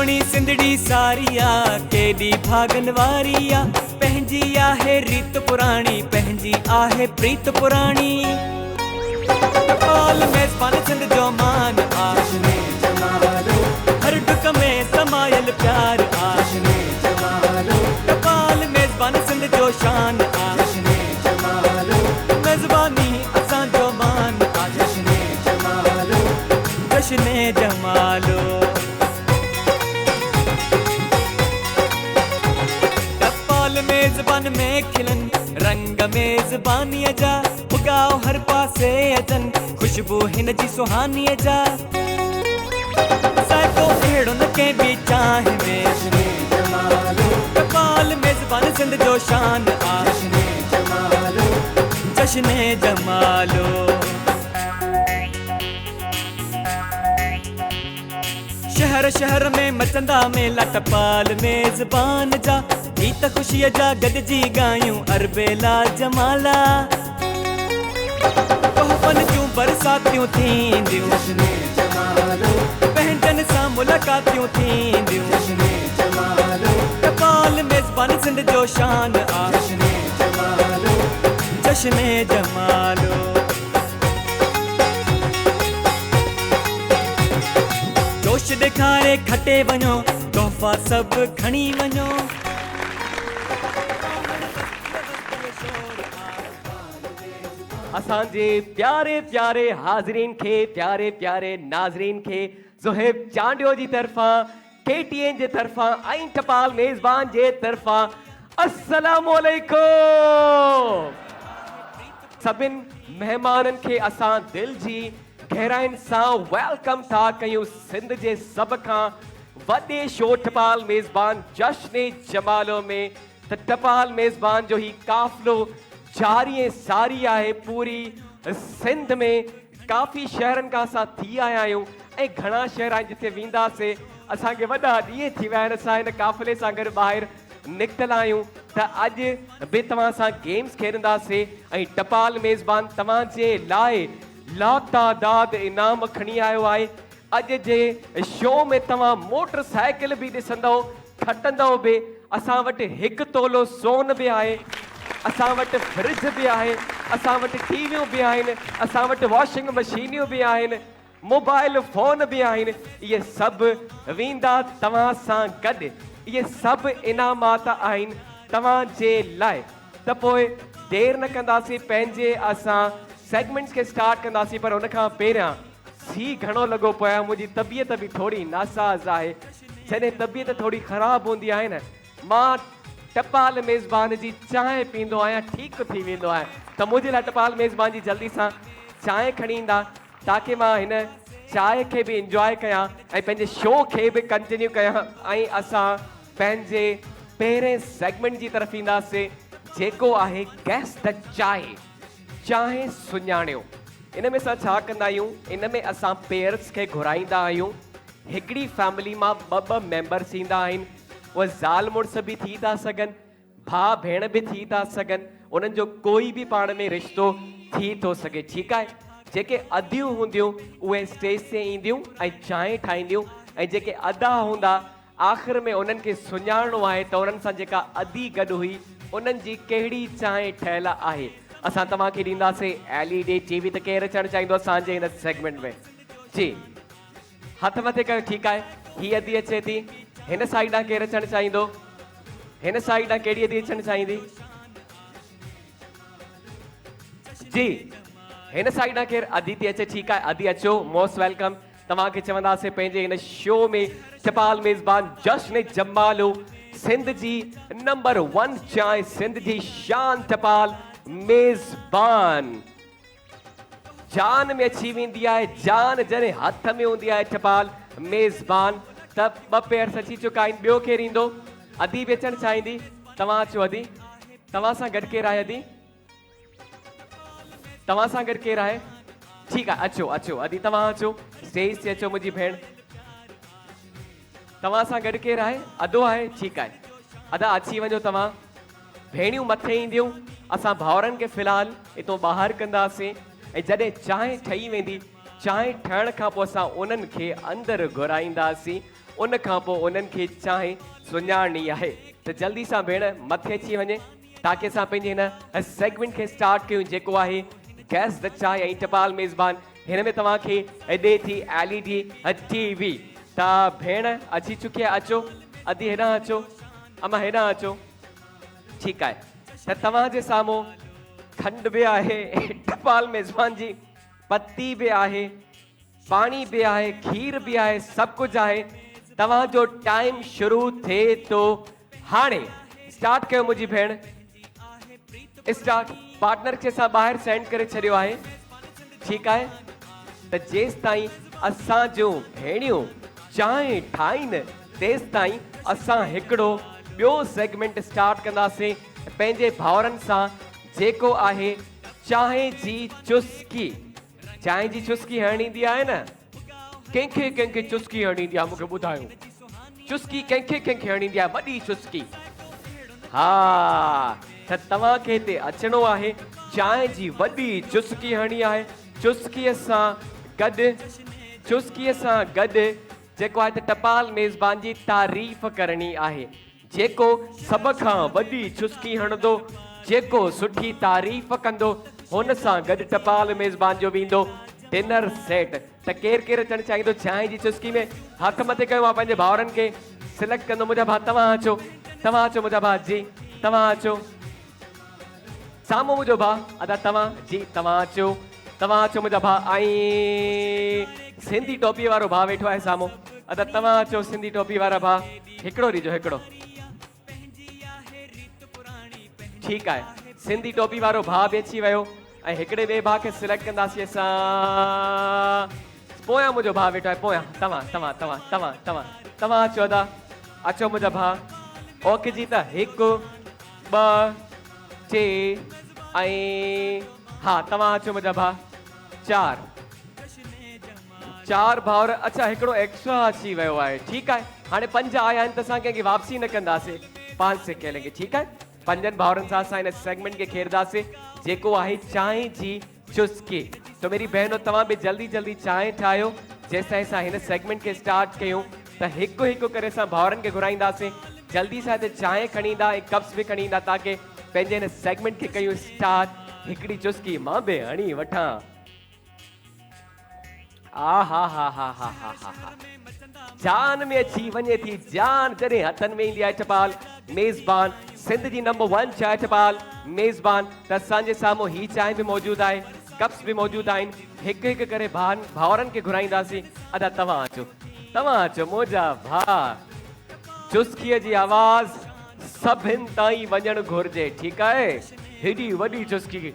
सोहणी सिंधड़ी सारिया केडी भागन वारिया पंहिंजी आहे रीत पुराणी पंहिंजी आहे प्रीत पुराणी टपाल मेज़बान सिंध जो मान आशने जमालो हर डुक में समायल प्यार आशने जमालो टपाल मेज़बान सिंध जो शान आशने जमालो मेज़बानी असां जो मान आशने जमालो जश्ने जमालो मेज़बान में खिलन रंग मेज़बानीअ जा उगाओ हर पासे अचन खुशबू हिन जी सुहानीअ जा साइको अहिड़ो न कंहिं बि चाह में टपाल मेज़बान सिंध जो शान आशने जमालो जश्ने जमालो शहर शहर में मचंदा मेला टपाल मेज़बान जा गीत खुशीअ जा गॾिजी गायूं अरबेला जमाला तोहफ़न जूं बरसातियूं थींदियूं पंहिंजनि सां मुलाक़ातियूं थींदियूं टपाल मेज़बान सिंध जो शान आशने जमालो जश्ने जमालो जोश ॾेखारे खटे वञो तोहफ़ा सभु खणी वञो असांजे प्यारे प्यारे हाज़रीन खे प्यारे प्यारे नाज़रीन खे ज़ुहैब चांडियो जी तरफ़ां KTN जे तरफ़ां ऐं टपाल मेज़बान जे तरफ़ां अस्सलामु अलैकुम सभिनि महिमाननि खे असां दिलि जी गहराइनि सां वेलकम था कयूं सिंध जे सभ खां वॾे शो टपाल मेज़बान जश्न जमालो में त टपाल मेज़बान जो ही काफ़िलो जारी ऐं सारी आहे पूरी सिंध में काफ़ी शहरनि खां असां थी आया आहियूं ऐं घणा शहर आहिनि जिथे वेंदासीं असांखे वॾा ॾींहं थी विया आहिनि असां हिन काफ़िले सां गॾु ॿाहिरि निकितल आहियूं त अॼु बि तव्हां सां गेम्स खेॾंदासीं ऐं टपाल मेज़बान तव्हांजे लाइ लातादाद इनाम खणी आयो आहे अॼु जे शो में तव्हां मोटर साइकिल बि ॾिसंदव खटंदव बि असां वटि 1 तोलो सोन बि आहे असां वटि फ्रिज बि आहे असां वटि टीवियूं बि आहिनि असां वटि वॉशिंग मशीनियूं बि आहिनि मोबाइल फ़ोन बि आहिनि इहे सभु वेंदा तव्हां सां गॾु इहे सभु इनामात आहिनि तव्हांजे लाइ त पोइ देरि न कंदासीं पंहिंजे असां सेगमेंट्स खे स्टार्ट कंदासीं पर उन खां पहिरियां सी घणो लॻो पियो आहे मुंहिंजी तबियत बि थोरी नासाज़ आहे जॾहिं तबियत थोरी ख़राबु हूंदी आहे न मां टपाल मेज़बान जी चांहि पींदो आहियां ठीकु थी वेंदो आहे त मुंहिंजे लाइ टपाल मेज़बान जी जल्दी सां चांहि खणी ईंदा ताकी मां हिन चांहि खे बि इंजॉय कयां ऐं पंहिंजे शो खे बि कंटिन्यू कयां ऐं असां पंहिंजे पहिरें सेगमेंट जी तरफ़ ईंदासीं जेको आहे गैस द चांहि सुञाणियो इन में असां छा कंदा आहियूं इन में असां पेयर्स खे घुराईंदा आहियूं हिकिड़ी फैमिली मां ॿ मेंबर्स ईंदा आहिनि उहे ज़ाल मुड़ुस बि थी था सघनि भाउ भेण बि थी था सघनि उन्हनि जो कोई बि पाण में रिश्तो थी थो सघे ठीकु आहे जेके अदियूं हूंदियूं उहे स्टेज ते ईंदियूं ऐं चांहि ठाहींदियूं ऐं जेके अदा हूंदा आख़िर में उन्हनि खे सुञाणो आहे त उन्हनि सां जेका अदी गॾु हुई उन्हनि जी कहिड़ी चांहि ठहियल आहे असां तव्हांखे ॾींदासीं LED TV त केरु अचणु चाहींदो असांजे हिन सेगमेंट में जी हथ मथे कयो ठीकु आहे हीअ अदी अचे थी हिन साइड केरु अचणु चाहींदो हिन साइड कहिड़ी अदी अचणु चाहींदी जी हिन साइड केरु अदी थी अचे ठीकु आहे अदी अचो मोस्ट वेलकम तव्हांखे चवंदासीं पंहिंजे हिन शो में टपाल मेज़बान जश्न जमालो सिंध जी नंबर 1 चांहि सिंध जी शान टपाल मेज़बान जान में अची वेंदी आहे जान जॾहिं हथ में हूंदी आहे टपाल मेज़बान त 2 पेयर्स अची चुका आहिनि ॿियो केरु ईंदो अदी बि अचणु चाहींदी तव्हां अचो अदी तव्हां सां गॾु केरु आहे अदी तव्हां सां गॾु केरु आहे ठीकु आहे अचो अचो अदी तव्हां अचो स्टेज ते अचो मुंहिंजी भेण तव्हां सां गॾु केरु आहे अदो आहे ठीकु आहे अदा अची वञो तव्हां भेणियूं मथे ईंदियूं असां भाउरनि खे फ़िलहालु हितां ॿाहिरि कंदासीं ऐं जॾहिं चांहि ठही वेंदी चांहि ठहण खां पोइ असां उन्हनि खे अंदरि घुराईंदासीं, उन खां पोइ उन्हनि खे चांहि सुञाणणी आहे। त जल्दी सां भेण मथे अची वञे ताकी असां पंहिंजे हिन सेगमेंट खे स्टार्ट कयूं जेको आहे गैस द चांहि ऐं टपाल मेज़बान। हिन में तव्हांखे ॾे थी LED TV। त भेण अची चुकी आहे, अचो अदी हेॾां अचो, अमा हेॾां अचो। ठीकु आहे, त तव्हांजे साम्हूं खंड बि आहे, टपाल मेज़बान जी पत्ती बि आहे, पाणी बि आहे, खीर बि आहे, सभु कुझु आहे। तव्हांजो टाइम शुरू थिए थो हाणे। स्टार्ट कयो मुंहिंजी भेण, स्टार्ट। पार्टनर खे असां ॿाहिरि सेंड करे छॾियो आहे। ठीकु आहे, त जेसि ताईं असां जूं भेणियूं चांहि ठाहीनि तेसि ताईं असां हिकिड़ो ॿियो सेगमेंट स्टार्ट कंदासीं पंहिंजे भाउरनि सां, जेको आहे चांहि जी चुस्की। चांहि जी चुस्की हणणी ईंदी आहे न? कंहिंखे कंहिंखे चुस्की हणणी ईंदी आहे मूंखे ॿुधायो। चुस्की कंहिंखे कंहिंखे हणणी ईंदी आहे? वॾी चुस्की। हा, त तव्हांखे हिते अचिणो आहे, चांहि जी वॾी चुस्की हणणी आहे। चुस्कीअ सां गॾु जेको आहे त टपाल मेज़बान जी तारीफ़ करणी आहे। जेको सभ खां वॾी चुस्की हणंदो, जेको सुठी तारीफ़ कंदो, हुन सां गॾु टपाल मेज़बान जो वेंदो डिनर सेट। त केरु केरु अचणु चाहींदो चांहि जी चुस्की में? हथ मथे कयो, मां पंहिंजे भाउरनि खे सिलेक्ट कंदो। मुंहिंजा भाउ तव्हां अचो, तव्हां अचो मुंहिंजा भाउ जी, तव्हां अचो साम्हूं मुंहिंजो भाउ। अदा तव्हां जी, तव्हां अचो, तव्हां अचो मुंहिंजा भाउ। ऐं सिंधी टोपीअ वारो भाउ वेठो आहे साम्हूं। अदा तव्हां अचो सिंधी टोपी वारा भाउ, हिकिड़ो ॾिजो, हिकिड़ो। ठीकु आहे, सिंधी टोपी वारो भाउ बि अची वियो ऐं हिकिड़े ॿिए भाउ खे सिलेक्ट कंदासीं असां। पोयां मुंहिंजो भाउ वेठो आहे, पोयां तव्हां तव्हां तव्हां तव्हां तव्हां तव्हां अचो अदा, अचो मुंहिंजा भाउ। ओके जी, त 1 2 3 ऐं हा तव्हां अचो मुंहिंजा भाउ। 4 भाउर। अच्छा, हिकिड़ो एक्स्ट्रा अची वियो आहे। ठीकु आहे, हाणे 5 आया आहिनि त असां कंहिंखे वापसी न कंदासीं, 5 से खेलेंगे। ठीकु आहे, 5 भाउरनि सां असां हिन सेगमेंट खे खेॾंदासीं जेको आहे चांहि जी चुस्की। तो मेरी बहनों, तव्हां बि जल्दी जल्दी चांहि ठाहियो जेसि ताईं असां हिन सेगमेंट खे स्टार्ट कयूं। त हिकु हिकु करे असां भाउरनि खे घुराईंदासीं। जल्दी सां हिते चांहि खणी ईंदा ऐं कप्स बि खणी ईंदा ताकी पंहिंजे हिन सेगमेंट खे कयूं स्टार्ट। हिकिड़ी चुस्की मां बि हणी वठां। आ हा हा हा हा हा हा हा, जान में अची वञे थी जान जॾहिं हथनि में ईंदी आहे टपाल मेज़बान। सिंध जी नंबर 1 चांहि टपाल मेज़बान। त असांजे साम्हूं ही चांहि बि मौजूदु आहे, कप्स बि मौजूदु आहिनि। हिकु हिकु करे भाउरनि खे घुराईंदासीं। अदा तव्हां अचो मुंहिंजा भाउ। चुस्कीअ जी आवाज़ सभिनि ताईं वञणु घुरिजे। ठीकु आहे, हेॾी वॾी चुस्की।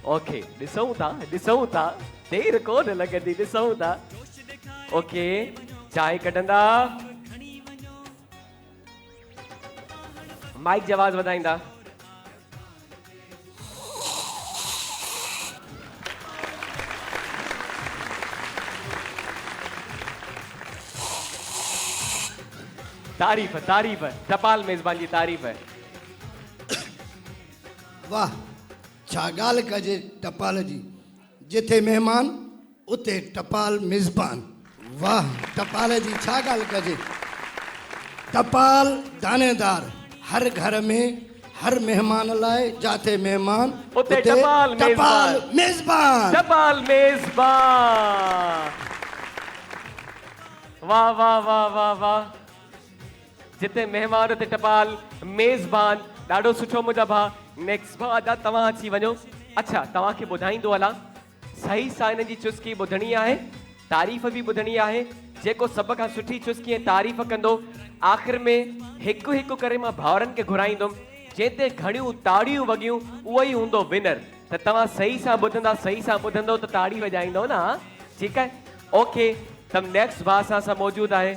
ओके, ॾिसूं था देर कोन लॻंदी, ॾिसूं था। ओके, चांहि कढंदा, माइक जी आवाज़ वधाईंदा। तारीफ़ तारीफ़, टपाल मेज़बान जी तारीफ़। वाह, छा ॻाल्हि कजे टपाल जी। जिथे महिमान उते टपाल मेज़बान। वाह टपाल जी, छा ॻाल्हि कजे। टपाल दानेदार, हर घर में हर मेहमान लाइ जाते मेहमान उते टपाल मेज़बान। टपाल मेज़बान। वाह वाह वाह वाह वाह, जिते मेहमान उते टपाल मेज़बान। ॾाढो सुठो मुंहिंजा भाउ। नेक्स्ट भाउ अदा तव्हां अची वञो। अच्छा, तव्हांखे ॿुधाईंदो हलां, सही सां हिन जी चुस्की ॿुधणी आहे, तारीफ़ बि ॿुधणी आहे। जेको सभ खां सुठी चुस्की ऐं तारीफ़ कंदो, आख़िर में हिकु हिकु करे मां भाउरनि खे घुराईंदुमि। जंहिं ते घणियूं ताड़ियूं वॻियूं उहो ई हूंदो विनर। त तव्हां सही सां ॿुधंदा, सही सां ॿुधंदो त ताड़ी वॼाईंदो न। ठीकु आहे, ओके। त नेक्स्ट भाउ सां मौजूदु आहे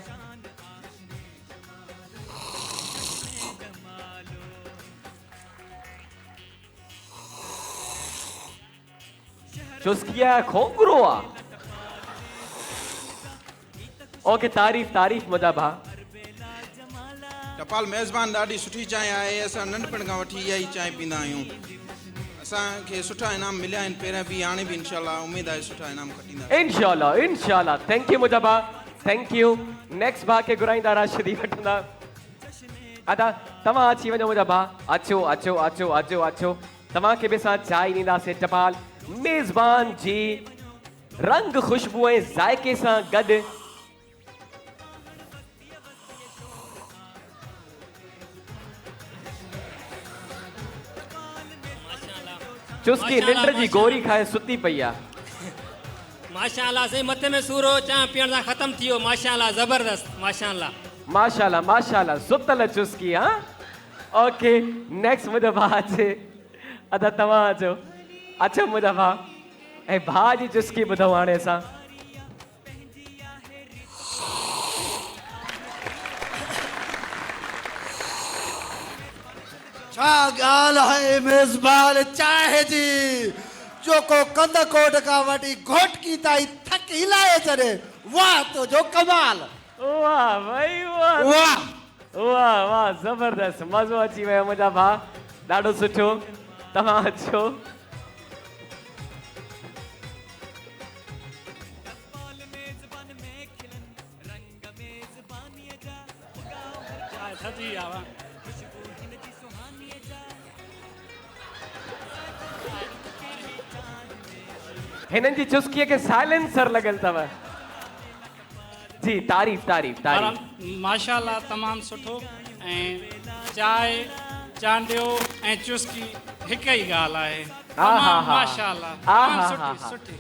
चुस्किया खोगरो आ। ओके, तारीफ़ तारीफ़ मुंहिंजा भाउ। टपाल मेज़बान ॾाढी सुठी चांहि आहे। असां नंढपण खां वठी इहा ई चांहि पींदा आहियूं। असांखे सुठा इनाम मिलिया आहिनि पहिरियां बि हाणे बि इंशाल्लाह उमेद आहे सुठा इनाम खटींदा इंशाल्लाह इंशाल्लाह थैंक यू मुंहिंजा भाउ थैंक यू नेक्स्ट भाउ खे घुराईंदा राशिदी वठंदा अदा तव्हां अची वञो मुंहिंजा भाउ अचो अचो अचो अचो अचो तव्हांखे बि असां चांहि ॾींदासीं टपाल मेज़बान जी रंग ख़ुशबू ऐं ज़ाइके सां गॾु चुस्की निंड जी गोरी खाए सुती पई आहे माशाअल्लाह से मथे में सूर हो चांहि पीअण सां ख़तम थी वियो माशाअल्लाह ज़बरदस्त माशाअल्लाह माशाअल्लाह माशाअल्लाह सुतल चुस्की हाँ ओके नेक्स्ट मुंहिंजो भाउ अचे अदा तव्हां अचो अचो मुंहिंजा भाउ ऐं भाउ जी चुस्की ॿुधो हाणे असां छा ॻाल्हि आहे मेज़बान चांहि जी जेको कंद कोट खां वठी घोटकी ताईं थक हिलाए छॾे वाह तुंहिंजो कमाल वाह भाई वाह वाह वाह वाह ज़बरदस्त मज़ो अची वियो मुंहिंजा भाउ ॾाढो सुठो तव्हां अचो थी आवा हिननि जी चुस्कीअ खे साइलेंसर लॻल अथव जी तारीफ़ तारीफ़ तारीफ़ माशाअल्लाह तमामु सुठो ऐं चांहि चांडियो ऐं चुस्की हिकु ई ॻाल्हि आहे माशाअल्लाह सुठी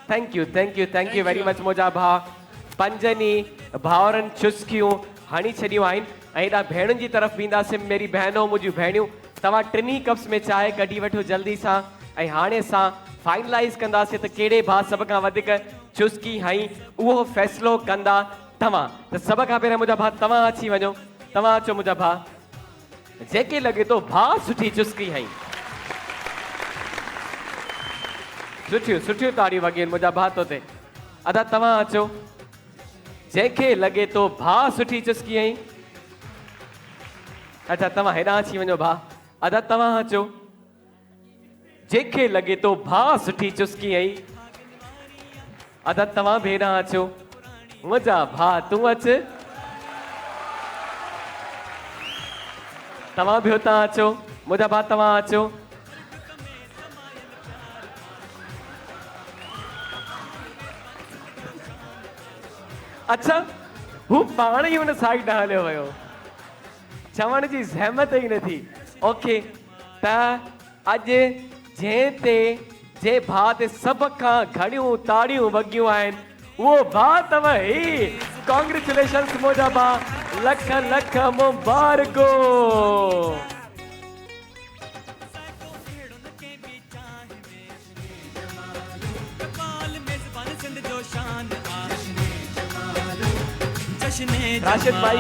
थैंक यू वेरी मच मुंहिंजा भाउ पंजनि भाउरनि चुस्कियूं हणी छॾियूं आहिनि ऐं हेॾा भेणुनि जी तरफ़ वेंदासीं मेरी बहनों मुंहिंजियूं भेणियूं तव्हां टिनी कप्स में चांहि कढी वठो जल्दी सां ऐं हाणे असां फाइनलाइज़ कंदासीं त कहिड़े भाउ सभ खां वधीक चुस्की हई उहो फ़ैसिलो कंदा तव्हां त सभ खां पहिरियों मुंहिंजा भाउ तव्हां अची वञो तव्हां अचो मुंहिंजा भाउ जेके लॻे थो भाउ सुठी चुस्की हई सुठियूं सुठियूं ताड़ियूं वॻियूं मुंहिंजा भाउ तो ते अदा तव्हां अचो जंहिंखे लॻे थो भाउ सुठी चुस्की हई अच्छा तव्हां हेॾां अची वञो भाउ अदा तव्हां अचो जंहिंखे लॻे थो भाउ सुठी चुस्की हई अदा तव्हां बि हेॾां अचो मुंहिंजा भाउ तूं अचु तव्हां बि हुतां अचो मुंहिंजा भाउ तव्हां अचो अच्छा हू पाण ई हुन साइड ॾांहुं हलियो वियो चवण जी ज़हमत ई नथी ओके त अॼु जंहिं ते जे भाउ ते सभ खां घणियूं ताड़ियूं वॻियूं आहिनि उहो भाउ अथव ही कॉन्ग्रेचुलेशन्स मुंहिंजा भाउ लख लख मुबारको राशिद भाई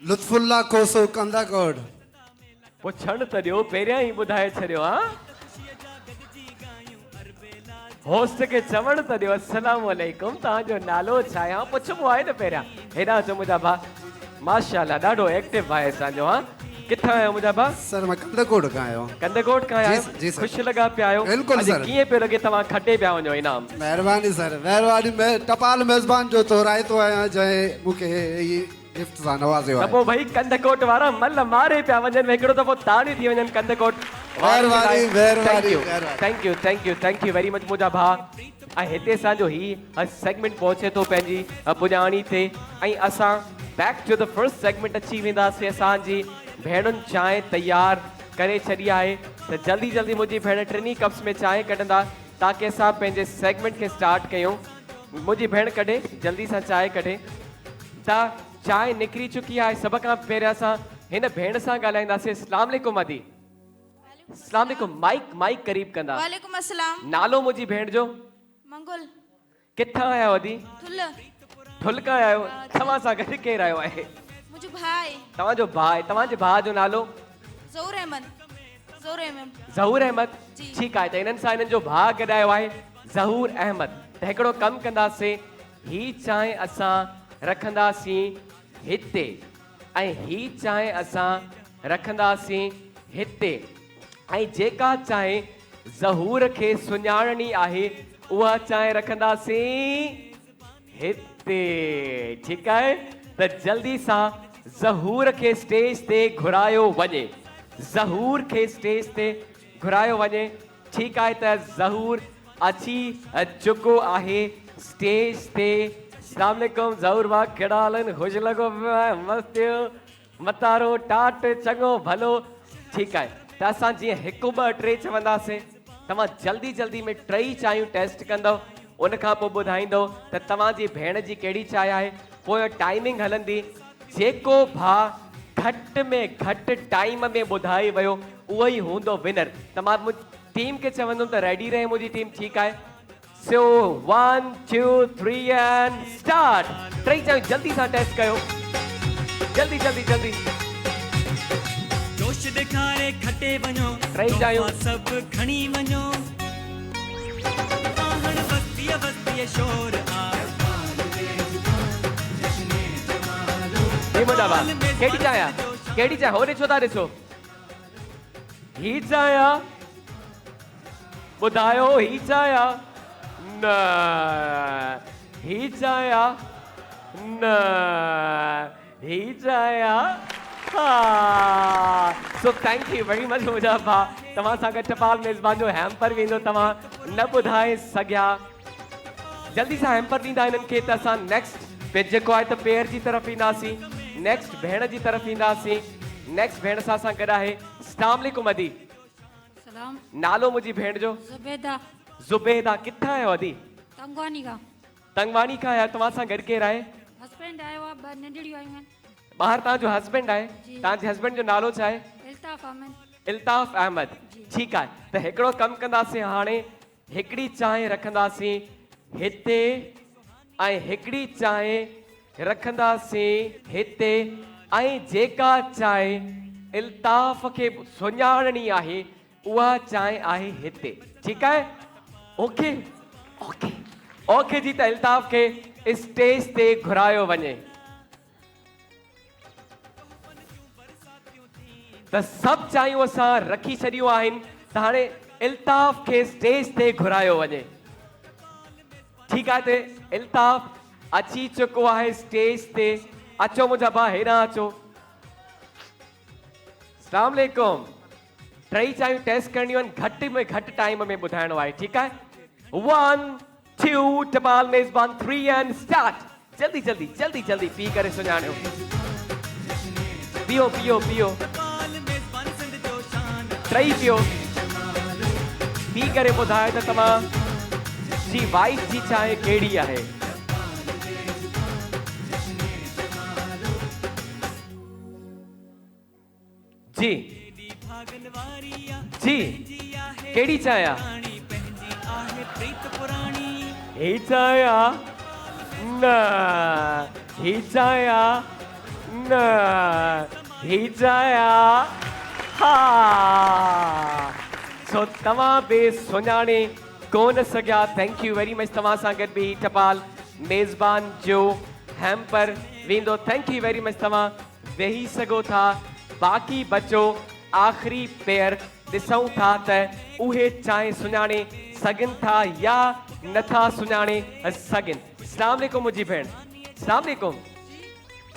लुत्फुल्ला कोसो कंदाकोट पुछण त ॾियो पहिरियां ई ॿुधाए छॾियो हा होस्ट खे चवण त ॾियो अस्सलाम वालेकुम तव्हांजो नालो छा आहे पुछबो आहे न पहिरियां हेॾां अचो मुंहिंजा भाउ माशाअल्लाह ॾाढो एक्टिव भाउ आहे असांजो हा किथां आहियो मुंहिंजा भाउ सर मां कंदकोट खां आहियो कंदकोट खां आहियो जी सर। ख़ुशि लॻा पिया आहियो बिल्कुलु अॼु सर। कीअं पियो लॻे तव्हां खटे पिया वञो इनाम महिरबानी सर महिरबानी टपाल मेज़बान जो तोराइतो आहियां जंहिं मूंखे ही गिफ्ट सां नवाज़ियो त आहे पोइ भई कंदकोट वारा मल मारे पिया वञनि हिकिड़ो दफ़ो ताड़ियूं थी वञनि कंदकोट महिरबानी, महिरबानी, थैंक यू वेरी मच मुंहिंजा भाउ ऐं हिते असांजो ही सेगमेंट पहुचे थो पंहिंजी पुॼाणी ते ऐं असां back to the first segment अची वेंदासीं असांजी भेणुनि चांहि तयार करे छॾी आहे त जल्दी जल्दी मुंहिंजी भेण टिनी कप्स में चांहि कढंदा ताकी असां पंहिंजे सेगमेंट खे स्टार्ट कयूं मुंहिंजी भेण कढे जल्दी सां चांहि कढे त चांहि निकिरी चुकी आहे सभ खां पहिरियों असां हिन भेण सां ॻाल्हाईंदासीं अस्सलाम वालेकुम आदी अस्सलाम वालेकुम माइक करीब कंदा वालेकुम अस्सलाम नालो मुंहिंजी भेण जो मंगुल किथां आया आहियो आदी थुल ठुल खां आया आहियो तव्हां सां गॾु केरु आयो आहे मुझे भाई तव्हांजो भाउ आहे तव्हांजे भाउ जो नालो ज़हूर अहमद ज़हूर अहमद जी। ठीकु आहे त हिननि सां हिननि जो भाउ गॾु आयो आहे ज़हूर अहमद त हिकिड़ो कमु कंदासीं ही चांहि असां रखंदासीं हिते ऐं ही चांहि असां रखंदासीं हिते ऐं जेका चांहि ज़हूर खे सुञाणणी आहे उहा चांहि रखंदासीं हिते ठीकु आहे त जल्दी सां ज़हूर खे स्टेज ते घुरायो वञे ज़हूर खे स्टेज ते घुरायो वञे ठीकु आहे त ज़हूर अची चुको आहे स्टेज ते अस्सलाम वालेकुम ज़हूर भाउ कहिड़ा हाल आहिनि ख़ुशि लॻो पियो आहे मस्तु मतारो टाट चङो भलो ठीकु आहे त असां जीअं 1 2 3 चवंदासीं तव्हां जल्दी जल्दी में 3 चांहियूं टेस्ट कंदव उन खां पोइ ॿुधाईंदव त तव्हांजी भेण जी कहिड़ी चांहि आहे पोइ टाइमिंग हलंदी जेको भाउ घटि में घटि टाइम में ॿुधाए वियो उहो ई हूंदो विनर त मां टीम खे चवंदुमि त रेडी रहे मुंहिंजी टीम ठीकु आहे सो 1 2 3 एंड स्टार्ट 3 चांहियूं जल्दी सां टेस्ट कयो जल्दी जल्दी जल्दी जोश ॾेखारे खटे वञो टई चांहियूं सभु खणी वञो आहण बस्तीअ शोर कहिड़ी चांहि आहे कहिड़ी चांहि हो ॾिसो था ॾिसो ही चांहि आहे ॿुधायो ही चांहि आहे न ही चांहि आहे न ही चांहि आहे सो थैंक यू वेरी मच मुंहिंजा भाउ तव्हां सां गॾु टपाल मेज़बान जो हैम्पर वेंदो तव्हां न ॿुधाए सघिया जल्दी सां हैम्पर ॾींदा हिननि खे त असां नेक्स्ट पे जेको आहे त पेयर जी तरफ़ ईंदासीं नेक्स्ट भेण जी तरफ़ ईंदासीं नेक्स्ट भेण सां गॾु आहे अस्सलाम वालेकुम अदी सलाम नालो मुंहिंजी भेण जो ज़ुबैदा ज़ुबैदा किथां आहियो अदी तंगवानी का तंगवानी खां आहियो तव्हां सां गॾु केरु आहे हस्बैंड आयो आहे 2 नंढड़ियूं आयूं आहिनि ॿाहिरि तव्हांजो हस्बैंड आहे जी। तव्हांजे हस्बैंड जो नालो छा आहे इल्ताफ़ अहमद इल्ताफ़ अहमद ठीकु आहे त हिकिड़ो कमु कंदासीं हाणे हिकिड़ी चांहि रखंदासीं हिते ऐं हिकिड़ी चांहि रखंदासीं हिते ऐं जेका चांहि इल्ताफ़ खे सुञाणणी आहे उहा चांहि आहे हिते ठीकु आहे ओके ओके ओके जी त इल्ताफ़ खे स्टेज ते घुरायो वञे त सभु चांहियूं असां रखी छॾियूं आहिनि त हाणे इल्ताफ़ खे स्टेज ते घुरायो वञे ठीकु आहे त इल्ताफ़ अची चुको आहे स्टेज ते अचो मुंहिंजा भाउ हेॾां अचो अस्सलाम वालेकुम 3 चांहियूं टेस्ट करणियूं आहिनि घटि में घटि टाइम में ॿुधाइणो आहे ठीकु आहे 1 2 टपाल मेज़बान 3 एंड स्टार्ट जल्दी जल्दी जल्दी जल्दी पी करे सुञाणियो पियो पियो पियो मेज़बान सिंध जो शान 3 पियो पी करे ॿुधायो त तव्हां जी वाइफ जी चांहि कहिड़ी आहे जी भागन वारी जी कहिड़ी चांहि आहे राणी पंहिंजी आहे प्रीत पुराणी ही चांहि आहे न ही चांहि आहे न ही चांहि आहे हा सो तव्हां बि सुञाणे कोन सघिया थैंक यू वेरी मच तव्हां सां गॾु बि टपाल मेज़बान जो हैम्पर वेंदो थैंक यू वेरी मच तव्हां वेही सघो था बाक़ी बचो आख़िरी पेयर ॾिसूं था त उहे चांहि सुञाणे सघनि था या नथा सुञाणे सघनि अस्सलाम वालेकुम मुंहिंजी भेण अस्सलाम वालेकुम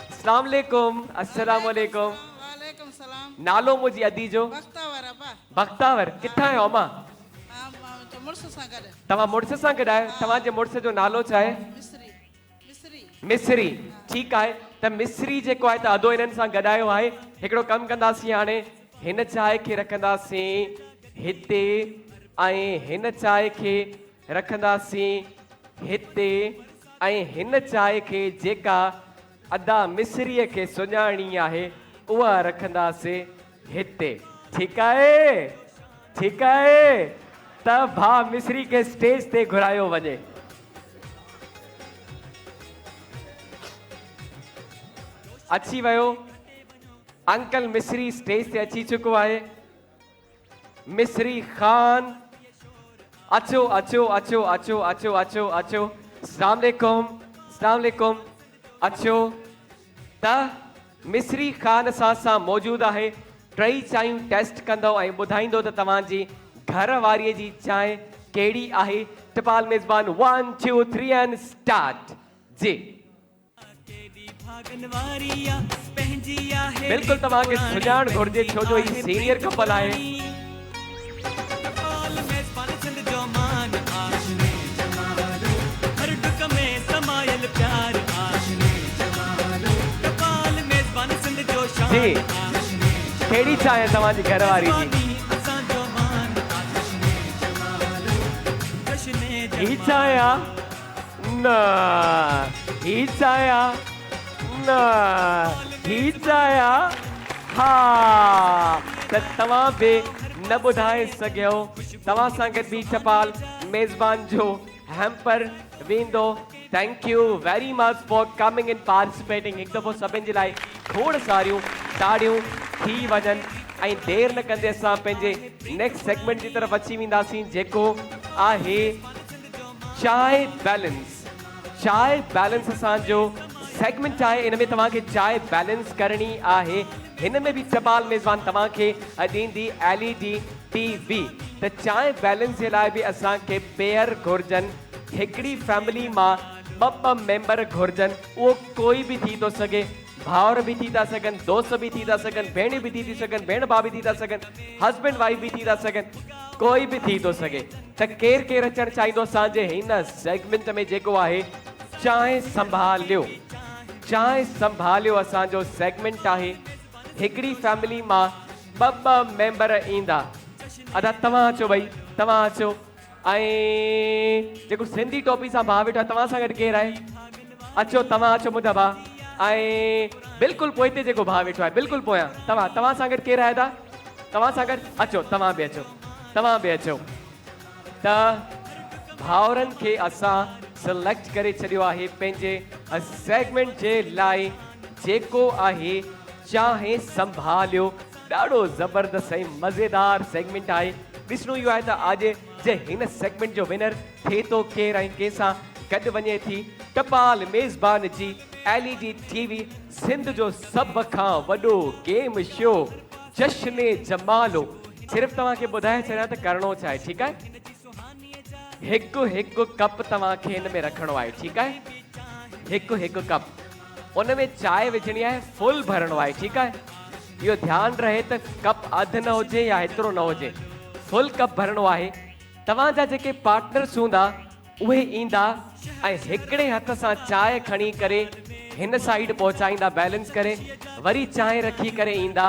अस्सलाम वालेकुम अस्सलाम वालेकुम वालेकुम सलाम नालो मुंहिंजी अदी जो बख्तावर अब्बा बख्तावर किथां आहियो अमा मुड़ुस सां गॾु तव्हां मुड़ुस सां गॾु आहियो तव्हांजे मुड़ुस जो नालो छा आहे मिस्री मिस्री मिस्री ठीकु आहे त मिस्री जेको आहे त अदो हिननि सां गॾायो आहे हिकिड़ो कमु कंदासीं हाणे हिन चांहि खे रखंदासीं हिते ऐं हिन चांहि खे रखंदासीं हिते ऐं हिन चांहि खे जेका अदा मिस्रीअ खे सुञाणी आहे उहा रखंदासीं हिते ठीकु आहे त भाउ मिस्री खे स्टेज ते घुरायो वञे अची वियो अंकल मिस्री स्टेज ते अची चुको आहे मिस्री खान अचो अचो अचो अचो अचो अचो अचो अस्सलाम वालेकुम अचो त मिसरी ख़ान सां मौजूद आहे। टई चायूं टेस्ट कंदो ऐं ॿुधाईंदो त तव्हांजी घर वारीअ जी चांहि कहिड़ी आहे। टपाल मेज़बान 1 2 3 एंड स्टार्ट जी। बिल्कुल तव्हांखे सुञाण घुर्जे छो जो ही सीनियर कपल आहे। जी कहिड़ी चांहि तव्हांजी घर वारी जी? ही चांहि न ही चांहि न ही चांहि हा त तव्हां बि न ॿुधाए सघियो। तव्हां सां गॾु बि टपाल मेज़बान जो हैम्पर वेंदो। Thank you very much for coming in participating. हिकु दफ़ो सभिनि जे लाइ खोड़ सारियूं ताड़ियूं थी वञनि ऐं देरि न कंदे असां पंहिंजे नेक्स्ट सेगमेंट जी तरफ़ अची वेंदासीं जेको आहे चाय बैलेंस। चाय बैलेंस असांजो सेगमेंट आहे। इन में तव्हांखे चाय बैलेंस करणी आहे। हिन में बि टपाल मेज़बान तव्हांखे ॾींदी LED TV। त चाय बैलेंस जे लाइ बि असांखे पेयर घुर्जनि। हिकिड़ी फैमिली मां ॿ मेंबर घुर्जनि। उहो कोई बि थी थो सघे, भाउर भी थी था सघनि, दोस्त भी थी था सघनि, भेण भी थी सघनि, भेण भाउ भी थी था सघनि, हस्बैंड वाइफ भी थी था सघनि, कोई भी थी थो सघे। त केरु केरु अचणु चाहींदो असांजे हिन सेगमेंट में जेको आहे चांहि संभालियो। चांहि संभालियो असांजो सेगमेंट आहे। हिकिड़ी फैमिली मां ॿ मेंबर ईंदा। अदा तव्हां अचो भई, तव्हां अचो। ऐं जेको सिंधी टोपी सां भाउ वेठो आहे तव्हां सां गॾु केरु आहे? अचो तव्हां अचो मुंहिंजा भाउ। ऐं बिल्कुलु पोइते जेको भाउ वेठो आहे बिल्कुलु पोयां तव्हां सां गॾु केरु आहे? दा तव्हां सां गॾु अचो, तव्हां बि अचो, तव्हां बि अचो। त भाउरनि खे असां सिलेक्ट करे छॾियो आहे पंहिंजे सेगमेंट जे लाइ जेको आहे चांहि संभालियो। ॾाढो ज़बरदस्त ऐं मज़ेदार सेगमेंट आहे। ॾिसणो इहो आहे त अॼु जे हिन सेगमेंट जो विनर थिए थो केरु ऐं कंहिंसां गॾु वञे थी। टपाल मेज़बान जी LED TV सिंध जो सभ खां वॾो गेम शो जश्न जमालो। सिर्फ़ु तव्हांखे ॿुधाए छॾियां त करिणो छा आहे, ठीकु आहे? हिकु हिकु कप तव्हांखे हिन में रखिणो आहे, ठीकु आहे? हिकु हिकु कप उन में चांहि विझणी आहे, फुल भरणो आहे, ठीकु आहे? इहो ध्यानु रहे त कप अधु न हुजे या हेतिरो न हुजे, फुल कप भरणो आहे। तव्हांजा जेके पार्टनर्स हूंदा उहे ईंदा ऐं हिकिड़े हथ सां चांहि खणी करे हिन साइड पहुचाईंदा बैलेंस करे, वरी चांहि रखी करे ईंदा,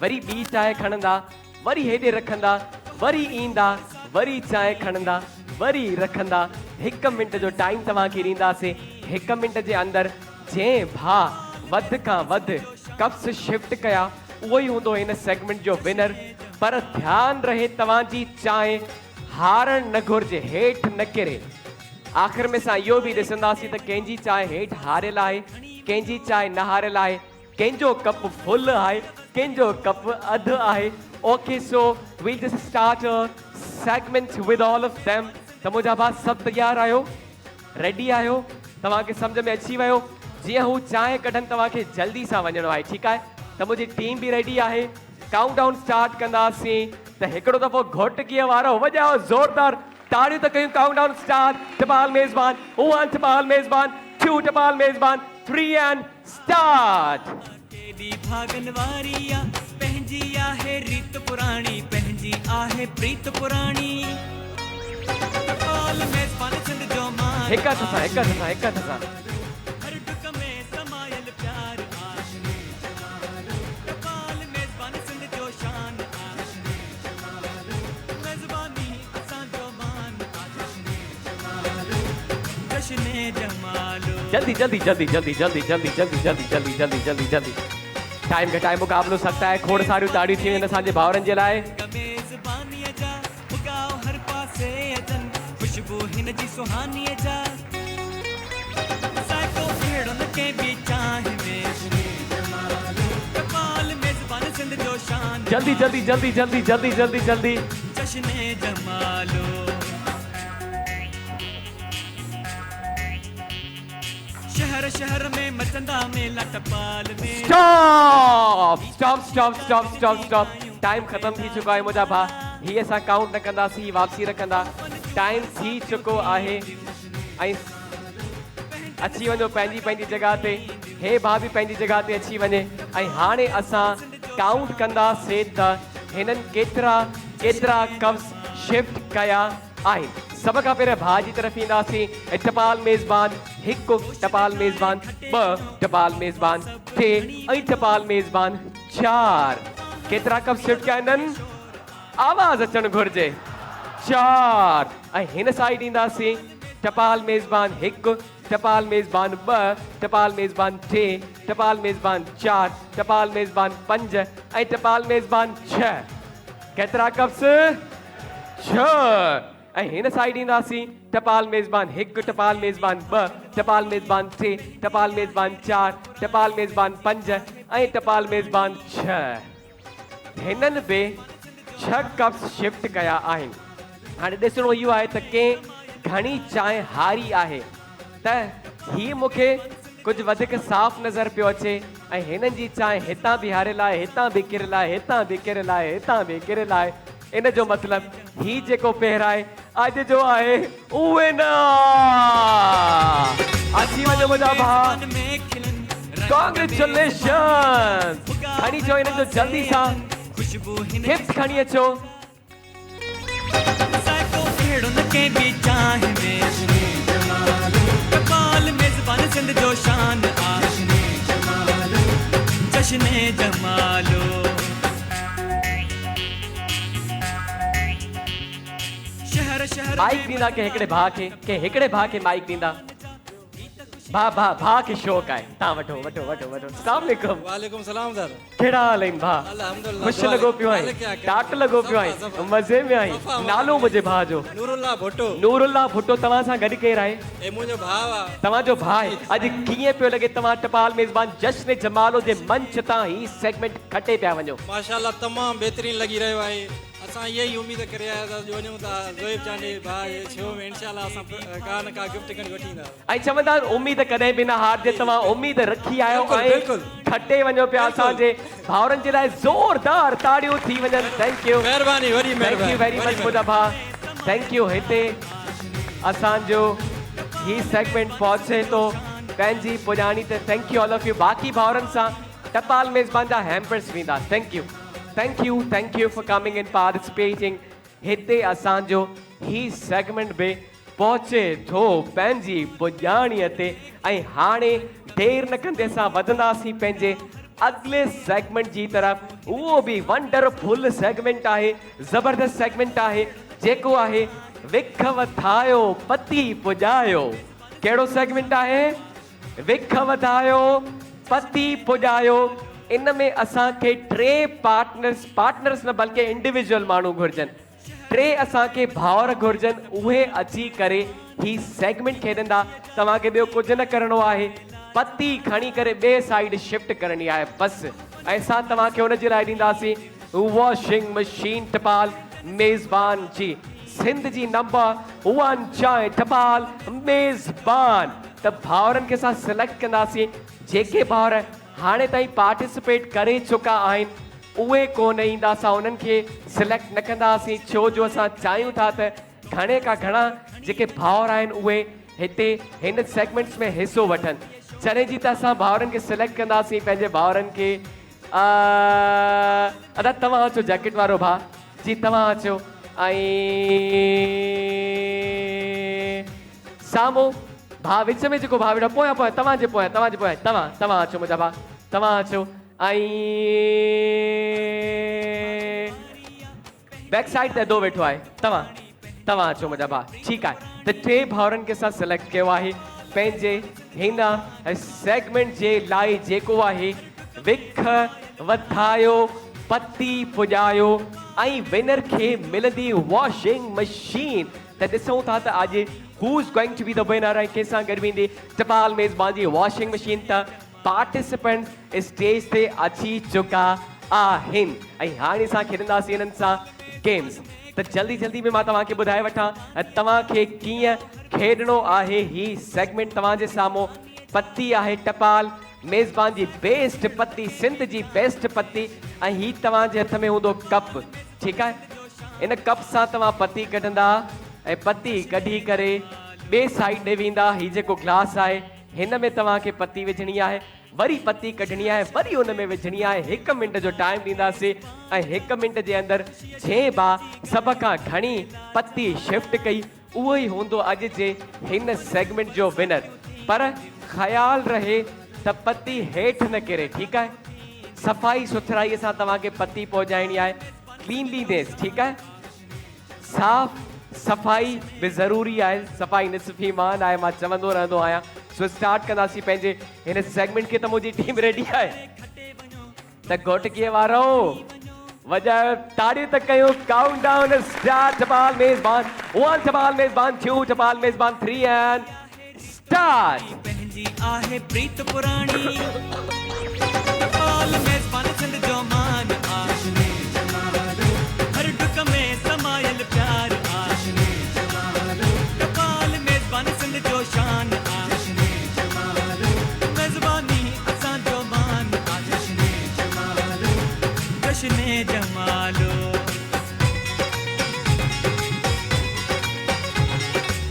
वरी ॿी चांहि खणंदा, वरी हेॾे रखंदा, वरी ईंदा, वरी चांहि खणंदा, वरी रखंदा। 1 मिंट जो टाइम तव्हांखे ॾींदासीं। 1 मिंट जे अंदरि जंहिं भाउ वधि खां वधि कप्स शिफ्ट कया उहो ई हूंदो हिन सेगमेंट जो विनर। पर ध्यानु रहे तव्हांजी चांहि हारणु न घुरिजे, हेठि न किरे। आख़िर में असां इहो बि ॾिसंदासीं त कंहिंजी चांहि हेठि हारियल आहे, कंहिंजी चांहि न हारियल आहे, कंहिंजो कप फुल आहे, कंहिंजो कप अधु आहे। Okay so we just start segment with all of them. त मुंहिंजा भाउ सभु तयारु आहियो, रेडी आहियो? तव्हांखे सम्झ में अची वियो? जीअं हू चांहि कढनि तव्हांखे जल्दी सां वञिणो आहे, ठीकु आहे? त मुंहिंजी टीम बि रेडी आहे। काउंट डाउन स्टार्ट कंदासीं त हिकिड़ो दफ़ो घोटकीअ वारो वॼाओ ज़ोरदार ताड़ियूं त कयूं। Count down start. टपाल मेज़बान 1, टपाल मेज़बान 2, टपाल मेज़बान 3 एंड स्टार्ट। केॾी भागन वारी आ, पंहिंजी आहे रीत पुराणी, पंहिंजी आहे प्रीत पुराणी। टपाल मेज़बान सिंध जो मान, हिक हथ सां, हिक हथ सां, हिक हथ सां। हर टुक में समायल प्यार आशने जमालो। टपाल मेज़बान सिंध जो शान आशने जमालो। मेज़बानी असांजो मान आशने जमालो, जश्न जमालो। जल्दी जल्दी जल्दी जल्दी जल्दी जल्दी जल्दी जल्दी जल्दी जल्दी जल्दी जल्दी टाइम घटाए मुक़ाबलो सख़्तु आहे। खोड़ सारियूं ताड़ियूं थी वेंदियूं असांजे भाउरनि जे लाइ। मेज़बानीअ जा उगाओ हर पासे अचनि, ख़ुशबू हिन जी सुहानीअ जा। साइको अहिड़ो न कंहिं बि चांहि में जमालो। टपाल मेज़बान सिंध जो शान, जल्दी जल्दी जल्दी जल्दी जल्दी जल्दी जल्दी जश्न जमालो। शहर शहर शहर में मचंदा मेला टपाल में। स्टॉप टाइम खत्म थी चुका है मुझा भा ही असां काउंट न कंदासीं वापसी रखंदा टाइम थी चुको आहे ऐं अची वञो पंहिंजी जगह ते हे भा भी पंहिंजी जगह ते अची वञे ऐं हाणे असां काउंट कंदासीं त हिननि केतिरा कप्स शिफ्ट कया आहिनि। सब खां पहिरियों भाउ जी तरफ़ ईंदासीं टपाल मेज़बान 1 टपाल मेज़बान 2 टपाल मेज़बान 3 ऐं टपाल मेज़बान 4 केतिरा कप शिफ्ट कया आहिनि आवाज़ अचणु घुरिजे 4 ऐं हिन साइड ईंदासीं टपाल मेज़बान 1 टपाल मेज़बान 2 टपाल मेज़बान 3 टपाल मेज़बान 4 टपाल मेज़बान 5 ऐं टपाल मेज़बान 6 केतिरा कप्स 6 ऐं हिन साइड ईंदासीं टपाल मेज़बान 1 टपाल मेज़बान 2 टपाल मेज़बान 3 टपाल मेज़बान 4 टपाल मेज़बान 5 ऐं टपाल मेज़बान 6 हिननि बि 6 कप्स शिफ्ट कया आहिनि। हाणे ॾिसणो इहो आहे त कंहिं घणी चांहि हारी आहे त ही मूंखे कुझु वधीक साफ़ नज़र पियो अचे ऐं हिननि जी चांहि हितां बि हारियल आहे हितां बि किरियल आहे हितां बि किरियल आहे हितां बि किरियल आहे इन जो मतिलबु ही जेको पहिराए अॼु जो आहे उहे न अची वञो मुंहिंजा भाउ कॉन्ग्रेचुलेशन खणी अचो हिननि जो जल्दी सां गिफ्ट खणी अचो साइको अहिड़ो न कंहिं बि चाहि में टपाल मेज़बान सिंध जो शान आहे जश्न जमालो शहर शहर माइक ॾींदा के हिकिड़े भाउ खे माइक ॾींदा भाउ खे शौक़ु आहे तव्हां वठो अस्सलाम वालेकुम वालेकुम सलाम सर कहिड़ा हाल आहिनि भाउ अल्हम्दुलिल्लाह ख़ुशि लॻो पियो आहे टाट लॻो पियो आहे मज़े में आई नालो मुंहिंजे भाउ जो नूरुल्लाह भुट्टो तव्हां सां गॾु केरु आहे ए मुंहिंजो भाउ आहे तव्हांजो भाउ आहे अॼु कीअं पियो लॻे तव्हां टपाल मेज़बान जश्न जमालो जे मंच तां ही सेगमेंट खटे पिया वञो माशाअल्लाह तमामु बहितरीन लॻी रहियो आहे असां इहा ई उमेद करे आया था वञूं था ज़ोएब चांडी भाउ शो में इंशाअल्लाह असां का न का गिफ्ट खणी वठी ईंदा ऐं चवंदा उमेद कॾहिं बि न हारजे तव्हां उमेद रखी आयो ऐं खटे वञो पिया असांजे भाउरनि जे लाइ ज़ोरदार ताड़ियूं थी वञनि थैंक यू महिरबानी वरी थैंक यू वेरी मच मुंहिंजा भाउ थैंक यू हिते असांजो ही सेगमेंट पहुचे थो पंहिंजी पुॼाणी ते thank U all of U बाक़ी भाउरनि सां टपाल मेज़बान जा हैम्पर्स वेंदा thank U for coming and participating हिते असांजो ही सेगमेंट बि पहुचे थो पंहिंजी पुॼाणीअ ते ऐं हाणे देर न कंदे असां वधंदासीं पंहिंजे अगले सेगमेंट जी तरफ़ उहो बि वंडरफुल सेगमेंट आहे ज़बरदस्त सेगमेंट आहे जेको आहे विख वधायो पति पुॼायो कहिड़ो सेगमेंट आहे विख वधायो पति पुॼायो इन में असांखे 3 पार्टनर्स न बल्कि इंडिविजुअल माण्हू घुरिजनि 3 असांखे भाउर घुरिजनि उहे अची करे ही सेगमेंट खेॾंदा तव्हांखे ॿियो कुझु न करिणो आहे पति खणी करे ॿिए साइड शिफ्ट करणी आहे बसि ऐं असां तव्हांखे हुन जे लाइ ॾींदासीं वॉशिंग मशीन टपाल मेज़बान जी सिंध जी नंबर 1 चांहि टपाल मेज़बान त भाउरनि खे असां सिलेक्ट कंदासीं जेके भाउर हाणे ताईं पार्टिसिपेट करे चुका आहिनि उहे कोन ईंदा असां उन्हनि खे सिलेक्ट न कंदासीं छो जो असां चाहियूं था त घणे खां घणा जेके भाउर आहिनि उहे हिते हिन सेगमेंट्स में हिसो वठनि जॾहिं जी त असां भाउरनि खे सिलेक्ट कंदासीं पंहिंजे भाउरनि खे अदा तव्हां अचो जैकेट वारो भाउ जी तव्हां अचो ऐं साम्हूं भाउ विच में जेको भाउ वेठो पोयां तव्हांजे पोयां तव्हां अचो मुंहिंजा भाउ तव्हां अचो ऐं बैक साइड ते अदो वेठो आहे तव्हां अचो मुंहिंजा भाउ ठीकु आहे त 3 भाउरनि खे असां सिलेक्ट कयो आहे पंहिंजे हिन सेगमेंट जे लाइ जेको आहे विख वधायो पति पुॼायो ऐं विनर खे मिलंदी वॉशिंग मशीन त ॾिसूं था त अॼु who's going to be the winner ऐं कंहिंसां गॾु वेंदी टपाल मेज़बान जी वॉशिंग मशीन त पार्टिसिपेंट स्टेज ते अची चुका आहिनि ऐं हाणे असां खेॾंदासीं हिननि सां गेम्स त जल्दी में मां तव्हांखे ॿुधाए वठां तव्हांखे कीअं खेॾणो आहे ही सेगमेंट तव्हांजे साम्हूं पत्ती आहे टपाल मेज़बान जी बेस्ट पत्ती सिंध जी बेस्ट पत्ती ऐं ही तव्हांजे हथ में हूंदो कप ठीकु आहे इन कप सां तव्हां पत्ती कढंदा ऐं पत्ती कढी करे ॿिए साइड ॾे वेंदा ही जेको ग्लास आहे हिन में तव्हांखे पत्ती विझणी आहे वरी पत्ती कढणी आहे वरी हुन में विझणी आहे 1 मिंट जो टाइम ॾींदासीं ऐं 1 मिंट जे अंदरि जंहिं भाउ सभ खां घणी पत्ती शिफ्ट कई उहो ई हूंदो अॼु जे हिन सेगमेंट जो विनर पर ख़्याल रहे त पत्ती हेठि न किरे ठीकु आहे सफ़ाई सुथराईअ सां तव्हांखे पत्ती पहुचाइणी आहे क्लीनलीनेस ठीकु आहे साफ़ सफ़ाई बि ज़रूरी आहे सफ़ाई निसफ़ ईमान आहे मां चवंदो रहंदो आहियां सो स्टार्ट कंदासीं पंहिंजे हिन सेगमेंट खे त मुंहिंजी टीम रेडी आहे त घोटकीअ वारो वजायो ताड़ियूं त कयूं काउंट डाउन स्टार्ट टपाल मेज़बान 1 टपाल मेज़बान 2 टपाल मेज़बान 3 एंड स्टार्ट पंहिंजी आहे प्रीत पुराणी टपाल मेज़बान सिंध जो मान आशने जमालो हर डुक में समायल प्यार आशने जमालो टपाल मेज़बान सिंध जो शान आशने जमालो मेज़बानी असां जो मान आशने जमालो जश्ने जमालो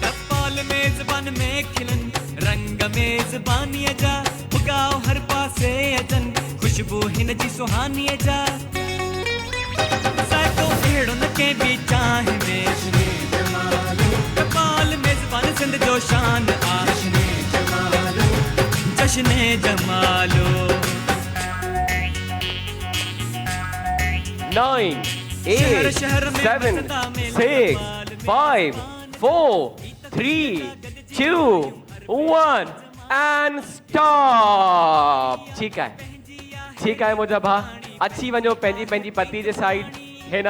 टपाल मेज़बान में खिलन रंग मेज़बानीअ जा उगाओ हर पासे अचन खुशबू हिन जी सुहानीअ जा साइको अहिड़ो न कंहिं बि चाहे में टपाल मेज़बान सिंध जो शान आशने जमालो जश्ने जमालो 9 8 7 6 5 4 3 2 1 and stop ठीक है मुंहिंजा भाउ अची वञो पंहिंजी पत्ती जे साइड है न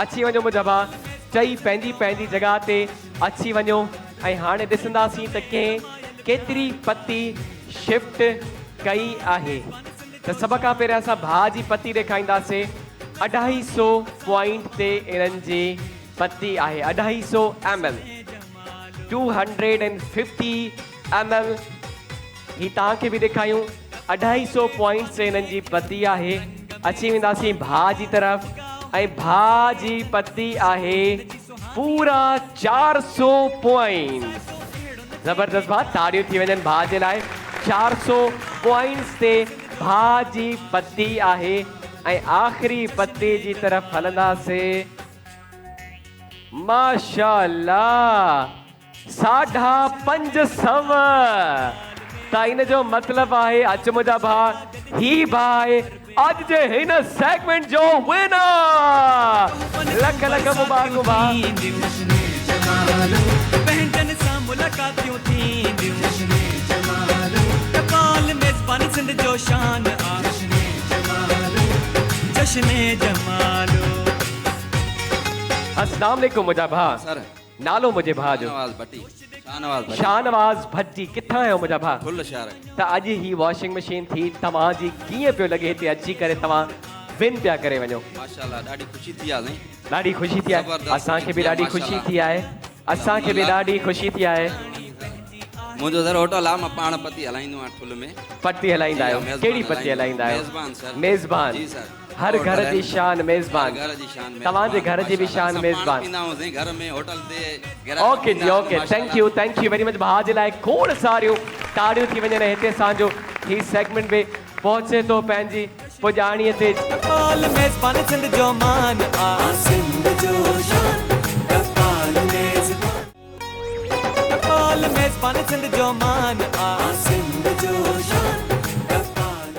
अची वञो मुंहिंजा भाउ चई पंहिंजी जॻह ते अची वञो ऐं हाणे ॾिसंदासीं त कंहिं केतिरी पत्ती शिफ्ट कई आहे त सभ खां पहिरियों असां भाउ जी पत्ती ॾेखारींदासीं 250 पॉइंट ते इन्हनि जी पत्ती आहे 250 ml 250 ml ही तव्हांखे बि ॾेखारियूं 250 पॉइंट से हिननि जी पत्ती आहे अची वेंदासीं भाउ जी तरफ़ ऐं भाउ जी पत्ती आहे पूरा 400 पॉइंट ज़बरदस्त भाउ ताड़ियूं थी वञनि भाउ जे लाइ 400 पॉइंट्स ते भाउ जी पत्ती आहे ऐं आख़िरी पत्ती जी तरफ़ हलंदासीं माशाअल्लाह 550 त इन जो मतिलबु आहे अच मुंहिंजा भाउ ही भाउ अॼु जे हिन सेगमेंट जो विनर लख लख मुबारकूं भाउ पंहिंजनि सां मुलाक़ातियूं थींदियूं टपाल मेज़बान सिंध जो शान आशने जमालो जश्ने जमालो अस्सलाम वालेकुम मुंहिंजा भाउ सर नालो मुंहिंजे भाउ जो शाहनवाज़ भट्टी किथां आहियो मुंहिंजा भाउ फुल शहर त अॼु ही वॉशिंग मशीन थी तव्हांजी कीअं पियो लॻे हिते अची करे तव्हां विन पिया करे वञो माशाअल्लाह ॾाढी ख़ुशी थी आहे ॾाढी ख़ुशी थी आहे असांखे बि ॾाढी ख़ुशी थी आहे असांखे बि ॾाढी ख़ुशी थी आहे मुंहिंजो सर होटल आहे मां पाण पत्ती हलाईंदो आहियां फुल में पत्ती हलाईंदा आहियो कहिड़ी पत्ती हलाईंदा आहियो मेज़बान सर मेज़बान जी सर हर घर जी शान मेज़बान घर जी शान तव्हांजे घर जी बि शान मेज़बान घर में होटल ते ओके जी okay thank you very much भाउ जे लाइ खोड़ सारियूं ताड़ियूं थी वञनि हिते असांजो ही सेगमेंट में पहुचे थो पंहिंजी पुॼाणीअ ते टपाल मेज़बान सिंध जो मान आ सिंध जो शान टपाल मेज़बान सिंध जो मान आ सिंध जो शान टपाल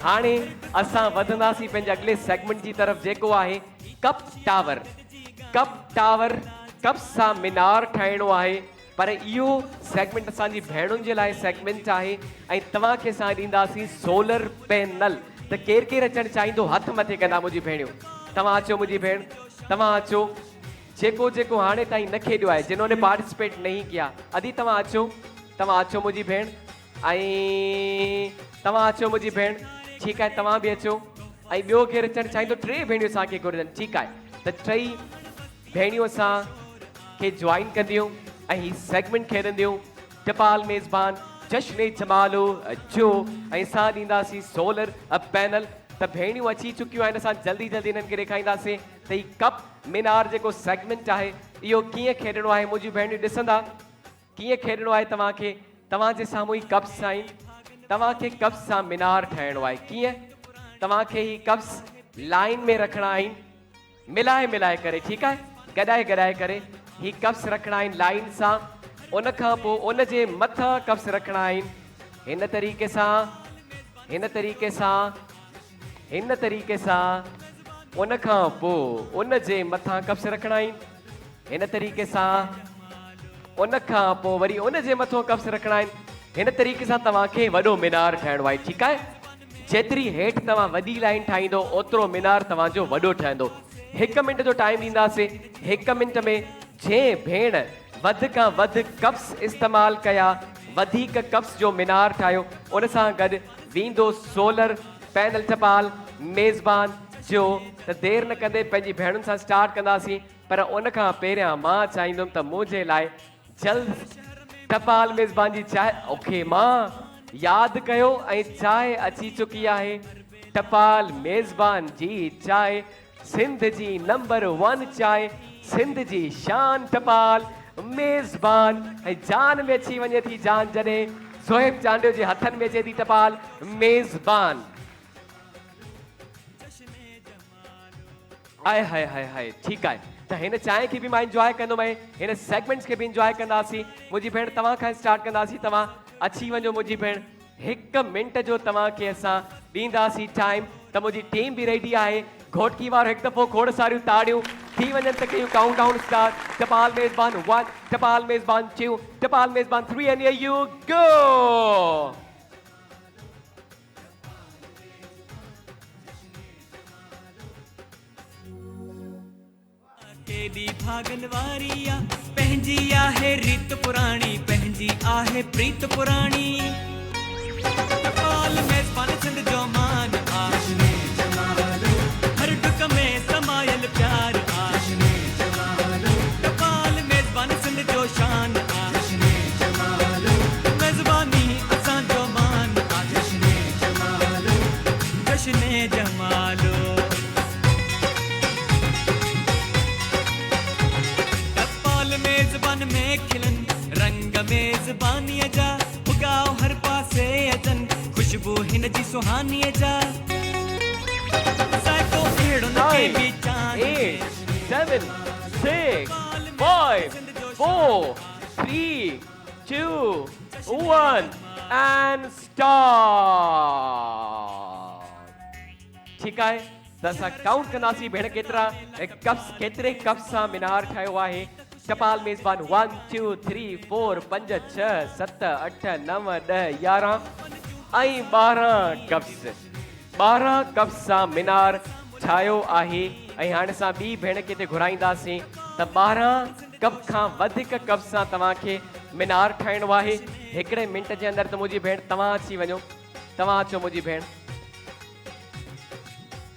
हाणे असां वधंदासीं पंहिंजे अॻिले सेगमेंट जी तरफ़ जेको आहे कप टावर कप सां मीनार ठाहिणो आहे पर इहो सेगमेंट असांजी भेणुनि जे लाइ सेगमेंट आहे ऐं तव्हांखे असां ॾींदासीं सोलर पैनल त केरु केरु अचणु चाहींदो हथ मथे कंदा मुंहिंजी भेणियूं तव्हां अचो मुंहिंजी भेण तव्हां अचो जेको हाणे ताईं न खेॾियो आहे जिन्होंने पार्टिसिपेट नहीं किया अदी तव्हां अचो मुंहिंजी भेण ऐं तव्हां अचो मुंहिंजी भेण ठीकु आहे तव्हां बि अचो ऐं ॿियो केरु अचणु चाहींदो 3 भेणियूं असांखे घुरजनि ठीकु आहे त 3 भेणियूं असांखे जॉइन कंदियूं ऐं ही सेगमेंट खेॾंदियूं टपाल मेज़बान जश्न जमालो जो ऐं सां ॾींदासीं सोलर पैनल। त भेणियूं अची चुकियूं आहिनि, असां जल्दी जल्दी इन्हनि खे ॾेखारींदासीं त ही कप मीनार जेको सेगमेंट आहे इहो कीअं खेॾणो आहे। मुंहिंजूं भेणियूं ॾिसंदा कीअं खेॾणो आहे तव्हांखे। तव्हांजे साम्हूं ही कप्स आहिनि, तव्हांखे कप्स सां मीनार ठाहिणो आहे। कीअं? तव्हांखे ही कप्स लाइन में रखणा आहिनि, मिलाए मिलाए करे, ठीकु आहे, गॾाए गॾाए करे ही कप्स रखणा आहिनि लाइन सां। उन खां पोइ उन जे मथां कप्स रखणा आहिनि हिन तरीक़े सां, हिन तरीक़े सां, हिन तरीक़े सां। उन खां पोइ उन जे मथां कप्स रखणा आहिनि हिन तरीक़े सां। उन खां पोइ वरी उन जे मथां कप्स रखणा आहिनि हिन तरीक़े सां। तव्हांखे वॾो मीनार ठाहिणो आहे, ठीकु आहे। जेतिरी हेठि तव्हां वॾी लाइन ठाहींदो ओतिरो मीनार तव्हांजो वॾो ठहंदो। 1 मिंट जो टाइम ॾींदासीं। 1 मिंट में जंहिं भेण वधि खां वधि कप्स इस्तेमालु कया, वधीक कप्स जो मीनार ठाहियो, उन सां गॾु वेंदो सोलर पैनल टपाल मेज़बान जो। त देरि न कंदे पंहिंजी भेणुनि सां स्टार्ट कंदासीं, पर उन खां पहिरियां मां चाहींदुमि त मुंहिंजे लाइ जल्द टपाल मेज़बान जी चांहि। ओके मां यादि कयो ऐं चांहि अची चुकी आहे। टपाल मेज़बान जी चांहि, सिंध जी नंबर 1 चांहि, सिंध जी शान टपाल मेज़बान। ऐं जान में अची वञे थी जान जॾहिं ज़ोहिब चांडियो जे हथनि में अचे थी टपाल मेज़बान। आए हाय हाय हाय, ठीकु आहे। त हिन चांहि खे बि मां इंजॉय कंदुमि, हिन सेगमेंट्स खे बि इंजॉय कंदासीं। मुंहिंजी भेण तव्हां खां स्टार्ट कंदासीं। तव्हां अची वञो मुंहिंजी भेण। 1 मिंट जो तव्हांखे असां ॾींदासीं टाइम। त मुंहिंजी टीम बि रेडी आहे। घोटकी वारो हिकु दफ़ो खोड़ सारियूं ताड़ियूं थी वञनि त कयूं काउंट डाउन स्टार्ट। टपाल मेज़बान 1, टपाल मेज़बान 2, टपाल मेज़बान 3 एंड हियर यू गो। केॾी भागन वारी आ, पंहिंजी आहे रीत पुराणी, पंहिंजी आहे प्रीत पुराणी। टपाल मेज़बान सिंध जो मान, आशने जमालो, हर डुक में समायल प्यार, आशने जमालो। टपाल मेज़बान सिंध जो शान, आशने जमालो, मेज़बानी असां जो मान, आशने जमालो, जश्ने जमालो। मेज़बान में खिलन रंग मेज़बानीअ जा, उगाओ हर पासे अचन खुशबू हिन जी सुहानीअ जा। साइको अहिड़ो न के बि 8, 7, 6, 5, 4, 3, 2, 1 and start। ठीकु आहे। त असां काउंट कंदासीं भेण केतिरा कप्स, केतिरे कप्स सां मीनार ठाहियो आहे। टपाल मेज़बान 1 2 3 4 5 6 7 8 9 10 11 ऐं 12 कप्स। 12 कप्स सां मीनार ठाहियो आहे। ऐं हाणे असां ॿी भेण खे हिते घुराईंदासीं त 12 कप खां वधीक कप्स सां तव्हांखे मीनार ठाहिणो आहे 1 मिंट जे अंदरि। त मुंहिंजी भेण तव्हां अची वञो, तव्हां अचो मुंहिंजी भेण।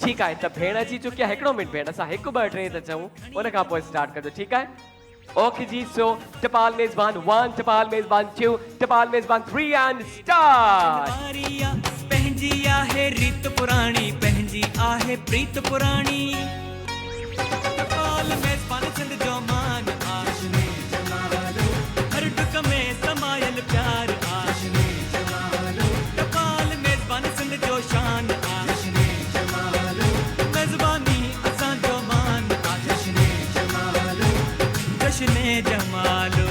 ठीकु आहे। त भेण अची चुकी आहे। 1 मिंट भेण, असां 1 2 3 त चऊं, उन खां पोइ स्टार्ट कजो, ठीकु आहे। ओके जी। सो टपाल मेज़बान 1, टपाल मेज़बान 2, टपाल मेज़बान 3 एंड स्टार्ट। पंहिंजी आहे रीत पुराणी, पंहिंजी आहे प्रीत पुराणी। टपाल मेज़बान सिंध जो मान, आशने जमालो, हर डुक में समायल प्यार, आशने जमालो। टपाल मेज़बान सिंध जो शान, आशने जमालो, मेज़बानी असां जो मान, आशने जमालो, जश्ने जमालो।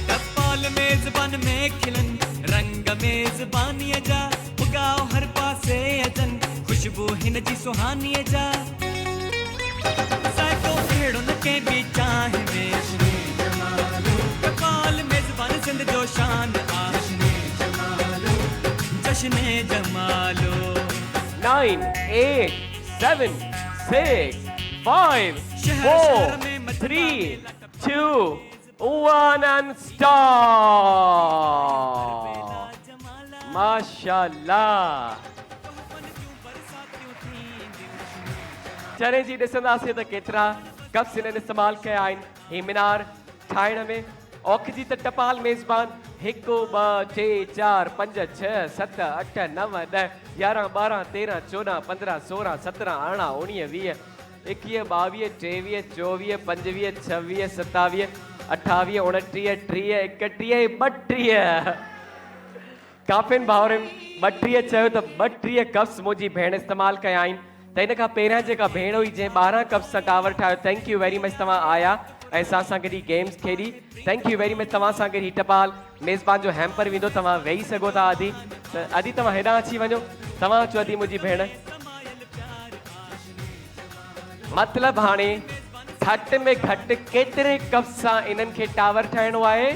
टपाल मेज़बान में खिलन रंग मेज़बानीअ जा, उगाओ हर पासे अचन खुशबू हिन जी सुहानीअ जा। साइको अहिड़ो न के बि चाहे में, आशने जमालो। टपाल मेज़बान सिंध जो शान, आशने जमालो, जश्ने जमालो। 9 8 7 6 5 4 3 2 1 and start। माशाल्लाह। चरे जी ॾिसंदासीं त केतिरा कप्स हिननि इस्तेमालु कया आहिनि। ही मीनार ठाहिण में औखिजी त टपाल मेज़बान 1 2 3 4 5 6 7 8 9 10 11 12 13 14 15 16 17 18 19 20 21 22 23 24 25 26 27 28 29 30 31 32 काफ़िन भाउरनि 32 चयो त 32 कप्स मुंहिंजी भेण इस्तेमालु कया आहिनि त इन खां पहिरियां जेका भेण हुई जंहिं 12 कप्स सां टावर ठाहियो थैंक यू वेरी मच तव्हां आया ऐं असां गॾु गेम्स खेॾी थैंक यू वेरी मच तव्हां सां गॾु टपाल मेज़बान जो हैम्पर वेंदो तव्हां वेही सघो था अदी त अदी तव्हां हेॾां अची वञो तव्हां अचो अदी मुंहिंजी भेण मतिलबु हाणे घटि में घटि केतिरे कप्स सां इन्हनि खे टावर ठाहिणो आहे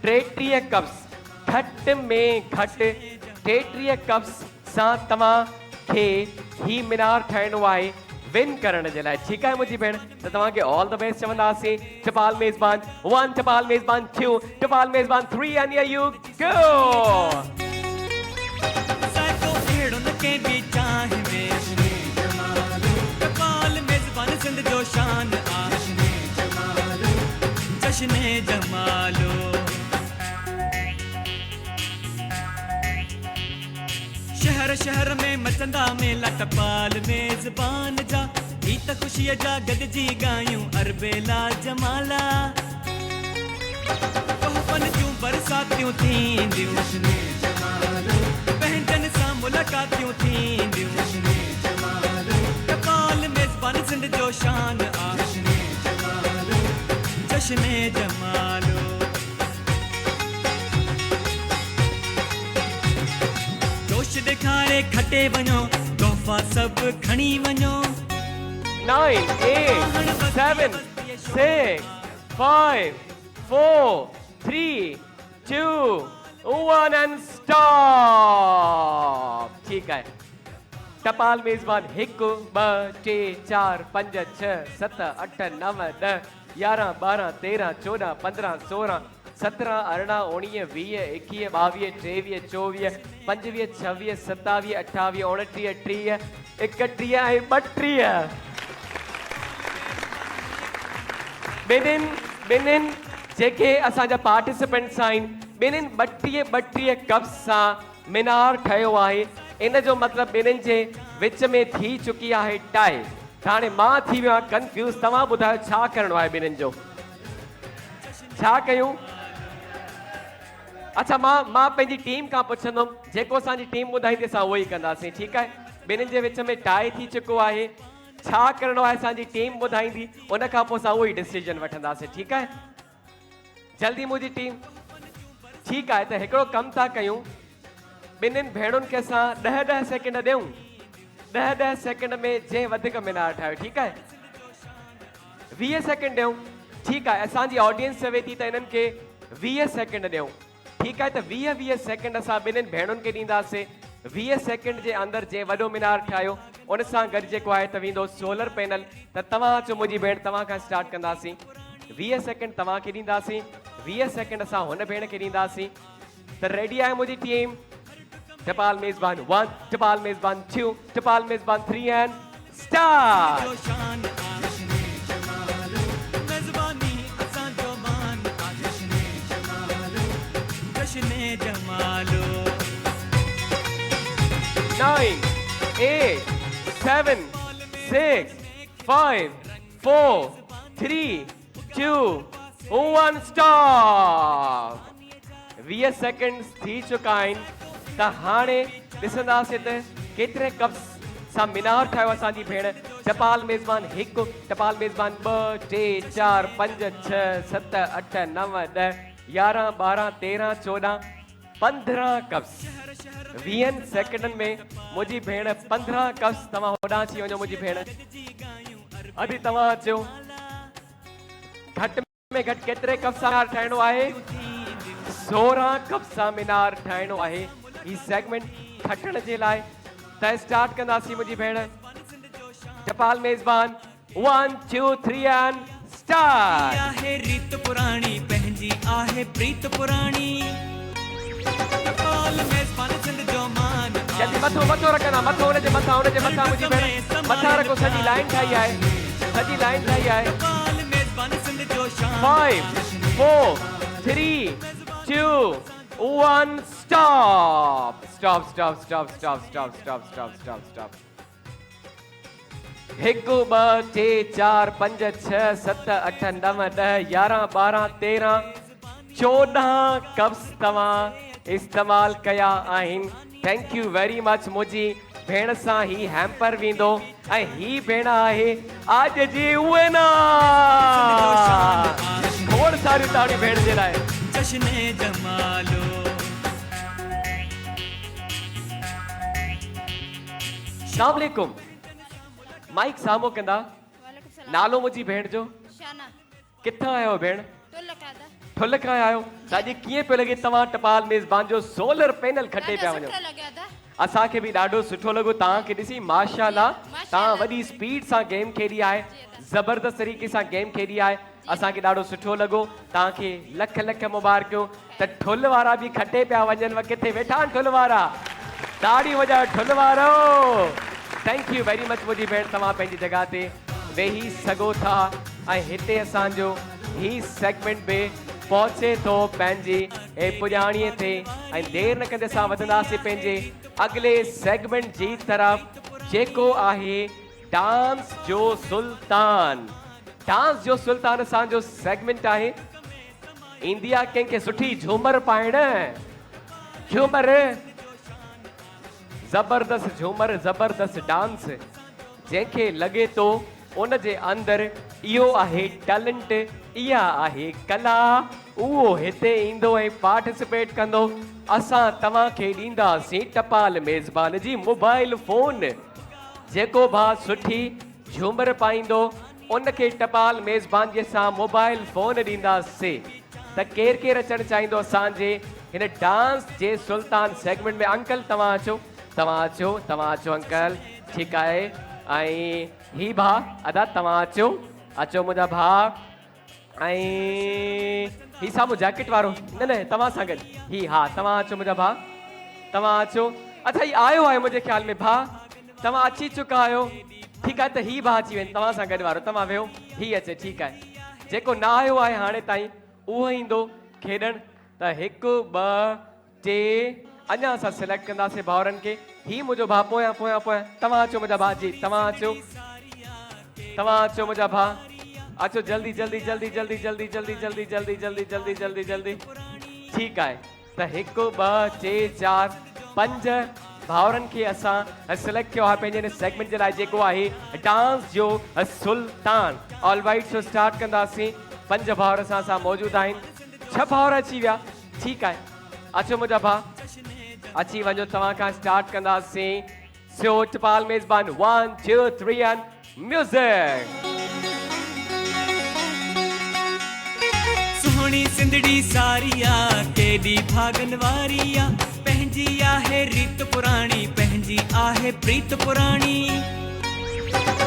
33 कप्स घटि में घटि 33 कप्स सां तव्हां खे ही मीनार ठाहिणो आहे विन करण जे लाइ ठीकु आहे मुंहिंजी भेण त तव्हांखे ऑल द बेस्ट चवंदासीं टपाल मेज़बान 1 टपाल मेज़बान 2 टपाल मेज़बान 3 एंड यू गो साको अहिड़ो न कंहिं बि चाहि में टपाल मेज़बान सिंध जो शान आहे जश्न जमालो शहर शहर में मचंदा मेला टपाल मेज़बान जा ही त ख़ुशीअ जा गॾिजी ॻायूं अरबेला जमाला तोहफ़न जूं बरसातियूं थींदियूं पंहिंजनि सां मुलाक़ातियूं थींदियूं टपाल मेज़बान सिंध जो शान आहे जश्न जमालो जोश ॾेखारे खटे वञो तोहफ़ा सभु खणी वञो 9 8 7 6 5 4 3 2 1 and stop ठीक है टपाल मेज़बान 1 2 3 4 5 6 7 8 9 10 11 12 13 14 15 16 17 18 19 20 21 22 23 24 25 26 27 28 29 30 31 ऐं 32 ॿिन्हिनि जेके असांजा पार्टिसिपेंट्स आहिनि ॿिन्हिनि 32 कप्स सां मीनार ठहियो आहे इन जो मतिलबु ॿिन्हिनि जे विच में थी चुकी आहे टाई हाणे मां थी वियो आहियां कंफ्यूज़ तव्हां ॿुधायो छा करिणो आहे ॿिन्हिनि जो छा कयूं अच्छा मां पंहिंजी टीम खां पुछंदुमि जेको असांजी टीम ॿुधाईंदी असां उहो ई कंदासीं ठीकु आहे ॿिन्हिनि जे विच में टाई थी चुको आहे छा करिणो आहे असांजी टीम ॿुधाईंदी उन खां पोइ असां उहो ई डिसीजन वठंदासीं ठीकु आहे जल्दी मुंहिंजी टीम ठीकु आहे त हिकिड़ो कमु था कयूं ॿिन्हिनि भेणुनि खे असां 10-10 सेकेंड ॾियूं 10-10 सेकेंड में जंहिं वधीक मीनार ठाहियो ठीकु आहे 20 सेकेंड ॾियूं ठीकु आहे असांजी ऑडियंस चवे थी त इन्हनि खे 20 सेकेंड ॾियूं ठीकु आहे त 20 सेकेंड असां ॿिन्हिनि भेणुनि खे ॾींदासीं 20 सेकेंड जे अंदरि जंहिं वॾो मीनार ठाहियो उन सां गॾु जेको आहे त वेंदो सोलर पैनल त तव्हां अचो मुंहिंजी भेण तव्हां खां स्टार्ट कंदासीं 20 सेकेंड तव्हांखे ॾींदासीं 20 सेकेंड असां हुन भेण खे ॾींदासीं त रेडी आहे मुंहिंजी टीम टपाल मेज़बान 1 टपाल मेज़बान 2 टपाल मेज़बान 3 एंड स्टार्ट जो शान आशने जमालो मेज़बानी असांजो मान आशने जमालो जश्न जमालो 9 8 7 6 5 4 3 2 1 stop 20 सेकेंड्स थी चुका आहिनि त हाणे ॾिसंदासीं त केतिरे कप्स सां मीनार ठाहियो असांजी भेण टपाल मेज़बान 1 टपाल मेज़बान 2 3 4 5 6 7 8 9 10 11 12 13 14 15 कप्स 20 सेकेंडनि में मुंहिंजी भेण 15 कप्स तव्हां होॾां अची वञो मुंहिंजी भेण अभी तव्हां अचो घटि में घटि केतिरे कप्स सां मीनार ठाहिणो आहे 16 कप्स सां मीनार ठाहिणो आहे ही सेगमेंट खटण जे लाइ त स्टार्ट कंदासीं मुंहिंजी भेण टपाल मेज़बान 1 2 3 एंड स्टार्ट आहे रीत पुराणी पंहिंजी आहे प्रीत पुराणी टपाल मेज़बान सिंध जो मान जल्दी मथो रखना मथो हुनजे मथां मुंहिंजी भेण मथां रखो सॼी लाइन ठाही आहे टपाल मेज़बान सिंध जो शान 5 4 3 2 1 stop stop stop stop stop stop stop stop stop stop 1 2 3 4 5 6 7 8 9 10 11 12 13 14 cups तव्हां इस्तेमाल कया आहिनि। Thank you very much. मुंहिंजी भेण सां ही हैम्पर वेंदो ऐं ही भेण आहे आज जी उहे ना खोड़ सारियूं ताड़ियूं भेण जे लाइ। जश्ने जमालो अस्सलाम वालेकुम। माइक साम्हूं कंदा। वालेकुम सलाम। नालो मुंहिंजी भेण जो? शाना। किथां आयो भेण? टुल कादा। ठुल खां आयो। साजी कीअं पियो लॻे तव्हां टपाल मेज़बान जो सोलर पैनल खटे पिया वञो? सुठो लॻियो था। असांखे बि ॾाढो सुठो लॻो तव्हांखे ॾिसी। माशाल्लाह तव्हां वॾी स्पीड सां गेम खेॾी आहे, ज़बरदस्त तरीक़े सां गेम खेॾी आहे। असांखे ॾाढो सुठो लॻो। तव्हांखे लख लख मुबारकियूं। त ठुल वारा बि खटे पिया वञनि। किथे वेठा आहिनि ठुल वारा? ताड़ी वॼायो ठुल वारो। थैंक यू वेरी मच मुंहिंजी भेण। तव्हां पंहिंजी जॻह ते वेही सघो था ऐं हिते असांजो ही सेगमेंट बि पहुचे थो पंहिंजी पुॼाणीअ ते। ऐं देरि न कंदे असां वधंदासीं पंहिंजे अॻिले सेगमेंट जी तरफ़ जेको आहे डांस जो सुल्तान। डांस जो सुल्तान असांजो सेगमेंट आहे। ईंदी आहे कंहिंखे सुठी झूमर पाइण। झूमर ज़बरदस्त झूमर ज़बरदस्त डांस। जंहिंखे लॻे थो उन जे अंदरि इहो आहे टैलेंट, इहा आहे कला, उहो हिते ईंदो ऐं पार्टिसिपेट कंदो। असां तव्हांखे ॾींदासीं टपाल मेज़बान जी मोबाइल फ़ोन। जेको भाउ सुठी झूमर पाईंदो उनखे टपाल मेज़बान जे सां मोबाइल फ़ोन ॾींदासीं। त केरु केरु अचणु चाहींदो असांजे हिन डांस जे सुल्तान सेगमेंट में? अंकल तव्हां अचो, तव्हां अचो, तव्हां अचो अंकल। ठीकु आहे। ऐं ही भाउ अदा तव्हां अचो, अचो मुंहिंजा भाउ। ऐं ही साम्हूं जैकेट वारो, न न तव्हां सां गॾु ही, हा तव्हां अचो मुंहिंजा भाउ, तव्हां अचो। अच्छा ही आयो आहे मुंहिंजे ख़्याल में भाउ, तव्हां अची चुका आहियो। ठीकु आहे। त ही भाउ अची वञे तव्हां सां गॾु वारो। तव्हां वेहो, ही अचे। ठीकु आहे। जेको न आयो आहे हाणे ताईं उहो ईंदो खेॾणु। त 1 2 3 अञा असां सिलेक्ट कंदासीं भाउरनि खे। ही मुंहिंजो भाउ पोयां पोयां पोयां। तव्हां अचो मुंहिंजा भाउ जी, तव्हां अचो, तव्हां अचो मुंहिंजा भाउ, अचो जल्दी जल्दी जल्दी जल्दी जल्दी जल्दी जल्दी जल्दी जल्दी जल्दी जल्दी जल्दी। ठीकु आहे। त 1 2 3 4 5 भाउरनि खे असां सिलेक्ट कयो आहे पंहिंजे हिन सेगमेंट जे लाइ जेको आहे डांस जो सुल्तान। All right. सो स्टार्ट कंदासीं। 5 भाउर असां सां मौजूदु आहिनि। 6 भाउर अची विया। ठीकु आहे। अचो मुंहिंजा भाउ, अची वञो। तव्हां खां स्टार्ट कंदासीं। सो टपाल मेज़बान 1 2 3 एंड म्यूज़िक। सुहिणी सिंधड़ी सारिया केॾी भागन वारिया, पंहिंजी आहे रीत पुराणी, पंहिंजी आहे प्रीत पुराणी।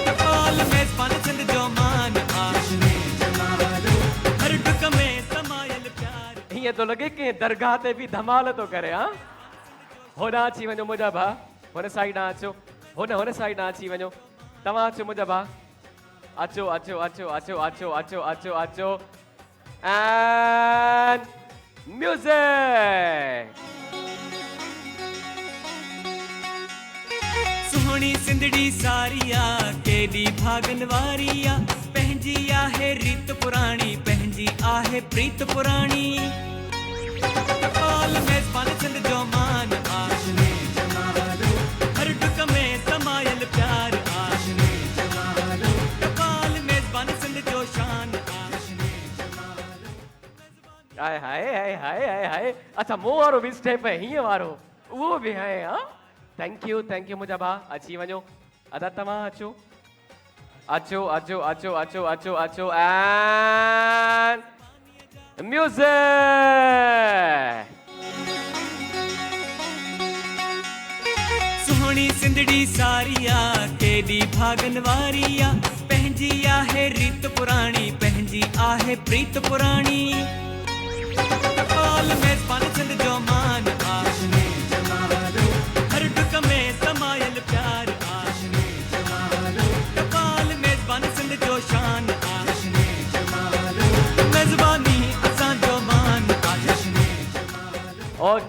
टपाल मेज़बान सिंध जो मान, आशने जमालो, हर डुक में समायल प्यार। हीअं थो लॻे कि दरगाह ते बि धमाल थो करे। हा, होॾां अची वञो मुंहिंजा भाउ, हुन साइड अचो, हुन साइड अची वञो। तव्हां अचो मुंहिंजा भाउ, अचो अचो अचो अचो अचो अचो अचो अचो। And music. सुहिणी सिंधड़ी सारिया केॾी भागन वारिया, पंहिंजी आहे रीत पुराणी, पंहिंजी आहे प्रीत पुराणी। टपाल मेज़बान सिंध जो मान, आशने जमालो, हर डुक में समायल प्यार, आशने जमालो। टपाल मेज़बान सिंध जो शान, आशने जमालो। हाय हाय हाय हाय हाय हाय। अच्छा मूं वारो बि स्टेप है, हीअं वारो उहो बि आहे। हा, थैंक यू मुंहिंजा भाउ। अची वञो। अदा तव्हां अचो, अचो अचो अचो अचो अचो अचो। And music. सुहिणी सिंधड़ी सारिया केॾी भागन वारिया, पंहिंजी आहे रीत पुराणी, पंहिंजी आहे प्रीत पुराणी। टपाल मेज़बान सिंध जो मान, आशने जमालो, हर डुक में समायल प्यार, आशने जमालो। टपाल मेज़बान सिंध जो शान, आशने जमालो।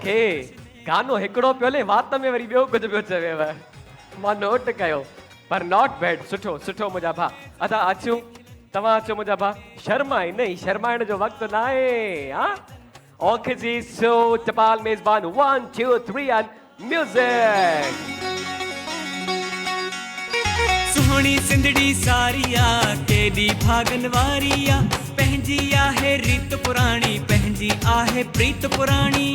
ओके गानो हिकिड़ो पियो ले वात में वरी ॿियो कुझु पियो चवेव मां नोट कयो पर नॉट बैड सुठो सुठो मुंहिंजा भाउ अदा अचूं तव्हां अचो मुंहिंजा भाउ शर्माए नहीं शर्माइण जो वक़्तु न आहे हा ओके जी सो टपाल मेज़बान 1 2 3 एंड म्यूजिक सुहिणी सिंधड़ी सारिया केॾी भागन वारिया पंहिंजी आहे रीत पुराणी पंहिंजी आहे प्रीत पुराणी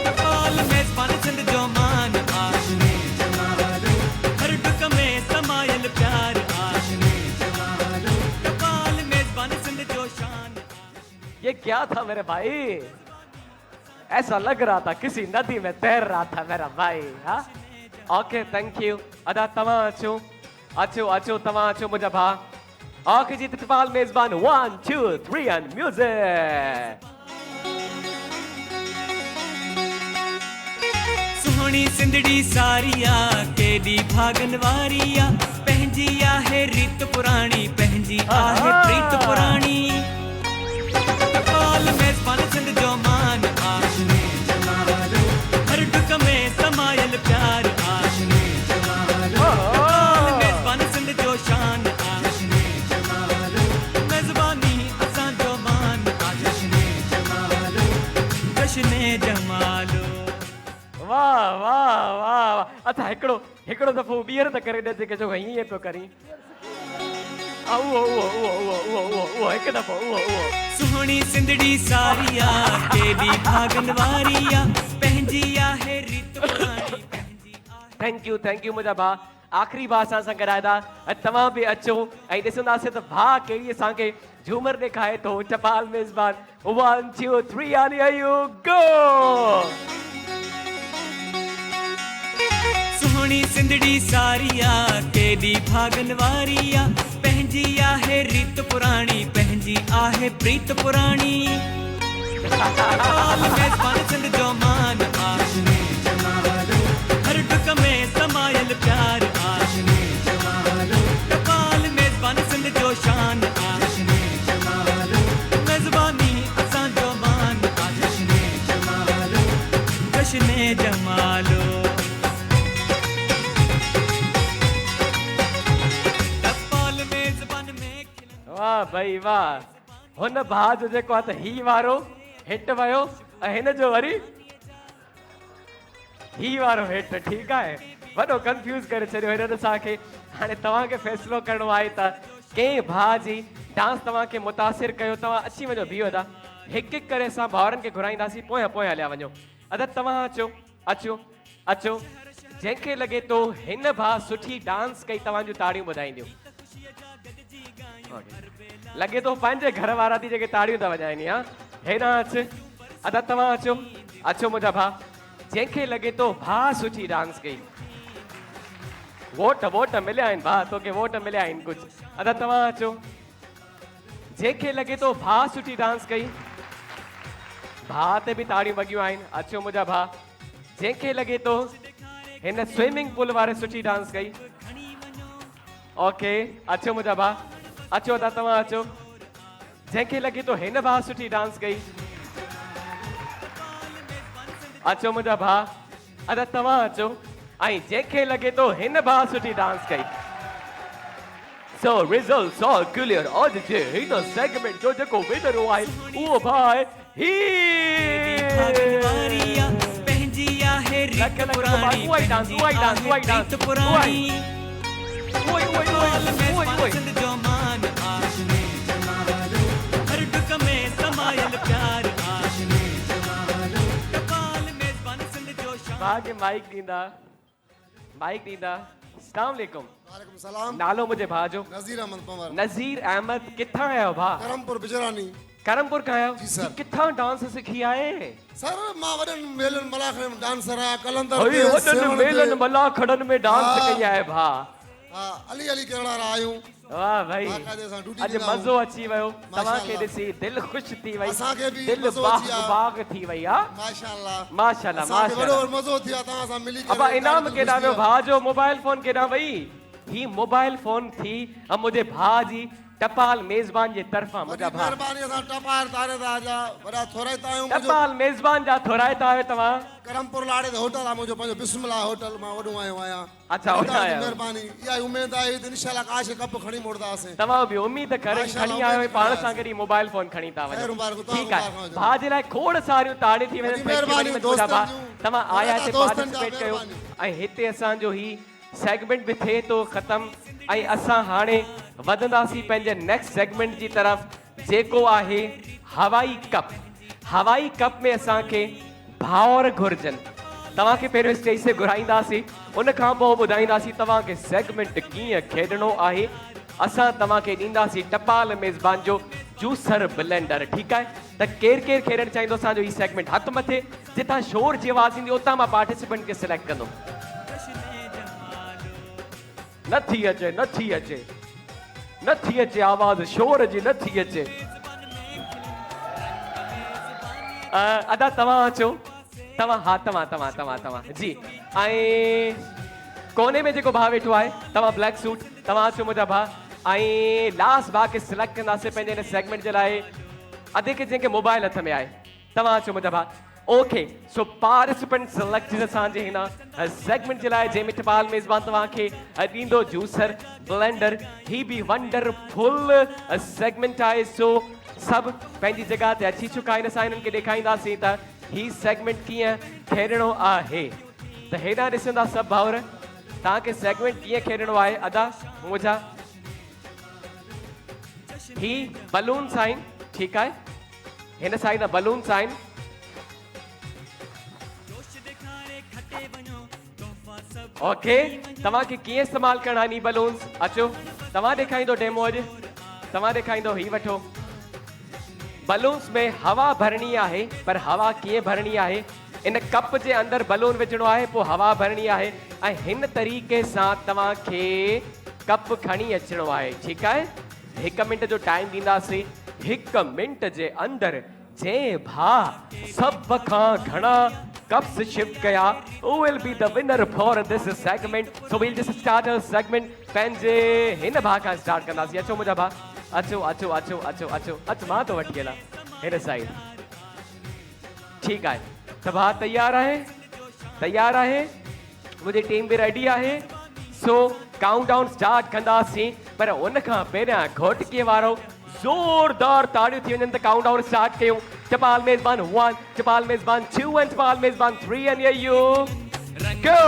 टपाल मेज़बान सिंध जो मान आशने जमालो हर डुक में समायल प्यार आशने जमालो टपाल मेज़बान सिंध जो शान ये क्या था मेरे भाई ऐसा लग रहा था किसी नदी में तैर रहा था मेरा भाई हाँ ओके थैंक यू अदा तव्हां अचो अचो अचो तव्हां अचो मुंहिंजा भाउ ओके जी टपाल मेज़बान 1 2 3 एंड म्यूजिक सुहिणी सिंधड़ी सारिया केॾी भागन वारिया पंहिंजी आहे रीत पुराणी पंहिंजी आहे प्रीत पुराणी टपाल मेज़बान सिंध जो मान आशने जमालो हर डुक में समायल प्यार आशने जमालो टपाल मेज़बान सिंध जो शान आशने जमालो मेज़बानी असां जो मान आशने जमालो जश्ने जमालो वाह वाह वाह अच्छा हिकिड़ो दफ़ो ॿीहर त करे ॾिजे की जो हीअं पियो करी उहो हिकु दफ़ो उहो सुहिणी सिंधड़ी सारिया केॾी भागन वारिया पंहिंजी आहे रीत पुराणी थैंक यू मुंहिंजा भाउ आख़िरी बार असां सां ॻाल्हाईंदा ऐं तव्हां बि अचो ऐं ॾिसंदासीं त भाउ कहिड़ी असांखे झूमर ॾेखारे थो टपाल मेज़बान 1 2 3 and here you go सुहिणी सिंधड़ी सारिया केॾी भागन वारिया पंहिंजी आहे रीत पुराणी पंहिंजी आहे प्रीत पुराणी टपाल मेज़बान सिंध जो मान आशने जमालो हर डुक में समायल प्यार आशने जमालो टपाल मेज़बान सिंध जो शान आशने जमालो मेज़बानी असां जो मान आशने जमालो जश्ने जमालो वाह भाई वाह हुन भाउ जो जेको आहे त ही वारो हिट वियो ऐं हिन जो वरी ही वारो हिट ठीकु आहे वॾो कंफ्यूज़ करे छॾियो हिननि असांखे हाणे तव्हांखे फ़ैसिलो करिणो आहे त कंहिं भाउ जी डांस तव्हांखे मुतासिर कयो तव्हां अची वञो बीहो था हिकु हिकु करे असां भाउरनि खे घुराईंदासीं पोयां पोयां हलिया वञो अदा तव्हां अचो अचो अचो जंहिंखे लॻे थो हिन भाउ सुठी डांस कई तव्हां जूं ताड़ियूं ॿुधाईंदियूं लॻे थो पंहिंजे घर वारा थी जेके ताड़ियूं था वॼाइनि हा हेॾां अच अदा तव्हां अचो अचो मुंहिंजा भाउ जंहिंखे लॻे थो भाउ सुठी डांस कई वोट मिलिया आहिनि भाउ तोखे वोट मिलिया आहिनि कुझु अदा तव्हां अचो जंहिंखे लॻे थो भाउ सुठी डांस कई भाउ ते बि ताड़ियूं वॻियूं आहिनि अचो मुंहिंजा भाउ जंहिंखे लॻे थो हिन स्विमिंग पूल वारे सुठी डांस कई ओके अचो मुंहिंजा भाउ अचो अदा तव्हां अचो जंहिंखे लॻे थो हिन भाउ सुठी डांस कई अचो मुंहिंजा भाउ अदा तव्हां अचो ऐं जंहिंखे लॻे थो हिन भाउ सुठी डांस कई सो रिज़ल्ट्स ऑल क्लियर अॼु जे हिन सेगमेंट जो जेको विनर आहे उहो भाउ आहे भागन वारिया पंहिंजी आहे रीत पुराणी रीत पुराणी टपाल मेज़बान सिंध जो मान आशने जमालो हर डुक में समायल प्यार आशने जमालो टपाल मेज़बान सिंध जो शान भाउ माइक ॾींदा अस्सलाम वालेकुम वालेकुम सलाम नालो मुंहिंजे भाउ जो नज़ीर अहमद पंवर नज़ीर अहमद किथां आयो भाउ करमपुर बिजरानी करमपुर खां आयो जी सर किथां डांस सिखी आहे सर मां वडन मेलन मलाखड़े में डांसर आ कलंदर ओए वडन मेलन मलाखड़न में डांस कई आहे भाउ हां अली अली केड़ा आयूं वाह भाई आज मज़ो अची वियो तव्हांखे ॾिसी दिलि ख़ुशि थी वई दिलि बाग थी वई हा माशाअल्लाह माशाअल्लाह माशाअल्लाह मज़ो थी तव्हां सां मिली अब इनाम केॾां वियो भाउ जो मोबाइल फोन केॾां वई ही मोबाइल फोन थी मुंहिंजे भाउ जी टपाल मेज़बान जे तरफ़ां वॾी मुंहिंजा भाउ महिरबानी असां टपाल तारेदार जा वॾा थोराइता आहियूं मुंहिंजो टपाल मेज़बान जा थोराइता आहियो तव्हां करमपुर लाड़े ते होटल आहे मुंहिंजो पंहिंजो बिस्मिल्लाह होटल मां वॾो आयो आहियां अच्छा, वॾी होॾां आया आहियो। महिरबानी इहा उमेद आहे त इंशाल्लाह काश कप खणी मोड़दासीं तव्हां बि उम्मीद करे माशाअल्लाह, खणी आयो उम्मीद पाण करे सां गॾु मोबाइल फोन खणी था ख़ैर वञो मुबारक, तव्हां ठीकु आहे मुबारक हुजो। भाउ जे लाइ खोड़ सारियूं ताड़ियूं थी वञनि वॾी महिरबानी, Thank you very much मुंहिंजा दोस्तनि भाउ जूं। तव्हां आया हिते दोस्तनि जा पार्टिसिपेट कयो महिरबानी। ऐं हिते असांजो ही सेगमेंट बि थिए थो ख़तमु ऐं असां हाणे वधंदासीं पंहिंजे नेक्स्ट सेगमेंट जी तरफ़ जेको आहे हवाई कप हवाई कप में असांखे भाउर घुर्जनि तव्हांखे पहिरियों स्टेज ते घुराईंदासीं उन खां पोइ ॿुधाईंदासीं तव्हांखे सेगमेंट कीअं खेॾणो आहे असां तव्हांखे ॾींदासीं टपाल मेज़बान जो जूसर ब्लेंडर ठीकु आहे त केरु केरु खेॾणु चाहींदो असांजो ही सेगमेंट हथ मथे जितां शोर जी आवाज़ ईंदी उतां मां पार्टिसिपेंट खे सिलेक्ट कंदुमि नथी अचे आवाज़ शोर जी नथी अचे अदा तव्हां अचो तव्हां जी ऐं कोने में जेको भाउ वेठो आहे तव्हां ब्लैक सूट तव्हां अचो मुंहिंजा भाउ ऐं लास्ट भाउ खे सिलेक्ट कंदासीं पंहिंजे हिन सेगमेंट जे लाइ अधे खे जंहिंखे मोबाइल हथ में आहे तव्हां अचो मुंहिंजा भाउ ओके सो पार्टिसिपेंट सिलेक्ट असांजे हिन सेगमेंट जे लाइ जंहिंमें टपाल मेज़बान तव्हांखे ॾींदो जूसर ब्लेंडर ही बि वंडरफुल सेगमेंट आहे सो सभु पंहिंजी जॻह ते अची चुका आहिनि असां हिननि खे ॾेखारींदासीं त ही सेगमेंट कीअं खेॾणो आहे त हेॾां ॾिसंदा सभु भाउर तव्हांखे सेगमेंट कीअं खेॾणो आहे अदा मुंहिंजा ही बलून्स आहिनि ठीकु आहे हिन साइड बलून्स आहिनि ओके तव्हांखे कीअं इस्तेमालु करणा आहिनि बलून्स अचो तव्हां ॾेखारींदो डेमो अॼु तव्हां ॾेखारींदो ही वठो बलून्स में हवा भरणी आहे पर हवा कीअं भरणी आहे इन कप जे अंदरि बलून विझणो आहे पोइ हवा भरणी आहे ऐं हिन तरीक़े सां तव्हांखे कप खणी अचिणो आहे ठीकु आहे 1 मिंट जो टाइम ॾींदासीं 1 मिंट जे अंदरि जंहिं भाउ सभ खां घणा कप्स शिफ्ट कया who will be the winner for this segment so we'll just start a segment पंहिंजे हिन भाउ खां स्टार्ट कंदासीं अचो मुंहिंजा भाउ अचो मां तो वठी हलां हिन साइड ठीकु आहे त भाउ तयार आहे मुंहिंजी टीम बि रेडी आहे सो काउंटडाउन स्टार्ट कंदासीं पर उन खां पहिरियां घोटकीअ वारो ज़ोरदार ताड़ियूं थी वञनि त काउंटडाउन स्टार्ट कयूं टपाल मेज़बान 1 टपाल मेज़बान 2 एंड टपाल मेज़बान 3 एंड here you go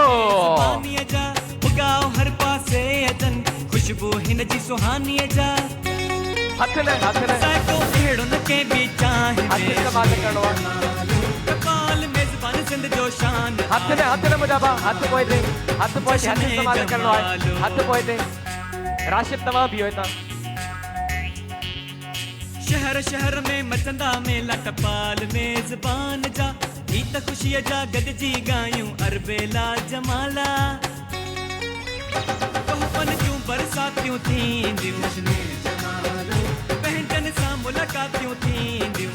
उगाओ हर पासे अचन खुशबू हिन जी सुहानीअ जा हथ न साको अहिड़ो न के बि चाहे हथ इस्तेमाल करणो आहे टपाल मेज़बान सिंध जो शान हथ न मुंहिंजा भाउ हथ पोइ ते हथ इस्तेमाल करणो आहे हथ पोइ ते राशिद तव्हां बीहो हितां शहर शहर में मचंदा मेला टपाल मेज़बान जा ही त ख़ुशीअ जा गॾिजी ॻायूं अरबेला जमाला तोहफ़न जूं बरसातियूं थींदियूं पंहिंजनि सां मुलाक़ातियूं थींदियूं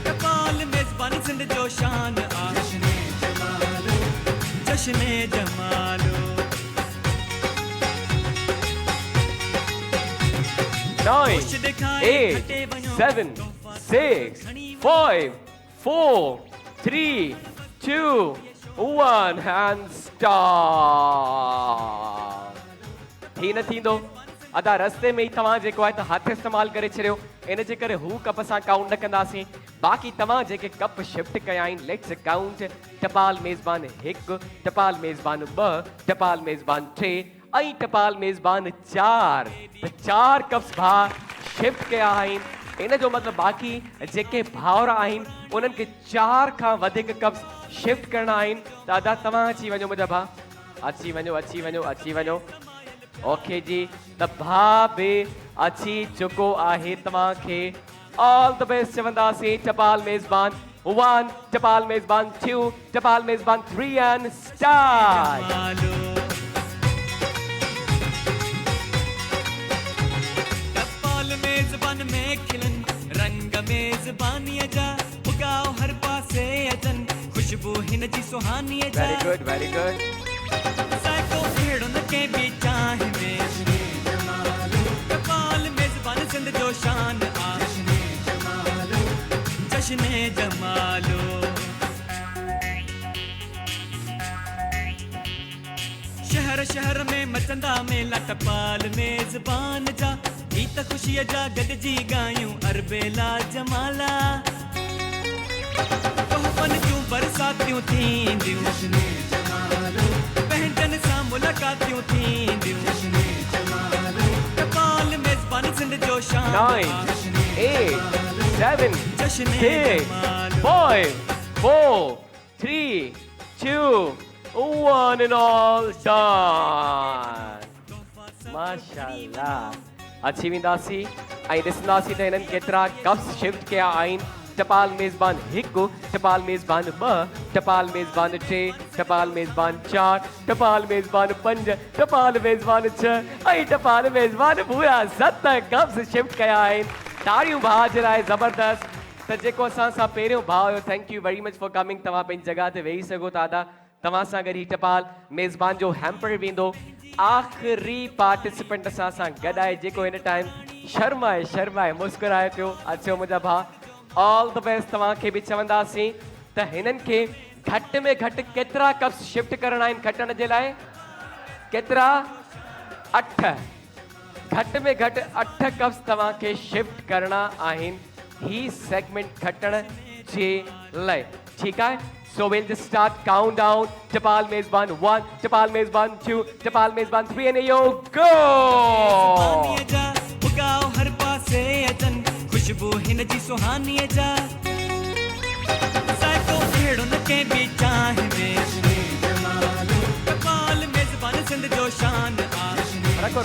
टपाल मेज़बान सिंध जो शान आहे जश्न जमालो 9 8 7 6 5 4 3 2 1 and start थी न थींदो अदा रस्ते में ई तव्हां जेको आहे त हथ इस्तेमालु करे छॾियो इन जे करे हू कप सां काउंट न कंदासीं बाक़ी तव्हां जेके कप शिफ्ट कया आहिनि लेट्स काउंट टपाल मेज़बान 1 टपाल मेज़बान 2 टपाल मेज़बान 3 ऐं टपाल मेज़बान 4 त 4 कप्स भाउ शिफ्ट कया आहिनि इन जो मतिलबु बाक़ी जेके भाउर आहिनि उन्हनि खे 4 खां वधीक कप्स शिफ्ट करणा आहिनि त अदा तव्हां अची वञो मुंहिंजा भाउ अची वञो ओके जी त भाउ बि अची चुको आहे तव्हांखे ऑल द बेस्ट चवंदासीं टपाल मेज़बान 1 टपाल मेज़बान 2 टपाल मेज़बान 3 एंड स्टार्ट मेज़बान में खिलन रंग मेज़बानीअ जा उगाओ हर पासे अचन खुशबू हिन जी सुहानीअ जा वेरी गुड साको अहिड़ो न के बि चाहे में सिंध जो शान आ जश्ने जमालो शहर शहर में मचंदा मेला टपाल मेज़बान जा ही त ख़ुशीअ जा गॾिजी ॻायूं अरबेला जमाला तोहफ़न जूं बरसातियूं थींदियूं पंहिंजनि सां मुलाक़ातियूं थींदियूं टपाल मेज़बान सिंध जो शान 9, 8, 7, 6, 5, 4, 3, 2, 1 and all done. माशाल्लाह अची वेंदासीं ऐं ॾिसंदासीं त हिननि केतिरा कप्स शिफ्ट कया आहिनि टपाल मेज़बान 1, टपाल मेज़बान 2, टपाल मेज़बान 3, टपाल मेज़बान 4, टपाल मेज़बान 5, टपाल मेज़बान 6 ऐं टपाल मेज़बान पूरा 7 कप्स शिफ्ट कया आहिनि ताड़ियूं भाउ जे लाइ ज़बरदस्त त जेको असां सां पहिरियों भाउ हुयो thank you very much for coming तव्हां पंहिंजी जॻह ते वेही सघो था दादा तव्हां सां गॾु ही टपाल मेज़बान जो हैम्पर वेंदो आख़िरी पार्टिसिपेंट असां सां गॾु आहे जेको हिन टाइम शर्माए मुस्कुराए पियो अचो मुंहिंजा भाउ ऑल द बेस्ट तव्हांखे बि चवंदासीं त हिननि खे घटि में घटि केतिरा कप्स शिफ्ट करणा आहिनि खटण जे लाइ केतिरा 8 घटि में घटि 8 कप्स तव्हांखे शिफ्ट करणा आहिनि ही सेगमेंट खटण जे लाइ ठीकु आहे So we'll just start countdown. Tapal Mezban 1, Tapal Mezban 2, Tapal Mezban 3, and here you go! हर पासे अचन खुशबू हिन जी सुहानी जा साइको अहिड़ो न के बि चाहे में टपाल मेज़बान सिंध जो शान आ रखो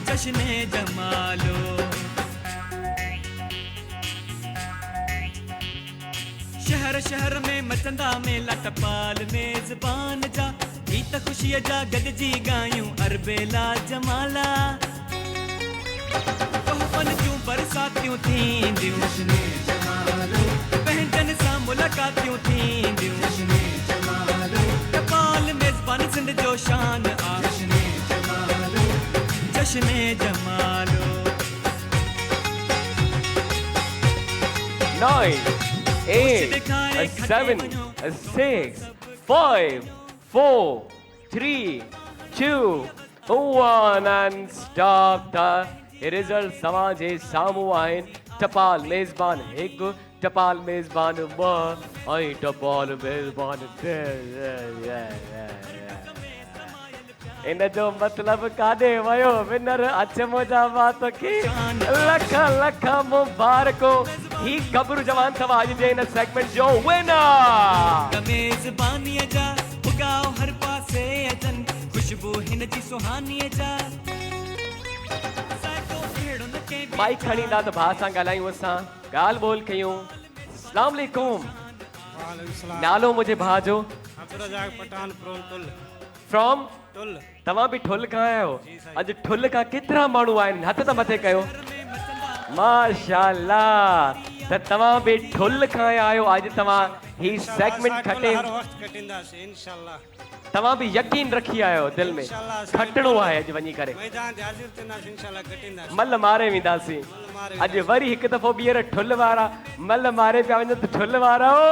जश्ने जमालो शहर शहर में मचंदा मेला टपाल मेज़बान जा ही त ख़ुशीअ जा गॾिजी ॻायूं अरबेला जमाला तोहफ़न जूं बरसातियूं थींदियूं पंहिंजनि सां मुलाक़ातियूं थींदियूं टपाल मेज़बान सिंध जो शान आ जश्ने जमालो 9, 8, 7, 6, 5, 4, 3, 2, 1 and stop the result समाजे साम्हूं आहिनि टपाल मेज़बान 1, टपाल मेज़बान 2 ऐं टपाल मेज़बान 3 इन जो मतलब काॾे वियो विनर अचमो जा बात के लख लख मुबारको ही गबरू जवान अथव अॼु जे हिन सेगमेंट जो विनर मेज़बानीअ जा उगाओ हर पासे अचन खुशबू हिन जी सुहानीअ जा माइक खणी ईंदा त भाउ सां ॻाल्हायूं असां ॻाल्हि ॿोल कयूं अस्सलाम वालेकुम नालो मुंहिंजे भाउ जो पठान फ्रॉम तव्हां बि ठुल खां आहियो अॼु ठुल खां केतिरा माण्हू आहिनि हथ त मथे कयो माशाल्लाह त तव्हां बि ठुल खां आहियो अॼु तव्हां ही सेगमेंट खटे तव्हां बि यकीन रखी आहियो दिलि में खटणो आहे अॼु वञी करे मल मारे वेंदासीं अॼु वरी हिकु दफ़ो ॿीहर ठुल वारा मल मारे पिया वञनि त ठुल वारा हो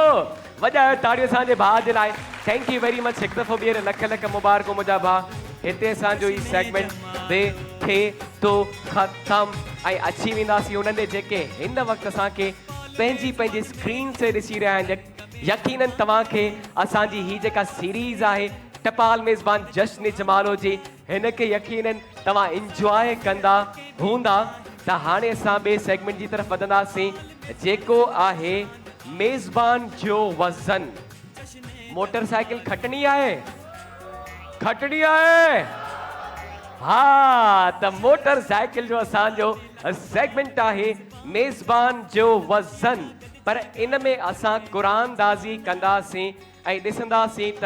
वॼायो ताड़ियूं असांजे भाउ जे लाइ थैंक यू वेरी मच हिकु दफ़ो ॿीहर लख लख मुबारको मुंहिंजा भाउ हिते असांजो ही सेगमेंट थिए थो ख़तमु ऐं अची वेंदासीं उन्हनि जेके हिन वक़्तु असांखे पंहिंजी स्क्रीन ते ॾिसी रहिया आहिनि यकीनन तव्हांखे असांजी ही जेका सीरीज़ आहे टपाल मेज़बान जश्न जमालो जी हिन खे यकीनन तव्हां इंजॉय कंदा हूंदा त हाणे असां ॿिए सेगमेंट जी तरफ़ वधंदासीं जेको आहे मेज़बान जो वज़न मोटरसाइकिल खटणी आहे हाँ त मोटरसाइकिल जो असांजो सेगमेंट आहे मेज़बान जो वज़न पर इन में असां क़ुरानदाज़ी कंदासीं ऐं ॾिसंदासीं त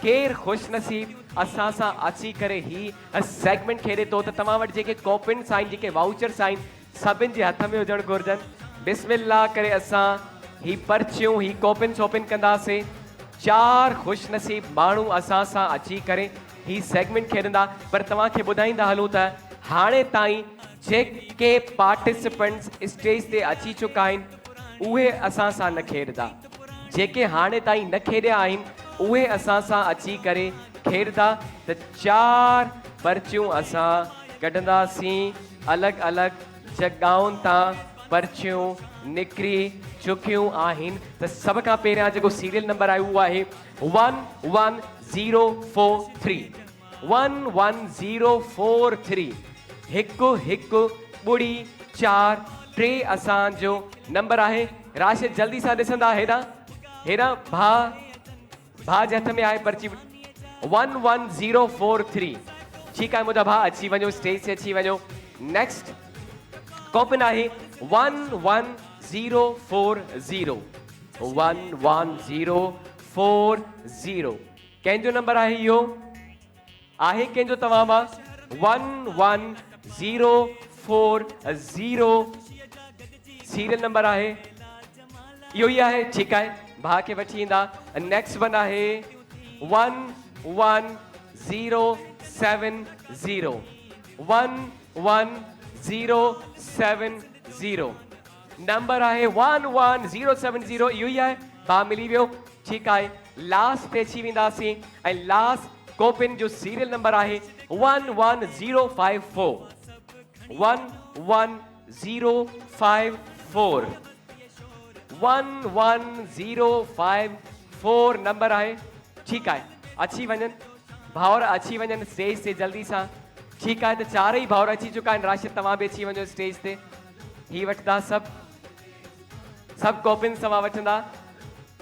केरु ख़ुशनसीब असां सां अची करे ही सेगमेंट खेॾे थो त तव्हां वटि जेके कॉपिन्स आहिनि जेके वाउचर्स आहिनि सभिनि जे हथ में हुजणु घुरिजनि बिस्मिल्लाह करे असां ही पर्चियूं ही कॉपिन शॉपिन कंदासीं 4 ख़ुशनसीब माण्हू असां सां अची करे ही सेगमेंट खेॾंदा पर तव्हांखे ॿुधाईंदा हलूं त हाणे ताईं जेके पार्टिसिपेंट्स स्टेज ते अची चुका आहिनि उहे असां सां न खेॾंदा, जेके हाणे ताईं न खेॾिया आहिनि उहे असां सां अची करे खेॾंदा। त 4 पर्चियूं असां कढंदासीं अलॻि अलॻि जॻहुनि तां पर्चियूं निकिरी चुकियूं आहिनि। त सभ खां पहिरियां जेको सीरियल नंबर आहे उहो आहे 11043 11043 हिकु हिकु ॿुड़ी 4 3 असांजो नंबर आहे। राशिद जल्दी सां ॾिसंदा हेॾां भाउ जे हथ में आहे पर्ची 11043। ठीकु आहे मुंहिंजा भाउ अची वञो, स्टेज ते अची वञो। नेक्स्ट कॉपन आहे 11040 11040 कंहिंजो नंबर आहे इहो? आहे कंहिंजो तव्हां मां? 11040 सीरियल नंबर आहे, इहो ई आहे। ठीकु आहे, भाउ खे वठी ईंदा। नेक्स्ट वन आहे 11070 11070 नंबर आहे 11070, इहो ई आहे। भाउ मिली वियो। ठीकु आहे, लास्ट ते अची वेंदासीं ऐं लास्ट कोपिन जो सीरियल नंबर आहे 11054 11054 11054 नंबर आहे। ठीकु आहे, अची वञनि भाउर, अची वञनि स्टेज ते जल्दी सां। ठीकु आहे, त 4 ई भाउर अची चुका आहिनि। राशिद तव्हां बि अची वञो स्टेज ते। ही वठंदा सभु कॉपिन तव्हां वठंदा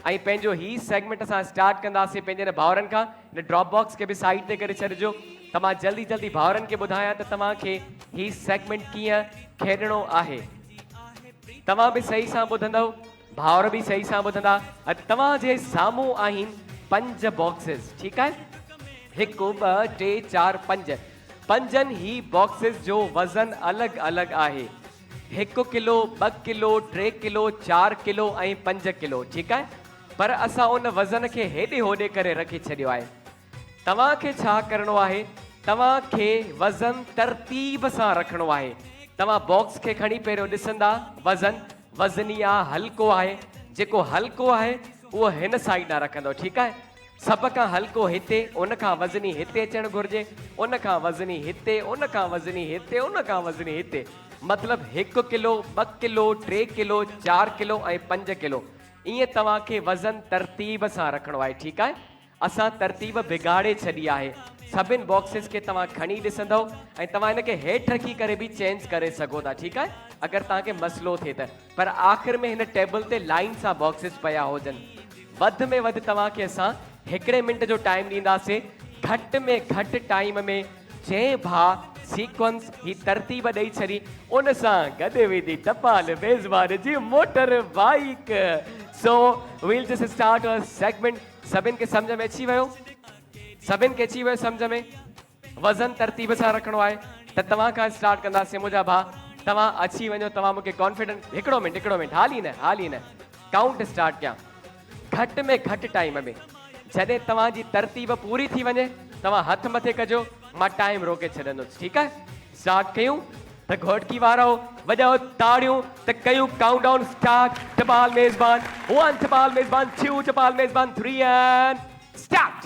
ऐं पंहिंजो ही सेगमेंट असां स्टार्ट कंदासीं पंहिंजे हिन भाउरनि खां। हिन ड्रॉप बॉक्स खे बि साइड ते करे छॾिजो। तव्हां जल्दी जल्दी भाउरनि खे ॿुधायां त तव्हांखे ही सेगमेंट कीअं खेॾणो आहे। तव्हां बि सही सां ॿुधंदव, भाउर बि सही सां ॿुधंदा। तव्हांजे साम्हूं आहिनि 5 बॉक्सिस। ठीकु आहे, 1 2 3 4 5 पंजनि ही बॉक्सिस जो वज़न अलॻि अलॻि आहे। 1 किलो 2 किलो 3 किलो 4 किलो ऐं 5 किलो। ठीकु आहे, पर असां उन वज़न खे हेॾे होॾे करे रखी छॾियो आहे। तव्हांखे छा करिणो आहे? तव्हांखे वज़न तरतीब सां रखिणो आहे। तव्हां बॉक्स खे खणी पहिरियों ॾिसंदा, वज़नी आहे, हल्को आहे। जेको हल्को आहे उहो हिन साइड ॾांहुं रखंदो। ठीकु आहे, सभ खां हल्को हिते, उन खां वज़नी हिते अचणु घुरिजे, उन खां वज़नी हिते, उन खां वज़नी हिते, उन खां वज़नी हिते। मतिलबु 1 किलो 2 किलो 3 किलो 4 किलो ऐं 5 किलो। ईअं तव्हांखे वज़न तरतीब सां रखिणो आहे। ठीकु आहे, असां तरतीब बिगाड़े छॾी आहे। सभिनि बॉक्सिस खे तव्हां खणी ॾिसंदव ऐं तव्हां हिनखे हेठि रखी करे बि चेंज करे सघो था। ठीकु आहे, अगरि तव्हांखे मसइलो थिए त। पर आख़िर में हिन टेबल ते लाइन सां बॉक्सिस पिया हुजनि। वधि में वधि तव्हांखे असां 1 मिंट जो टाइम ॾींदासीं। घटि में घटि टाइम में जंहिं भाउ सीक्वेंस ही तरतीब ॾेई छॾी उन सां गॾु वेंदी टपाल मेज़बान जी motor bike. So we'll just start a segment. सभिनि खे सम्झ में अची वियो? सभिनि खे अची वियो सम्झ में? वज़न तरतीब सां रखिणो आहे। त तव्हां खां स्टार्ट कंदासीं मुंहिंजा भाउ। तव्हां अची वञो, तव्हां मूंखे कॉन्फिडेंट। हिकिड़ो मिंट हाली न काउंट स्टार्ट कयां। घटि में घटि टाइम में जॾहिं तव्हांजी तरतीब पूरी थी वञे तव्हां हथ मथे कजो, मां टाइम रोके छॾंदुसि। ठीकु आहे, स्टार्ट कयूं त घोटकी वारो वॼाओ ताड़ियूं त कयूं काउंट डाउन स्टार्ट। टपाल मेज़बान 1, टपाल मेज़बान 2, टपाल मेज़बान 3 एंड स्टार्ट।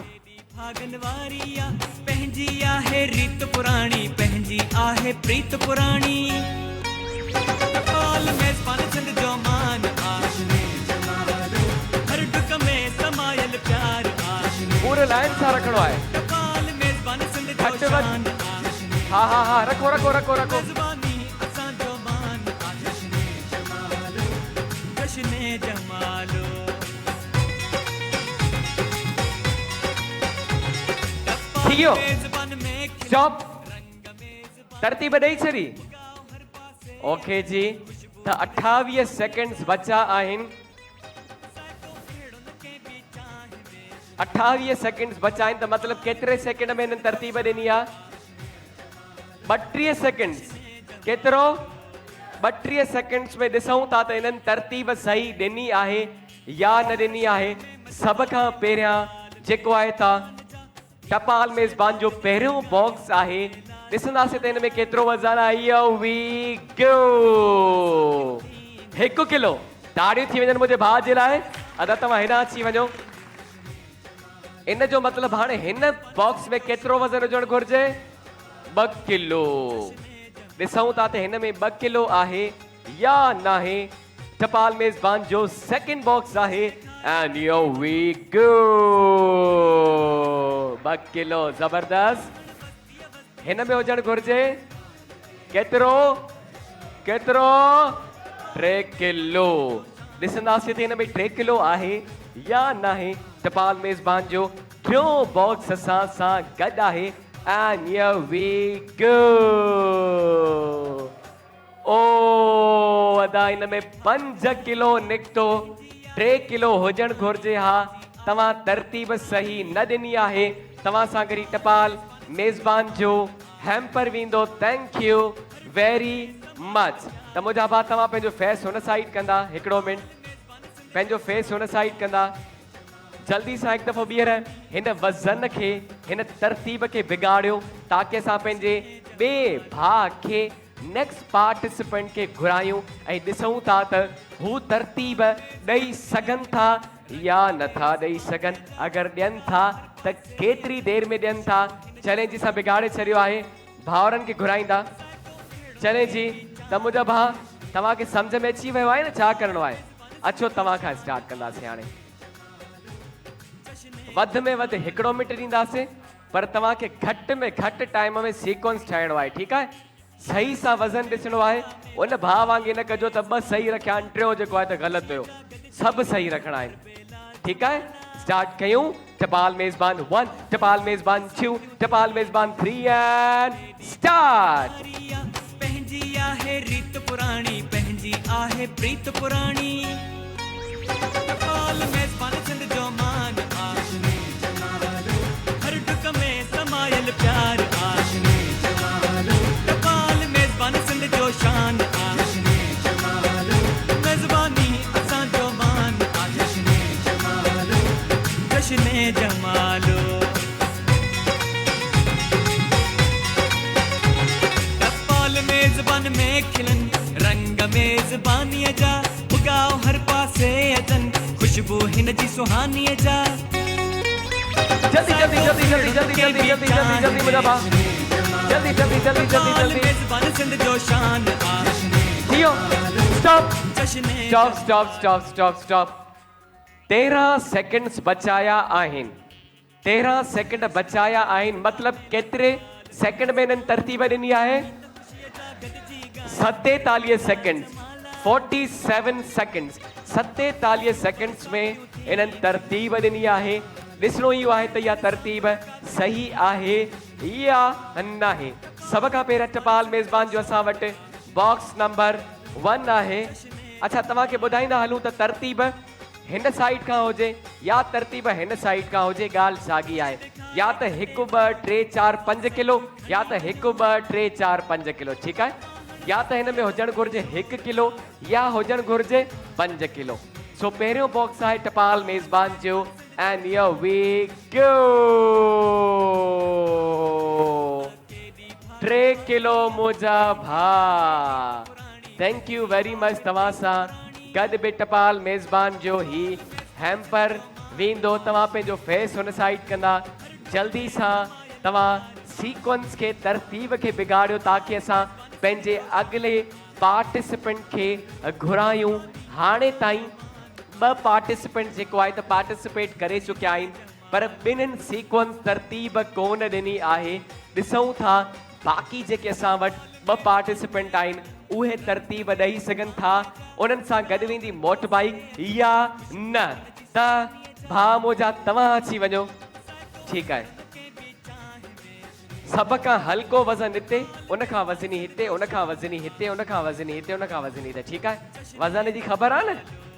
भागन वारी आ पंहिंजी आहे रीत पुराणी, पंहिंजी आहे प्रीत पुराणी। टपाल मेज़बान सिंध जो मान आशने जमालो, हर डुक में समायल प्यार आशने। पूरे लाइन सां रखिणो आहे। टपाल मेज़बान सिंध जो घटि शान वधि। आशने। हा रखो मेज़बानी असांजो मान आशने जमालो, जश्ने जमालो। थी वियो, स्टॉप। तरतीब ॾेई छॾी। ओके जी, त 28 सेकंड्स बचा आहिनि। 28 सेकंड्स बचा आहिनि, त मतिलबु केतिरे सेकंड में हिननि तरतीब ॾिनी आहे? 32 सेकंड्स। केतिरो? 32 सेकंड्स में ॾिसूं था त हिननि तरतीब सही ॾिनी आहे या न ॾिनी आहे। सभ खां पहिरियां जेको आहे टपाल मेज़बान जो पहिरियों बॉक्स आहे ॾिसंदासीं त हिन में केतिरो वज़न आहे। Here we go 1 kilo. ताड़ियूं थी वञनि मुंहिंजे भाउ जे लाइ। अदा तव्हां हिन अची वञो। इन जो मतिलबु हाणे हिन बॉक्स में केतिरो वज़न हुजणु घुरिजे? 2 किलो। ॾिसूं था त हिन में 2 किलो आहे या न आहे। टपाल मेज़बान जो सेकंड बॉक्स आहे and here we go 2 kilo. ज़बरदस्त। हिन में हुजणु घुरिजे केतिरो? 3 किलो। ॾिसंदासीं त हिन में 3 किलो आहे या न आहे। टपाल मेज़बान जो टियों बॉक्स असां सां गॾु आहे and here we go। ओ अदा हिन में 5 किलो निकितो। 3 किलो हुजणु घुरिजे। हा तव्हां तरतीब सही न ॾिनी आहे। तव्हां सां गॾु टपाल मेज़बान जो हैम्पर वेंदो। Thank you very much. त मुंहिंजा भाउ तव्हां पंहिंजो फेस हुन साइड कंदा। हिकिड़ो मिंट पंहिंजो फेस हुन साइड कंदा। जल्दी सां हिकु दफ़ो ॿीहर हिन वज़न खे हिन तरतीब खे बिगाड़ियो ताकी असां पंहिंजे ॿिए भाउ खे नेक्स्ट पार्टिसिपेंट खे घुरायूं ऐं ॾिसूं था त हू तरतीब ॾेई सघनि था या नथा ॾेई सघनि। अगरि ॾियनि था त केतिरी देरि में ॾियनि था। चले जी सां बिगाड़े छॾियो आहे। भाउरनि खे घुराईंदा। चले जी त मुंहिंजा भाउ तव्हांखे सम्झ में अची वियो आहे न छा करिणो आहे? अचो तव्हां खां स्टार्ट कंदासीं। हाणे वधि में वधि 1 मिंट ॾींदासीं पर तव्हांखे घटि में घटि टाइम में सीक्वेंस ठाहिणो आहे। ठीकु आहे? सही सां वज़न ॾिसणो आहे। उन भाउ वांगुरु न कजो त 2 सही रखिया आहिनि 3 जेको आहे त ग़लति हुयो। सभु सही रखणा आहिनि। ठीकु आहे? स्टार्ट कयूं। टपाल मेज़बान 1, टपाल मेज़बान 2, टपाल मेज़बान 3 एंड स्टार्ट। पंहिंजी आहे रीत पुराणी, पंहिंजी आहे प्रीत पुराणी। टपाल मेज़बान सिंध जो मान आशने जमालो, हर डुक में समायल प्यार आशने जमालो। टपाल मेज़बान सिंध जो शान आशने जमालो, मेज़बानी असां जो मान आशने जमालो, जश्ने जमालो। टपाल मेज़बान में खिलन रंग मेज़बानीअ जा, उगाओ हर पासे अचन खुशबू हिन जी सुहानीअ जा। जल्दी जल्दी जल्दी जल्दी जल्दी जल्दी जल्दी जल्दी जल्दी मुंहिंजा भाउ जल्दी जल्दी जल्दी जल्दी जल्दी। मेज़बान सिंध जो शान आशने थियो। स्टॉप जश्ने stop stop stop stop stop. 13 seconds बचाया आहिनि। 13 सेकंड बचाया आहिनि। मतिलबु केतिरे सेकंड में इन्हनि तरतीब ॾिनी आहे? 47 सेकंड्स। 47 सेकंड्स। 47 सेकंड्स में इन्हनि तरतीब ॾिनी आहे। ॾिसणो इहो आहे त इहा तरतीब सही आहे या न आहे। सभ खां पहिरियों टपाल मेज़बान जो असां वटि बॉक्स नंबर 1 आहे। अच्छा तव्हांखे ॿुधाईंदा हलूं त तरतीब हिन साइड खां हुजे या तरतीब हिन साइड खां हुजे ॻाल्हि साॻी आहे। या त 1 2 3 4 5 किलो या त 1 2 3 4 5 किलो। ठीकु आहे? या त हिन में हुजणु घुरिजे 1 किलो या हुजणु घुरिजे 5 किलो। सो पहिरियों बॉक्स आहे टपाल मेज़बान जो and here we go 3 kilo मुंहिंजा भाउ। Thank you very much. तव्हां सां गॾु बि टपाल मेज़बान जो ही हैम्पर वेंदो। तव्हां पंहिंजो फेस हुन साइड कंदा। जल्दी सां तव्हां सीक्वेंस खे तरतीब खे बिगाड़ियो ताकी असां पंहिंजे अॻिले पार्टिसिपेंट खे घुरायूं। हाणे ताईं 2 पार्टिसिपेंट जेको आहे त पार्टिसिपेट करे चुकिया आहिनि पर ॿिन्हिनि सीक्वेंस तरतीब कोन ॾिनी आहे। ॾिसूं था बाक़ी जेके असां वटि 2 पार्टिसिपेंट आहिनि उहे तरतीब ॾेई सघनि था। उन्हनि सां गॾु वेंदी मोट बाइक या न। त भाउ मुंहिंजा तव्हां अची वञो। ठीकु आहे? सभ खां हल्को वज़न हिते, उन खां वज़नी हिते, उन खां वज़नी हिते, उन खां वज़नी हिते, उन खां वज़नी हिते। ठीकु आहे? वज़न जी ख़बर आहे न?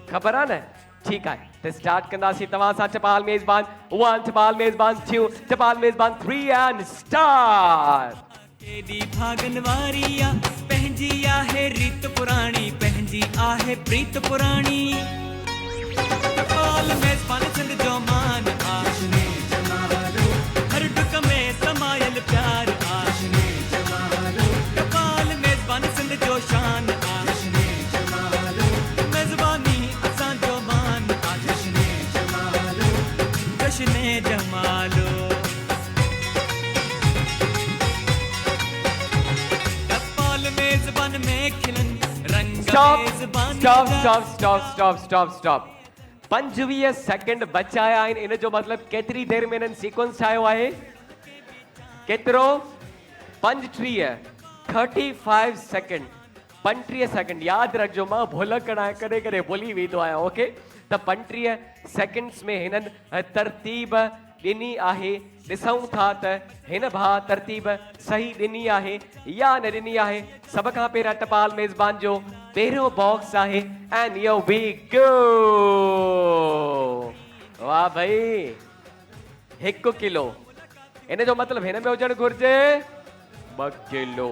ख़बर आहे न? ठीकु आहे त स्टार्ट कंदासीं तव्हां सां। टपाल मेज़बान 1, टपाल मेज़बान 2, टपाल मेज़बान 3 एंड स्टार्ट। केॾी भागन वारी आ, पंहिंजी आहे रीत पुराणी, पंहिंजी आहे प्रीत पुराणी। टपाल मेज़बान सिंध जो मान आशने जमालो, हर डुक में समायल प्यार आशने जमालो। में खिलन रंग स्टॉप मेज़बानी स्टॉप जा। Stop stop stop stop stop 25 second बचाया आहिनि इन जो मतलब केतिरी देर में इन्हनि सीक्वेंस ठाहियो आहे केतिरो 35 सेकंड 35 सेकंड यादि रखिजो मां भुलकड़ आहे कॾहिं कॾहिं भुली वेंदो आहियां ओके त 35 सेकंड्स में हिननि तरतीब ॾिनी आहे ॾिसूं था त हिन भाउ तरतीब सही ॾिनी आहे या न ॾिनी आहे सभ खां पहिरियां टपाल मेज़बान जो पहिरियों बॉक्स आहे एंड हियर वी गो वाह भाई 1 किलो इन जो मतलब हिन में हुजणु घुर्जे 2 किलो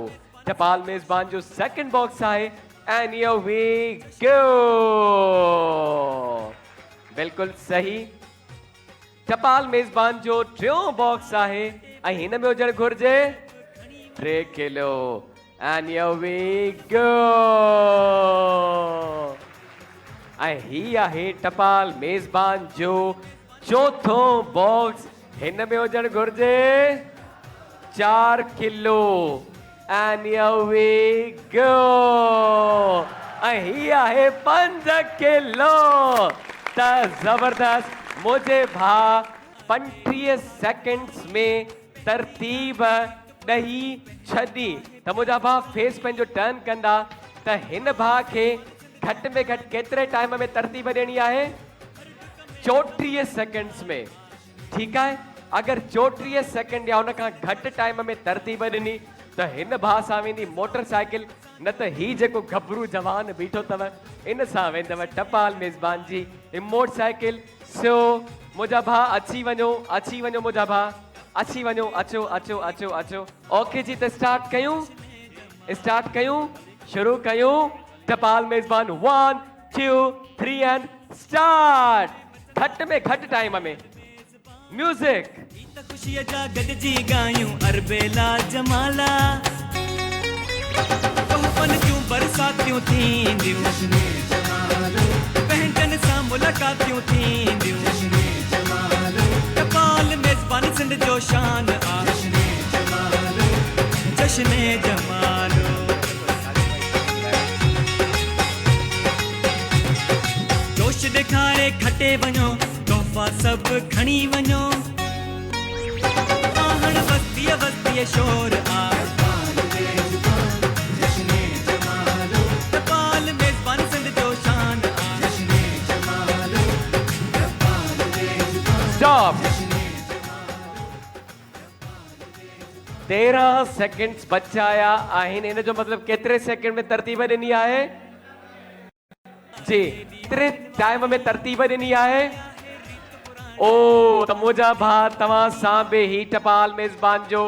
टपाल मेज़बान जो सेकंड बॉक्स आहे एंड हियर वी गो बिल्कुल सही टपाल मेज़बान जो टियों बॉक्स आहे ऐं हिन में हुजणु घुर्जे 3 kilo and here we go ऐं ही आहे टपाल मेज़बान जो चौथों बॉक्स हिन में हुजणु घुर्जे 4 kilo and here we go ऐं ही आहे 5 किलो त ज़बरदस्त मुझे भा 35 सेकंड्स में तरतीब ॾही छॾी त मुंहिंजा भा फेस पंहिंजो टर्न कंदा त हिन भाउ खे घटि में घटि केतिरे टाइम में तरतीब ॾियणी आहे 34 सेकंड्स में ठीकु आहे अगरि 34 सेकंड या हुन खां घटि टाइम में तरतीब ॾिनी त हिन भाउ सां वेंदी मोटरसाइकिल न त ही जेको गभरू जवान बीठो अथव इन सां वेंदव टपाल मेज़बान जी मोटरसाइकिल सो मुंहिंजा भाउ अची वञो मुंहिंजा भाउ अची वञो अचो अचो अचो अचो ओके जी त स्टार्ट कयूं शुरू कयूं टपाल मेज़बान 1 2 3 एंड स्टार्ट घटि में घटि टाइम में म्यूजिक ख़ुशीअ जा गॾिजी ॻायूं अरबेला जमाला तोहफ़न जूं बरसातियूं थींदियूं बहनजन सां मुलाक़ातियूं थींदियूं टपाल मेज़बान सिंध जो शान जश्न जमालो जोश ॾेखारे खटे वञो तोहफ़ा सभु खणी वञो आहण बस्तीअ शोर आ टपाल मेज़बान सिंध जो शान स्टॉप 13 सेकंड्स बचाया आहिनि इन जो मतलब केतिरे सेकंड में तरतीब ॾिनी आहे जी केतिरे टाइम में तरतीब ॾिनी आहे ओ त मुंहिंजा भाउ तव्हां सां बि ही टपाल मेज़बान जो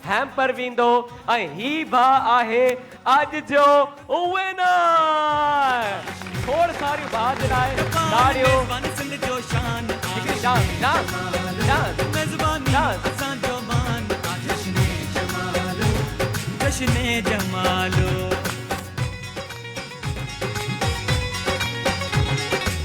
हैम्पर वेंदो ऐं ही भाउ आहे अॼु जो विनर खोड़ सारियूं भाउ जे लाइ ताड़ियूं सिंध जो शान डांस डांस डांस मेज़बानी असांजो मान जश्न जमालो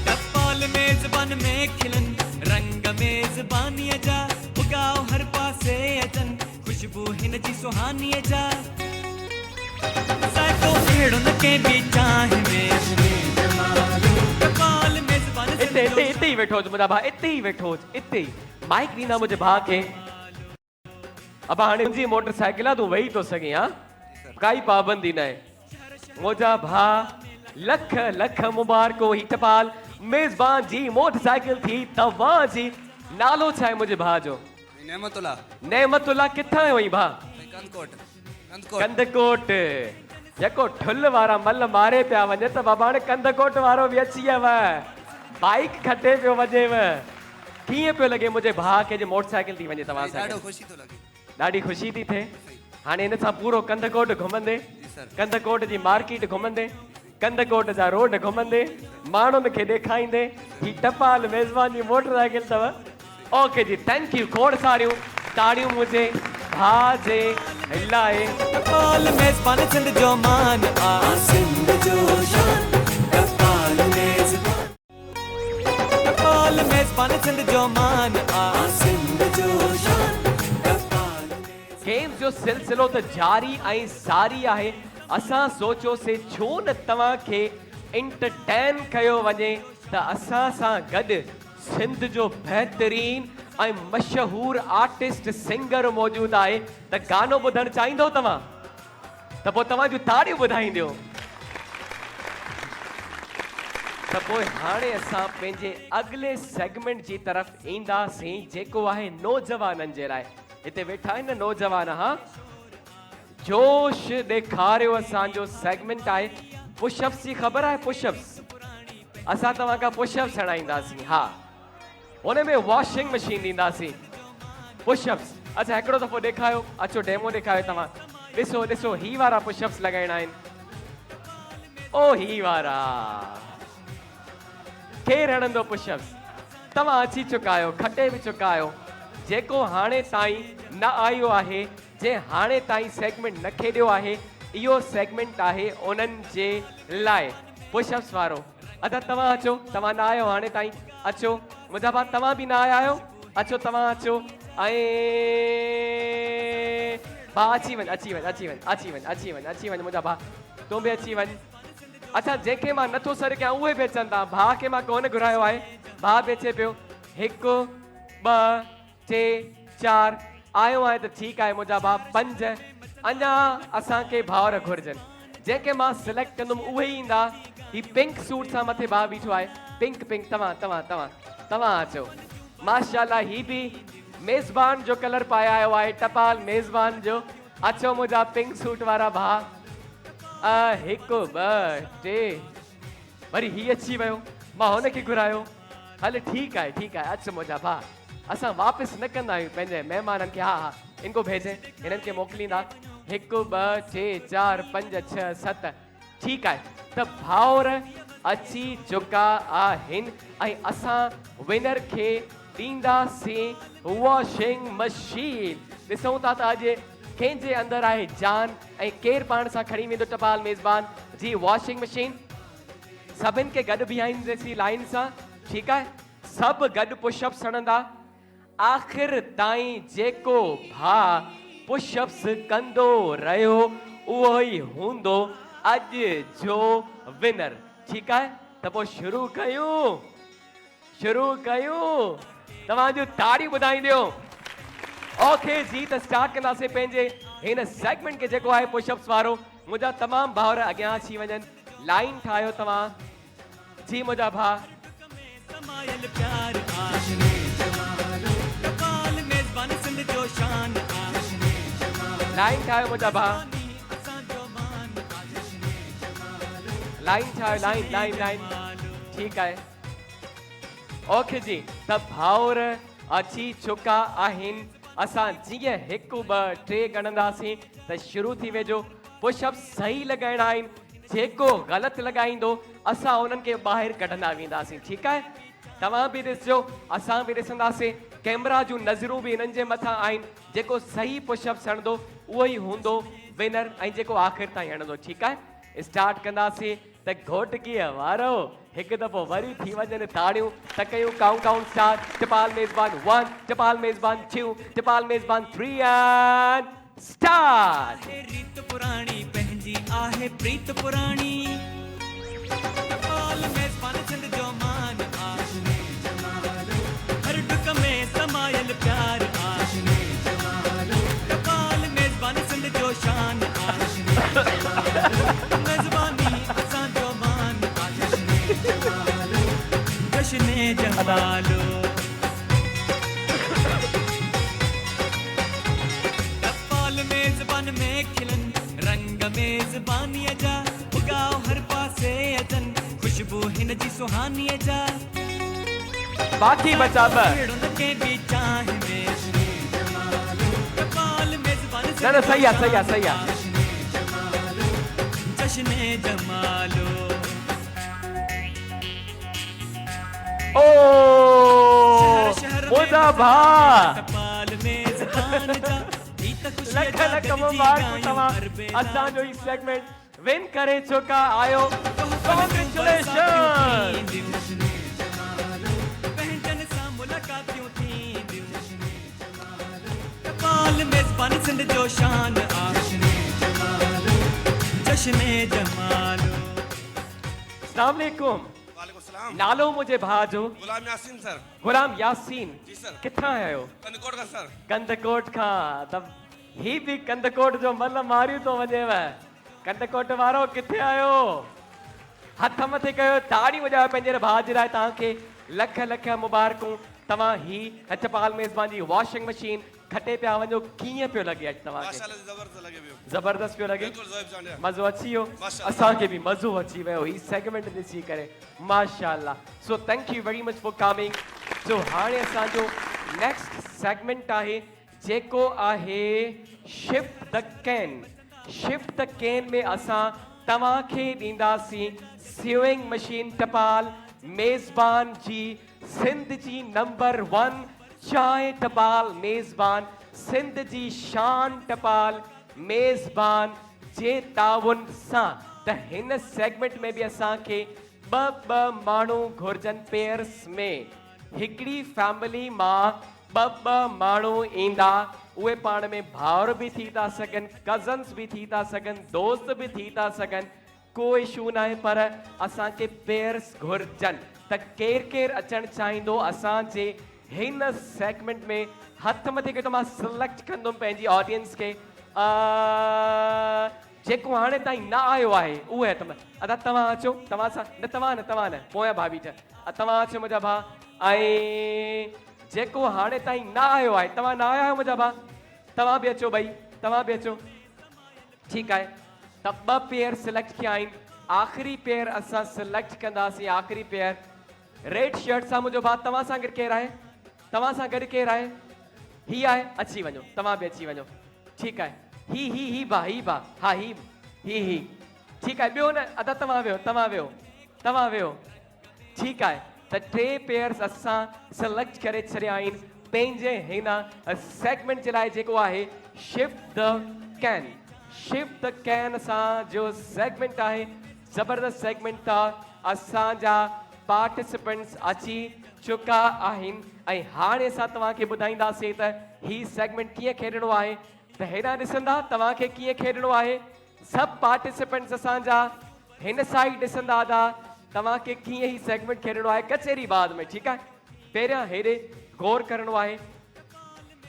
टपाल मेज़बान में खिलन रंग मेज़बानीअ जा उगाओ हर पासे अचनि खुशबू हिन जी सुहानीअ जा साइको अहिड़ो न कंहिं बि चाह में टपाल मेज़बान इते ही वेठो मुंहिंजा भाउ इते ही वेठो इते ही माइक ॾींदा मुंहिंजे भाउ खे अब हाणे मुंहिंजी मोटरसाइकिल आहे तूं वेही थो सघीं हा काई पाबंदी न आहे मुंहिंजा भाउ लख लख मुबारको ही टपाल मेज़बान जी मोटरसाइकिल थी तव्हांजी नालो छा आहे मुंहिंजे भाउ जो नेमतुल्ला किथां वई भाउ कंदकोट जेको ठुल वारा मल मारे पिया वञे त बाबा हाणे कंदकोट वारो बि अची वियव बाइक खटे पियो वञेव कीअं पियो लॻे मुंहिंजे भाउ खे जे मोटरसाइकिल थी वञे तव्हां सां ॾाढी ख़ुशी थी थिए हाणे हिन सां पूरो कंदकोट घुमंदे कंदकोट जी मार्केट घुमंदे कंदकोट जा रोड घुमंदे माण्हुनि खे ॾेखारींदे ही टपाल मेज़बान जी मोटरसाइकिल अथव ओके जी थैंक यू खोड़ सारियूं ताड़ियूं मुंहिंजे भाउ जे लाइ टपाल मेज़बान सिंध जो मान आ सिंध जो शान टपाल मेज़बान सिंध जो मान आ सिंध जो शान गेम्स जो सिलसिलो त जारी ऐं सारी आहे असां सोचियोसीं छो न तव्हांखे इंटरटेन कयो वञे त असां सां गॾु सिंध जो बहितरीन ऐं मशहूर आर्टिस्ट सिंगर मौजूदु आहे त गानो ॿुधणु चाहींदो तव्हां त पोइ तव्हां जूं ताड़ियूं ॿुधाईंदियो त पोइ हाणे असां पंहिंजे अॻिले सेगमेंट जी तरफ़ ईंदासीं जेको आहे नौजवाननि जे लाइ। हिते वेठा आहिनि न नौजवान, हा जोश ॾेखारियो। असांजो सेगमेंट आहे पुशअप्स जी ख़बर आहे? पुशअप्स असां तव्हांखां पुशअप्स हणाईंदासीं। हा, हुन में वॉशिंग मशीन ॾींदासीं। पुशअप्स अच्छा हिकिड़ो दफ़ो ॾेखारियो, अचो डेमो ॾेखारियो तव्हां। ॾिसो ॾिसो ही वारा पुशअप्स लॻाइणा आहिनि। ओ ही वारा केरु हणंदो पुशअप्स? तव्हां अची चुका आहियो, खटे बि चुका आहियो। जेको हाणे ताईं न आयो आहे, जे हाणे ताईं सेगमेंट न खेॾियो आहे, इहो सेगमेंट आहे उन्हनि जे लाइ पुशअप्स वारो। अच्छा तव्हां अचो, तव्हां न आयो हाणे ताईं, अचो मुंहिंजा भाउ, तव्हां बि न आया आहियो, अचो तव्हां अचो। ऐं भाउ अची वञ अची वञ अची वञ अची वञ अची वञ अची वञ मुंहिंजा भाउ, तूं बि अची वञ। अच्छा जंहिंखे मां नथो सर कयां उहे बि अचनि था। भाउ खे मां कोन घुरायो आहे, भाउ बि अचे पियो। 1 2 3 4 आयो आहे त ठीकु आहे मुंहिंजा भाउ। 5 अञा असांखे भाउर घुरिजनि। जंहिंखे मां सिलेक्ट कंदुमि उहे ई ईंदा। ही पिंक सूट सां मथे भाउ बीठो आहे, पिंक पिंक। तव्हां तव्हां तव्हां तव्हां अचो। माशाल्लाह ही बि मेज़बान जो कलर पाए आयो आहे, टपाल मेज़बान जो। अचो मुंहिंजा पिंक सूट वारा भाउ। 1 2 3 वरी ही अची वियो, मां हुनखे घुरायो। हल ठीकु आहे ठीकु आहे, अचु मुंहिंजा भाउ। असां वापसि न कंदा आहियूं पंहिंजे महिमाननि खे। हा हा इनको भेजे, हिननि खे मोकिलींदा। 1 2 3 4 5 6 7 ठीकु आहे। त भाउर अची चुका आहिनि ऐं असां विनर खे ॾींदासीं वॉशिंग मशीन। ॾिसूं था त अॼु कंहिंजे अंदरि आहे जान ऐं केरु पाण सां खणी वेंदो टपाल मेज़बान जी वॉशिंग मशीन। सभिनि खे गॾु बीहाईंदासीं लाइन सां, ठीकु आहे? सभु गॾु पुशअप्स हणंदा। आख़िर ताईं जेको भाउ पुशअप्स कंदो रहियो उहो ई हूंदो अॼु जो विनर, ठीकु आहे? त पोइ शुरू कयूं तव्हां जूं ताड़ियूं ॿुधाईंदियो। ओके जी, त स्टार्ट कंदासीं पंहिंजे हिन सेगमेंट खे जेको आहे पुशअप्स वारो। मुंहिंजा तमामु भाउर अॻियां अची वञनि, लाइन ठाहियो तव्हां जी मुंहिंजा भाउ। लाइन ठाहियो मुंहिंजा भाउ, लाइन ठाहियो, लाइन लाइन लाइन, ठीकु आहे? ओके जी, त भाउर अची चुका आहिनि। असां जीअं 1 2 3 गणंदासीं त शुरू थी वेझो। पुशअप्स सही लॻाइणा आहिनि, जेको ग़लति लॻाईंदो असां उन्हनि खे ॿाहिरि कढंदा वेंदासीं, ठीकु आहे? तव्हां बि ॾिसिजो, असां बि ॾिसंदासीं। कैमरा जूं नज़रूं बि हिननि जे मथां आहिनि। जेको सही पुशअप्स हणंदो उहो ई हूंदो विनर ऐं जेको आख़िर ताईं हणंदो, ठीकु आहे? स्टार्ट कंदासीं त घोटकीअ वारो हिकु दफ़ो वरी थी वञनि ताड़ियूं त कयूं काउंट स्टार्ट। टपाल मेज़बान 1, टपाल मेज़बान 2, टपाल मेज़बान 3 एंड स्टार्ट। रीत पुराणी पंहिंजी आहे प्रीत पुराणी। टपाल मेज़बान सिंध जो मान आशने जमालो, हर डुक में समायल प्यार आशने जमालो। टपाल मेज़बान सिंध जो शान आशने जमालो, मेज़बानी असां जो मान आशने जमालो, जश्ने जमालो। टपाल मेज़बान में खिलन रंग मेज़बानीअ जा, उगाओ हर पासे अचन खुशबू हिन जी सुहानीअ जा। बाक़ी बचा के भी चाहे में टपाल मेज़बान न सही आहे सही आहे सही आहे। जश्ने जमालो। ओ मुंहिंजा भाउ, टपाल मेज़बान जा लख लख मुबारक। तव्हां असांजो ही सेगमेंट विन करे चुका आहियो। कांग्रेचुलेशन। टपाल मेज़बान सिंध जो शान आशने जमालो, जश्ने जमालो। अस्सलाम वालेकुम। वालेकुम सलाम। नालो मुझे भाजो। गुलाम यासीन सर। गुलाम यासीन। जी सर। किथां आयो? कनकोट का सर। कंदकोट खां। तब ही भी कंदकोट जो मल मारियो तो वञेव। कंदकोट वारो किथे आयो? हथ मथे कयो, ताड़ी वॼायो पंहिंजे भाउ जे लाइ। तव्हांखे लख लख मुबारकूं। तव्हां ही टपाल मेज़बान जी वॉशिंग मशीन खटे पिया वञो। कीअं पियो लॻे अॼु तव्हांखे? माशाल्लाह जबरदस्त लगे पियो। ज़बरदस्त पियो लॻे? बिल्कुल ज़ोइब जाने। मज़ो अची वियो? माशाल्लाह। असांखे बि मज़ो अची वियो ही सेगमेंट ॾिसी करे। माशाल्लाह। So thank you very much for coming. So हाणे असांजो नेक्स्ट सेगमेंट आहे जेको आहे shift the can. Shift the can में असां तव्हांखे ॾींदासीं सीविंग मशीन टपाल मेज़बान जी सिंध जी नंबर 1 चांहि टपाल मेज़बान, सिंध जी शान टपाल मेज़बान जे ताउन सां। त हिन सेगमेंट में बि असांखे ॿ माण्हू घुर्जनि पेयर्स में। हिकिड़ी फैमिली मां ॿ माण्हू ईंदा। उहे पाण में भाउर बि थी था सघनि, कज़न्स बि थी था सघनि, दोस्त बि थी था सघनि। कोई इशू न आहे, पर असांखे पेयर्स घुर्जनि। त केरु केरु अचणु चाहींदो असांजे हिन सेगमेंट में? हथ मथे कयो त मां सिलेक्ट कंदुमि पंहिंजी ऑडियंस खे। जेको हाणे ताईं न आयो आहे उहे हथ में। अदा तव्हां अचो। तव्हां सां न, तव्हां न पोयां भाभी ठ। तव्हां अचो मुंहिंजा भाउ। ऐं जेको हाणे ताईं न आयो आहे, तव्हां न आया आहियो मुंहिंजा भाउ, तव्हां बि अचो। भई तव्हां बि अचो। ठीकु आहे। त 2 पेयर सिलेक्ट किया आहिनि। आख़िरी पेयर असां सिलेक्ट कंदासीं। आख़िरी पेयर रेड शर्ट सां मुंहिंजो भाउ। तव्हां सां गॾु केरु आहे? तव्हां सां गॾु केरु आहे? ही आहे। अची वञो, तव्हां बि अची वञो। ठीकु आहे। ही भा हा ही ठीकु आहे। ॿियो न? अदा तव्हां वियो, तव्हां वियो। ठीकु आहे। त 3 पेयर्स असां सिलेक्ट करे छॾिया आहिनि पंहिंजे हिन सेगमेंट जे लाइ जेको आहे shift the can. Shift the can असांजो सेगमेंट आहे। ज़बरदस्त सेगमेंट आहे। असांजा पार्टिसिपेंट्स अची चुका आहिनि ऐं हाणे असां तव्हांखे ॿुधाईंदासीं त ही सेगमेंट कीअं खेॾणो आहे। त हेॾां ॾिसंदा तव्हांखे कीअं खेॾणो आहे। सभु पार्टिसिपेंट्स असांजा हिन साइड ॾिसंदा था तव्हांखे कीअं ही सेगमेंट खेॾणो आहे कचेरी बाद में। ठीकु आहे। पहिरियां हेॾे गौर करिणो आहे।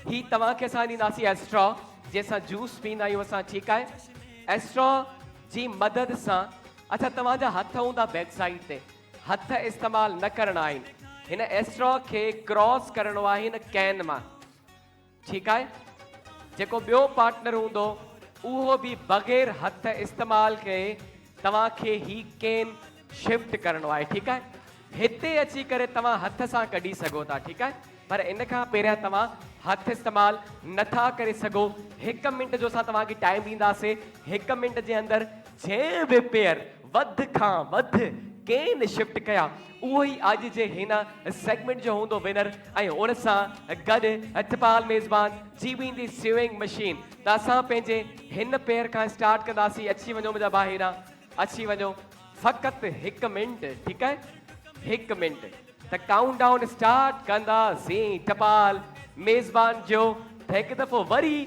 ही तव्हांखे असां ॾींदासीं एस्ट्रॉ जंहिंसां जूस पीअंदा आहियूं असां। ठीकु आहे। एस्ट्रॉ जी मदद सां। अच्छा, तव्हांजा हथ हूंदा बैक साइड ते, हथ इस्तेमालु न करणा आहिनि। हिन एस्ट्रॉ खे क्रॉस करिणो आहे हिन कैन मां। ठीकु आहे। जेको ॿियो पार्टनर हूंदो उहो बि बग़ैर हथ इस्तेमालु कए तव्हांखे ही कैन शिफ्ट करिणो आहे। ठीकु आहे। हिते अची करे तव्हां हथ सां कढी सघो था। ठीकु आहे। पर इन खां पहिरियां तव्हां हथ इस्तेमालु नथा करे सघो। 1 मिंट जो असां तव्हांखे टाइम ॾींदासीं। 1 मिंट जे अंदरि जंहिं बि पेयर वधि खां वधि कैन शिफ्ट कया उहो ई अॼु जे हिन सेगमेंट जो हूंदो विनर। ऐं उन सां गॾु टपाल मेज़बान जी बि ईंदी सीविंग मशीन। त असां पंहिंजे हिन पेयर खां स्टार्ट कंदासीं। अची वञो मुंहिंजा भाउ, हेॾां अची वञो। फ़क़ति 1 मिंट। ठीकु आहे। 1 मिंट। त काउंट डाउन स्टार्ट कंदासीं टपाल मेज़बान जो। त हिकु दफ़ो वरी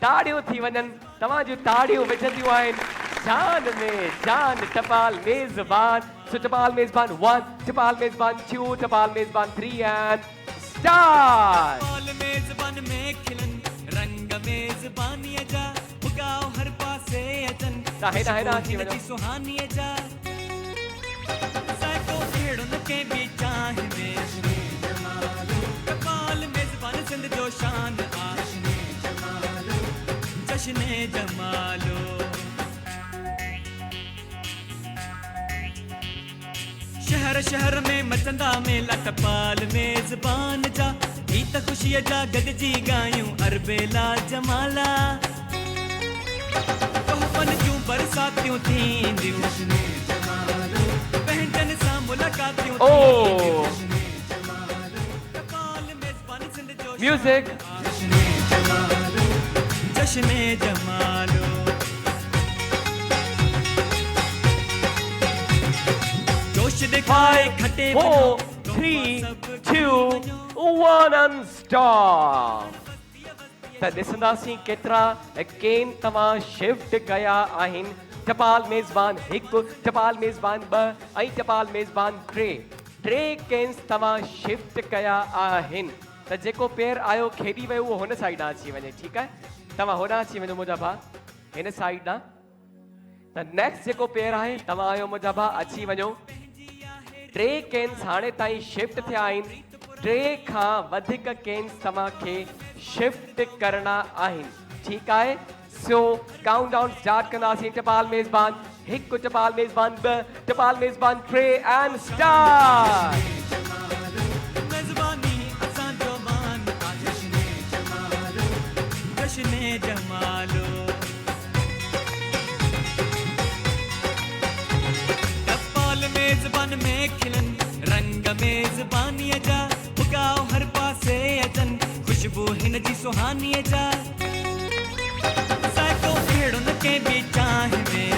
ताड़ियूं थी वञनि। तव्हां जूं ताड़ियूं विझंदियूं आहिनि जान में जान टपाल मेज़बान। सो टपाल मेज़बान 1, टपाल मेज़बान 2, टपाल मेज़बान 3 एंड स्टार्ट। टपाल मेज़बान में खिलन रंग मेज़बानीअ जा उगाओ हर पासे अचन। हेॾां अची वञो। सुहानीअ जा साइको अहिड़ो के बि चाहि में। टपाल मेज़बान सिंध जो शान आहे। जश्ने जमालो। शहर शहर में मचंदा मेला टपाल मेज़बान जा। ही त ख़ुशीअ जा गॾिजी ॻायूं अरबेला जमाला। तोहफ़नि जूं बरसातियूं थींदियूं पंहिंजनि सां मुलाक़ातियूं। टपाल मेज़बान सिंध जो म्यूजिक। जश्ने जमालो। जोश दिखाए खटे 4, 3, 2, 1 and stop। त ॾिसंदासीं केतिरा कैन तव्हां शिफ्ट कया आहिनि। टपाल मेज़बान 1 टपाल मेज़बान 2 ऐं टपाल मेज़बान 3 केन्स तव्हां शिफ्ट कया आहिनि त जेको पेयर आयो खेॾी वियो उहो हुन साइड ॾांहुं अची वञे ठीकु आहे तव्हां होॾां अची वञो मुंहिंजा भाउ हिन साइड ॾांहुं त नेक्स्ट जेको पेयर आहे तव्हां आयो मुंहिंजा भाउ अची वञो 3 केन्स हाणे ताईं शिफ्ट थिया आहिनि 3 खां वधीक केन्स तव्हांखे शिफ्ट करणा आहिनि ठीकु आहे सो काउंट डाउन स्टार्ट कंदासीं टपाल मेज़बान 1 टपाल मेज़बान 2 टपाल मेज़बान 3 एंड स्टार्ट मेज़बानी असांजो मान जश्ने जमालो जश्ने जमालो टपाल मेज़बान में खिलन रंग मेज़बानीअ जा उगाओ हर पासे अचन खुशबू हिन जी सुहानीअ जा साइको अहिड़ो न कंहिं बि चाहि में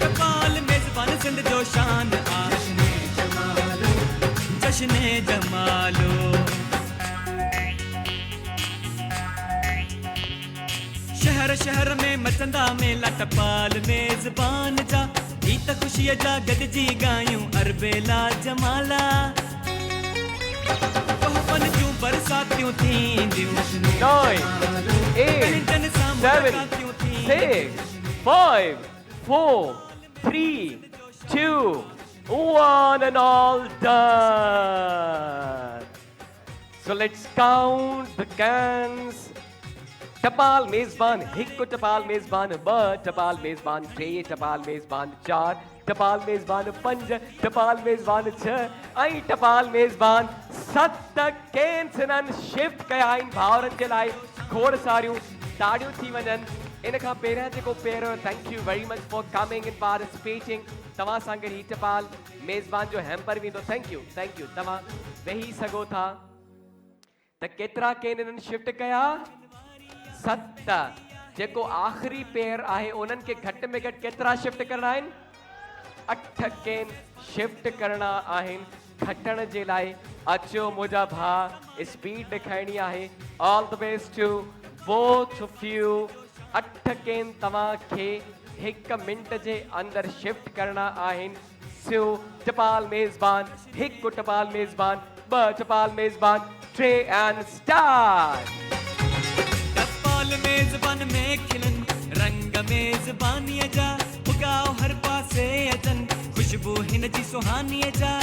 टपाल मेज़बान सिंध जो शान जश्ने जमालो शहर शहर में मचंदा मेला टपाल मेज़बान जा ही त ख़ुशीअ जा गॾिजी ॻायूं अरबेला जमाला तोहफ़न जूं बरसातियूं थींदियूं 9 8 7 6 5 4 3 2 1 and all done. So let's count the cans. टपाल मेज़बान 1 टपाल मेज़बान 2 टपाल मेज़बान 3 टपाल मेज़बान 4 टपाल मेज़बान 5 टपाल मेज़बान 6 ऐं टपाल मेज़बान 7 केन्स हिननि शिफ्ट कया आहिनि भाउरनि जे लाइ खोड़ सारियूं ताड़ियूं थी वञनि इन खां पहिरियां जेको pair thank you very much for coming in participating तव्हां सां गॾु ही टपाल मेज़बान जो हैम्पर वेंदो थैंक यू तव्हां वेही सघो था त केतिरा केन हिननि शिफ्ट कया 7 जेको आख़िरी पेयर आहे उन्हनि खे घटि में घटि केतिरा शिफ्ट करणा आहिनि 8 केन शिफ्ट करणा आहिनि खटण जे लाइ अचो मुंहिंजा भाउ स्पीड ॾेखाइणी आहे all the best to both of you 8 केन तव्हांखे 1 मिंट जे अंदरि शिफ्ट करणा आहिनि सो टपाल मेज़बान 1 टपाल मेज़बान 2 टपाल मेज़बान 3 एंड स्टार्ट टपाल मेज़बान में खिलन रंग मेज़बानीअ जा उगाओ हर पासे अचन खुशबू हिन जी सुहानीअ जा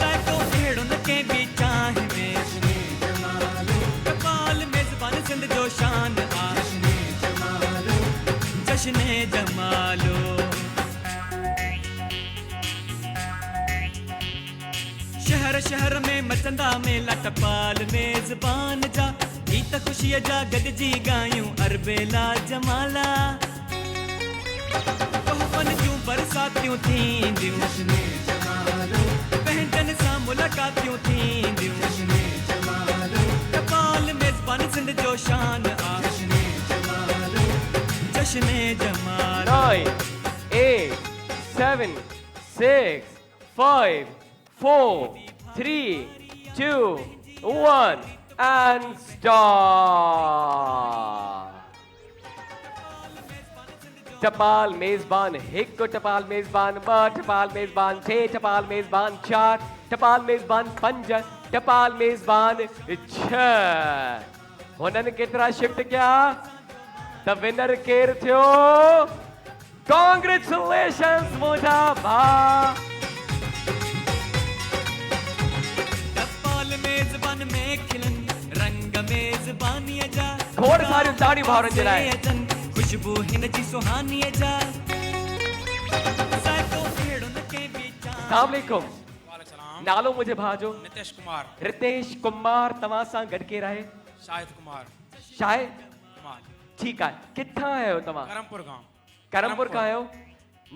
साइको अहिड़ो न कंहिं बि चाहि में टपाल मेज़बान सिंध जो शान जश्ने जमालो शहर शहर में मचंदा मेला टपाल मेज़बान जा ही त ख़ुशीअ जा गॾिजी ॻायूं अरबेला जमाला तोहफ़न जूं बरसातियूं थींदियूं पंहिंजनि सां मुलाक़ातियूं थींदियूं टपाल मेज़बान सिंध जो शान जश्ने जमालो 9 8 7 6 5 4 3 2 1 and start. टपाल मेज़बान 1 टपाल मेज़बान 2 टपाल मेज़बान 6 टपाल मेज़बान 4 टपाल मेज़बान 5 टपाल मेज़बान 6 हुननि केतिरा शिफ्ट कया द विनर केरु थियो कॉन्ग्रेचुलेशंस मुंहिंजा भाउ टपाल मेज़बान में खिलन रंग मेज़बानीअ जा खोड़ सारियूं ताड़ियूं भाउरनि जे लाइ खुशबू हिन जी सुहानीअ जा साइको अहिड़ो न कंहिं बि अस्सलाम वालेकुम नालो मुंहिंजे भाउ जो नितेश कुमार रितेश कुमार तव्हां सां गॾु केरु आहे शाहिद कुमार शाहिद कुमार ठीकु आहे किथां आहियो तव्हां करमपुर गांव करमपुर खां आहियो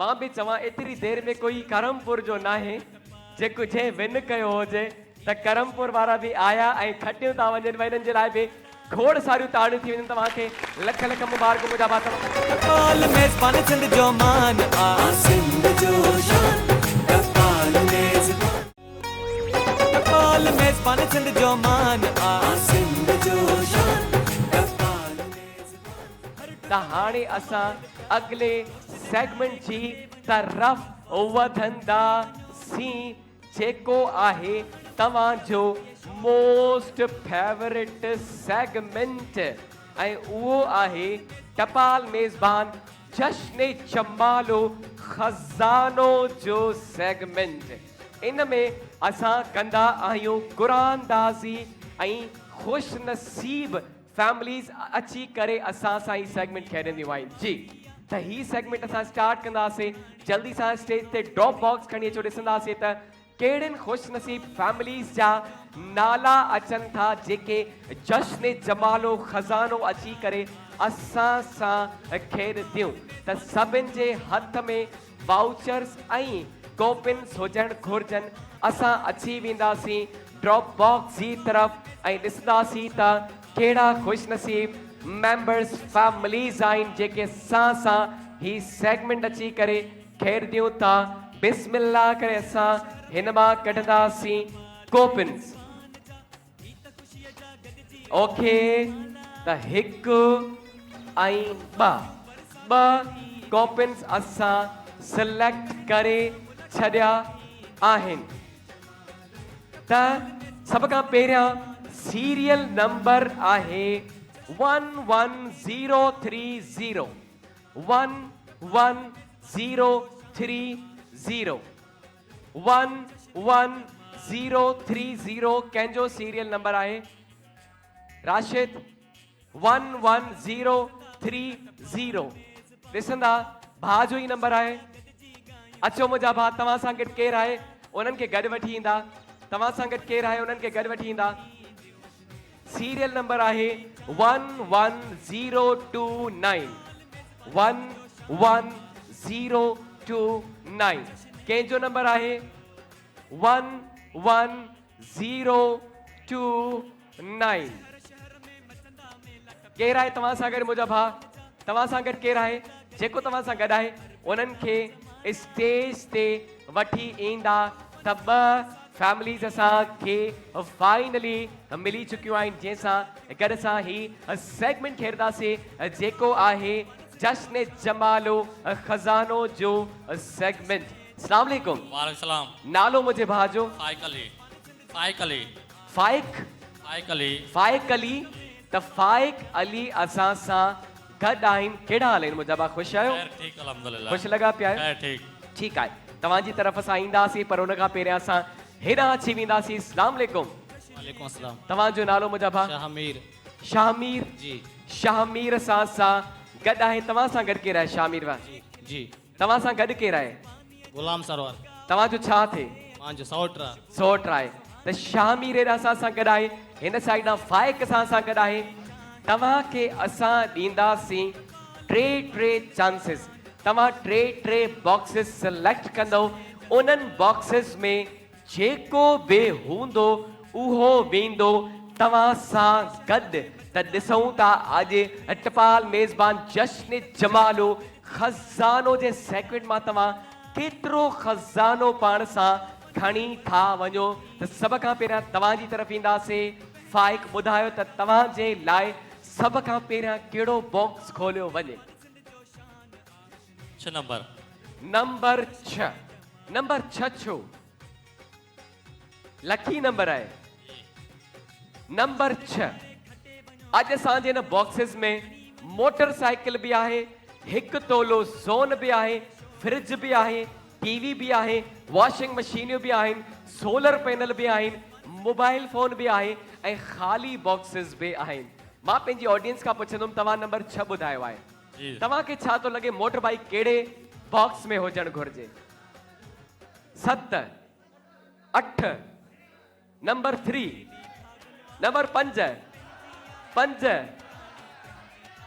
मां बि चवां एतिरी देरि में कोई करमपुर जो न आहे जेको जंहिं विन कयो हुजे त करमपुर वारा बि आया ऐं खटियूं था वञनि हिननि जे लाइ बि खोड़ सारियूं ताड़ियूं थी वञनि तव्हांखे लख लख मुबारक मुंहिंजा भाउ टपाल मेज़बान सिंध जो मान सिंध जो शान टपाल मेज़बान सिंध जो मान सिंध जो शान त हाणे असां अगले सेगमेंट जी तरफ़ वधंदासीं जेको आहे तव्हांजो मोस्ट फेवरेट सेगमेंट ऐं उहो आहे टपाल मेज़बान जश्न जमालो खज़ानो जो सेगमेंट। इन में असां कंदा आहियूं कुरानदाज़ी ऐं खुश नसीब फैमिलीज़ अची करे असां सां ही सेगमेंट खेॾंदियूं आहिनि। जी त ही सेगमेंट असां स्टार्ट कंदासीं। जल्दी सां स्टेज ते ड्रॉप बॉक्स खणी अचो, ॾिसंदासीं त कहिड़ियुनि खुश नसीब फैमिलीज़ जा नाला अचनि था जेके जश्न जमालो खज़ानो अची करे असां सां खेॾंदियूं। त सभिनि जे हथ में वाउचर्स ऐं कोपिन्स हुजणु घुरिजनि। असां अची वेंदासीं ड्रॉप बॉक्स जी तरफ़ ऐं ॾिसंदासीं त कहिड़ा खुश नसीब मेंबर्स फैमिलीज़ आहिनि जेके असां सां ही सेगमेंट अची करे खेॾंदियूं था। बिस्मिल्लाह करे असां हिन मां कढंदासीं कोपिन्स। ओके त हिकु ऐं ॿ कोपिन्स असां सिलेक्ट करे छॾिया आहिनि। त सभ खां पहिरियां सीरियल नंबर आहे 11030 11030 11030 कंहिंजो सीरियल नंबर आहे? राशिद 11030 ॾिसंदा भाउ जो ई नंबर आहे। अचो मुंहिंजा भाउ, तव्हां सां गॾु केरु आहे उन्हनि खे गॾु वठी ईंदा। तव्हां सां गॾु केरु आहे उन्हनि खे गॾु वठी ईंदा। सीरियल नंबर आहे 11029 11029 कंहिंजो नंबर आहे? 11029 केरु आहे तव्हां सां गॾु? मुंहिंजा भाउ तव्हां सां गॾु केरु आहे जेको तव्हां सां गॾु आहे? उन्हनि खे स्टेज ते वठी ईंदा। त ॿ फैमिलीज़ असांखे फाइनली मिली चुकियूं आहिनि जंहिंसां गॾु असां ही सेगमेंट खेॾंदासीं जेको आहे जश्न जमालो खज़ानो जो सेगमेंट। अस्सलाम वालेकुम। वालेकुम सलाम। नालो मुंहिंजे भाउ जो? फाइक अली। फाइक अली। फाइक अली। फाइक अली। त फाइक अली असां सां गॾु आहिनि। कहिड़ा हाल आहिनि मुंहिंजा भाउ? ख़ुशि आहियो? ठीकु अल्हम्दुलिल्लाह। ख़ुशि लॻा पिया आहियो? ठीकु आहे। तव्हांजी तरफ़ असां ईंदासीं पर हुन खां पहिरियां असां हेॾां अची वेंदासीं। अस्सलाम वालेकुम। वालेकुम अस्सलाम। तव्हांजो नालो मुंहिंजा भाउ? शाहमीर। शाहमीर जी। शाहमीर असां सां गॾु आहे। तव्हां सां गॾु केरु आहे शाहमीर भाउ? जी। तव्हां सां गॾु केरु आहे? गुलाम सरवर। तव्हांजो छा थिए? मुंहिंजो सौट आहे। त शाहमीर हेॾा असां सां गॾु आहे। हिन साइड खां फाइक असां सां गॾु आहे। तव्हांखे असां ॾींदासीं टे चांसिस। तव्हां टे बॉक्सिस सिलेक्ट कंदो। उन्हनि बॉक्सिस में जेको बि हूंदो उहो वेंदो तव्हां सां गॾु। त ॾिसूं था अॼु टपाल मेज़बान जश्न जमालो खज़ानो जे सेगमेंट मां तव्हां केतिरो खज़ानो पाण सां खणी था वञो। त सभ खां पहिरियां तव्हांजी तरफ़ ईंदासीं। फाइक ॿुधायो त तव्हांजे लाइ सभ खां पहिरियां कहिड़ो बॉक्स खोलियो वञे? 6 नंबर। नंबर 6। नंबर 6 छो? लकी नंबर आहे। नंबर 6 अॼु असांजे हिन बॉक्सिस में मोटरसाइकिल बि आहे, 1 तोलो सोन बि आहे, फ्रिज बि आहे, टीवी बि आहे, वॉशिंग मशीनियूं बि आहिनि, सोलर पैनल बि आहिनि, मोबाइल फोन बि आहे ऐं ख़ाली बॉक्सिस बि आहिनि। मां पंहिंजी ऑडियंस खां पुछंदुमि तव्हां नंबर 6 ॿुधायो आहे। तव्हांखे छा थो लॻे मोटर बाइक कहिड़े बॉक्स में हुजणु घुरिजे? 7 8 number 3 number 5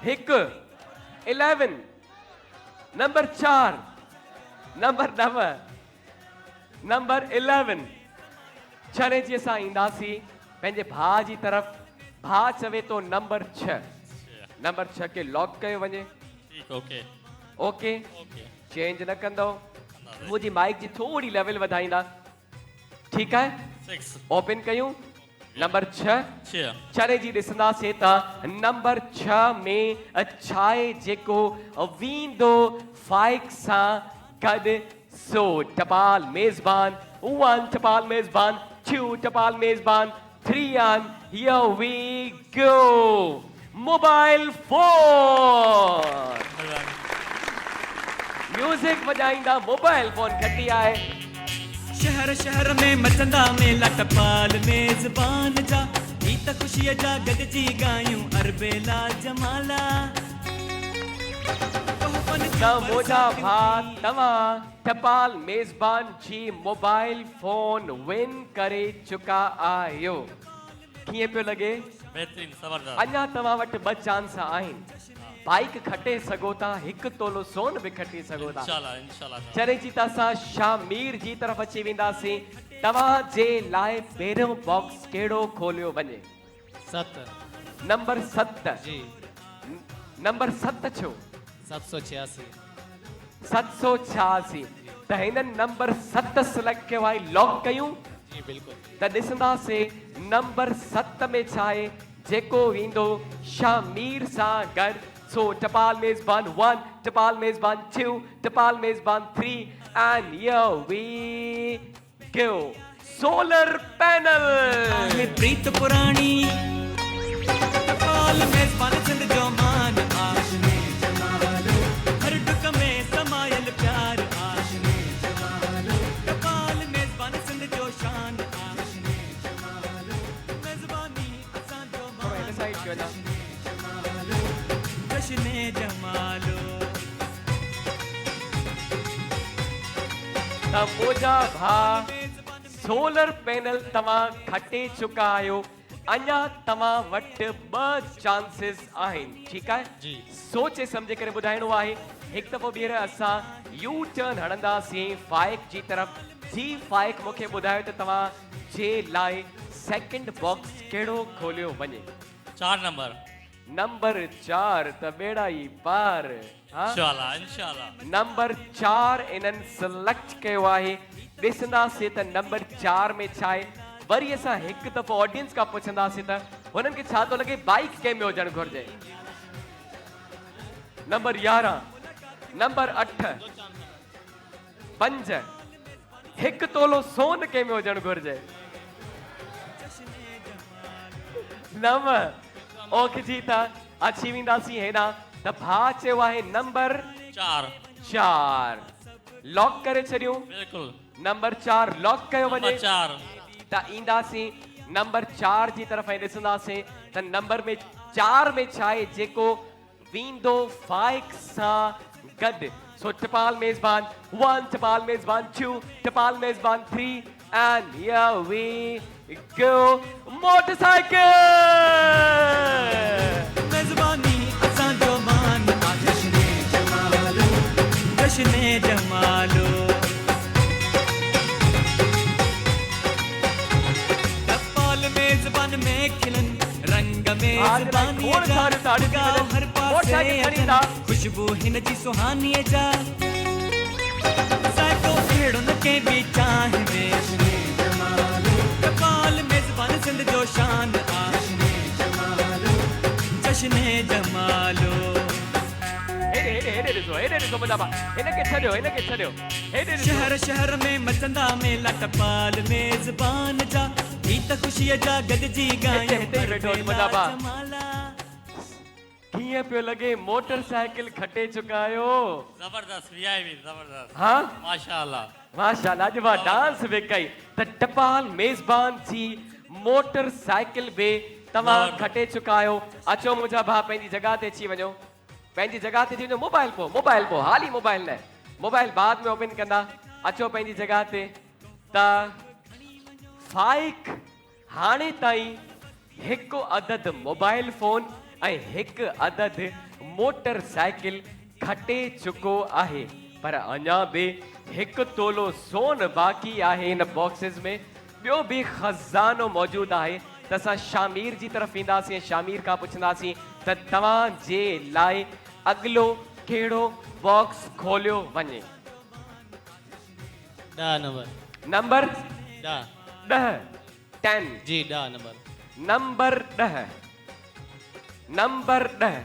1 11 number 4 number 9 number 11 छॾे जी असां ईंदासीं पंहिंजे भाउ जी तरफ़। भाउ चवे थो नंबर 6 नंबर 6 खे लॉक कयो वञे। ओके चेंज न कंदो। मुंहिंजी माइक जी थोड़ी लेवल वधाईंदा। ठीकु आहे? 6 ओपन कयूं। नंबर 6 छह जी ॾिसंदासीं त नंबर 6 में छा आहे जेको वींदो फाइक सां गॾु सो टपाल मेज़बान 1 टपाल मेज़बान 2 टपाल मेज़बान 3 and here we go mobile phone music वॼाईंदा मोबाइल फोन खटी आहे शहर शहर में मचंदा मेला टपाल मेज़बान जा ही त ख़ुशीअ जा गॾिजी ॻायूं अरबेला जमाला त मुंहिंजा भाउ तव्हां टपाल मेज़बान जी मोबाइल फोन विन करे चुका आहियो कीअं पियो लॻे बेहतरीन ज़बरदस्त अञा तव्हां वटि 2 चांस आहिनि बाइक खटे सघो था 1 तोलो सोन भी खटी सघो था इंशाल्लाह चले जी त असां शामीर जी तरफ़ अची वेंदासीं तव्हां जे लाइ पहिरियों बॉक्स कहिड़ो खोलियो वञे 7 नंबर 7 जी नंबर 7 छो 786 786 त हिन नंबर 7 सिलेक्ट कयो आहे लॉक कयूं जी बिल्कुल त ॾिसंदासीं नंबर 7 में छा आहे जेको वींदो शामीर सां गॾु सो टपाल मेज़बान 1 टपाल मेज़बान 2 टपाल मेज़बान 3 and here we go solar panel आहे प्रीत पुराणी टपाल मेज़बान सिंध जो मान आशने जमालो हर डुक में समायल प्यार आशने जमालो टपाल मेज़बान सिंध जो शान आशने जमालो मेज़बानी असां जो मान साइड कयो ना जश्ने जमालो त मुंहिंजा भाउ सोलर पैनल तव्हां खटे चुका आहियो अञा तव्हां वटि 2 चांसिस आहिनि ठीकु आहे जी सोचे सम्झे करे ॿुधाइणो आहे हिकु दफ़ो ॿीहर असां यू टर्न हणंदासीं फाइक जी तरफ़ जी फाइक मूंखे ॿुधायो त तव्हां जे लाइ सेकंड बॉक्स कहिड़ो खोलियो वञे 4 नंबर नंबर 4 त बेड़ा ई पार इंशाल्लाह नंबर 4 इन्हनि सिलेक्ट कयो आहे ॾिसंदासीं त नंबर 4 में छा आहे वरी असां हिकु दफ़ो ऑडियंस खां पुछंदासीं त हुननि खे छा थो लॻे बाइक कंहिं में हुजणु घुरिजे नंबर 11 नंबर 8 5 1 तोलो सोन कंहिं में हुजणु घुरिजे 9 ओके जी त अची वेंदासीं हेॾां त भाउ चयो आहे नंबर 4 लॉक करे छॾियूं बिल्कुल नंबर 4 लॉक कयो वञे 4 त ईंदासीं नंबर 4 जी तरफ़ ऐं ॾिसंदासीं त नंबर में 4 में छा आहे जेको वींदो फाइक सां गॾु सो टपाल मेज़बान 1 टपाल मेज़बान 2 टपाल मेज़बान 3 and here we go motorcycle मेज़बानी असां जो मान जश्ने जमालो जश्ने जमालो टपाल मेज़बान में खिलन रंग मेज़बानी जा हर पासे खुशबू हिन जी सुहानीअ जा साको अहिड़ो न कंहिं बि चाहे में जमालो टपाल मेज़बान सिंध जो शान आशने जमालो जश्ने जमालो शहर शहर में मचंदा मेला टपाल मेज़बान जा ही त ख़ुशीअ जा गॾिजी ॻायूं कीअं पियो लॻे मोटरसाइकिल खटे चुका आहियो जबरदस्त वीआईपी जबरदस्त हाँ माशाल्लाह माशाल्लाह अॼु मां डांस बि कई त टपाल मेज़बान जी मोटरसाइकिल बि तव्हां खटे चुका आहियो अचो मुंहिंजा भाउ पंहिंजी जॻह ते अची वञो पंहिंजी जॻह ते अची वञो मोबाइल पोइ हाली मोबाइल न मोबाइल बाद में ओपन कंदा अचो पंहिंजी जॻह ते त फाइक हाणे ताईं हिकु अदद मोबाइल फ़ोन ऐं हिकु अदद मोटरसाइकिल खटे चुको आहे पर अञा बि 1 तोलो सोन बाक़ी आहे इन बॉक्सिस में ॿियो बि खज़ानो मौजूदु आहे त असां शामीर जी तरफ़ ईंदासीं शामीर खां पुछंदासीं त तव्हां जे लाइ अॻिलो कहिड़ो बॉक्स खोलियो वञे 10 नंबर नंबर 10 10 जी 10 नंबर नंबर 10 नंबर 10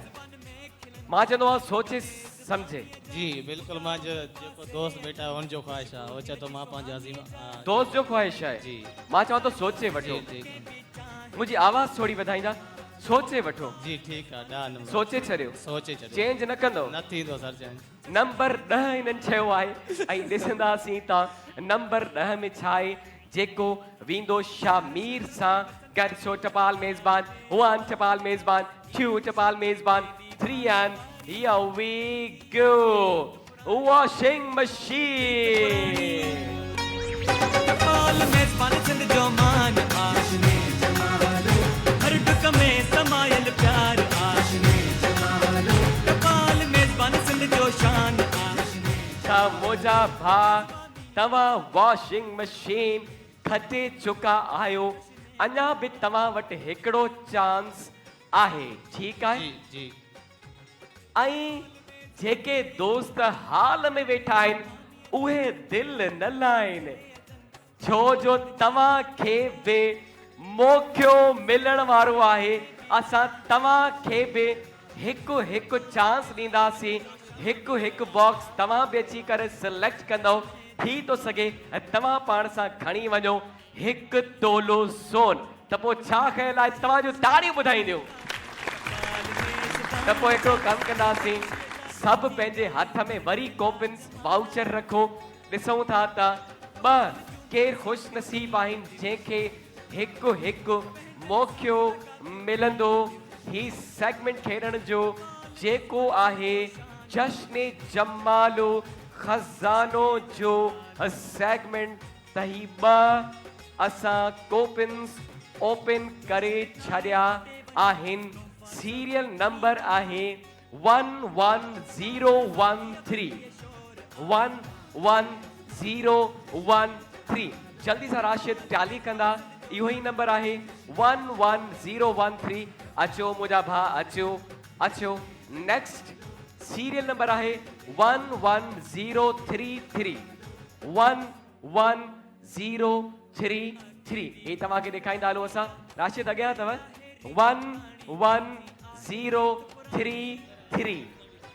मां चवंदो आहियां सोचे समझे जी बिल्कुलु मां जेको दोस्त बेटा हुनजो ख्वाहिश आहे उहो चए थो मां पंहिंजा दोस्त जो ख्वाहिश है जी मां चवां तो सोचे वठो जी मुझी आवाज थोड़ी वधाईंदा सोचे वठो जी ठीकु आहे 10 नंबर सोचे छॾियो सोचे छॾियो चेंज न कंदो न थींदो सर चेंज नंबर 10 इन्हनि चयो आहे ऐं ॾिसंदासीं त नंबर 10 में छा आहे जेको वेंदो शामीर सां गॾु सो टपाल मेज़बान 1 टपाल मेज़बान 2 टपाल मेज़बान 3 and here we go washing machine टपाल मेज़बान सिंध जो मान आशने जमालो हर डुक में समायल प्यार आशने जमालो टपाल मेज़बान सिंध जो शान आशने छा मुंहिंजा भाउ तव्हां वॉशिंग मशीन खटे चुका आहियो अञा बि तव्हां वटि हिकिड़ो चांस आहे ठीकु आहे जी ऐं जेके दोस्त हाल में वेठा आहिनि उहे दिलि न लाइनि छो जो तव्हांखे बि मौक़ो मिलण वारो आहे असां तव्हांखे बि हिकु हिकु चांस ॾींदासीं हिकु हिकु बॉक्स तव्हां बि अची करे सिलेक्ट कंदव थी थो सघे ऐं तव्हां पाण सां खणी वञो हिकु तोलो सोन त पोइ छा ख़्यालु आहे तव्हांजो ताड़ियूं ॿुधाईंदियूं त पोइ हिकिड़ो कमु कंदासीं सभु पंहिंजे हथ में वरी कोपिन्स वाउचर रखो ॾिसूं था त ॿ केरु ख़ुशि नसीब आहिनि जंहिंखे हिकु हिकु मौक़ो मिलंदो ही सेगमेंट खेॾण जो जेको आहे जश्न जमालो खज़ानो जो सेगमेंट त ही ॿ असां कोपिन्स ओपन करे छॾिया आहिनि सीरियल नंबर आहे 11013 11013 जल्दी सां राशिद टैली कंदा इहो ई नंबर आहे 11013 अचो मुंहिंजा भाउ अचो अचो नेक्स्ट सीरियल नंबर आहे 11033 11033 हे तव्हांखे ॾेखारींदा हलो असां राशिद अॻियां अथव 11033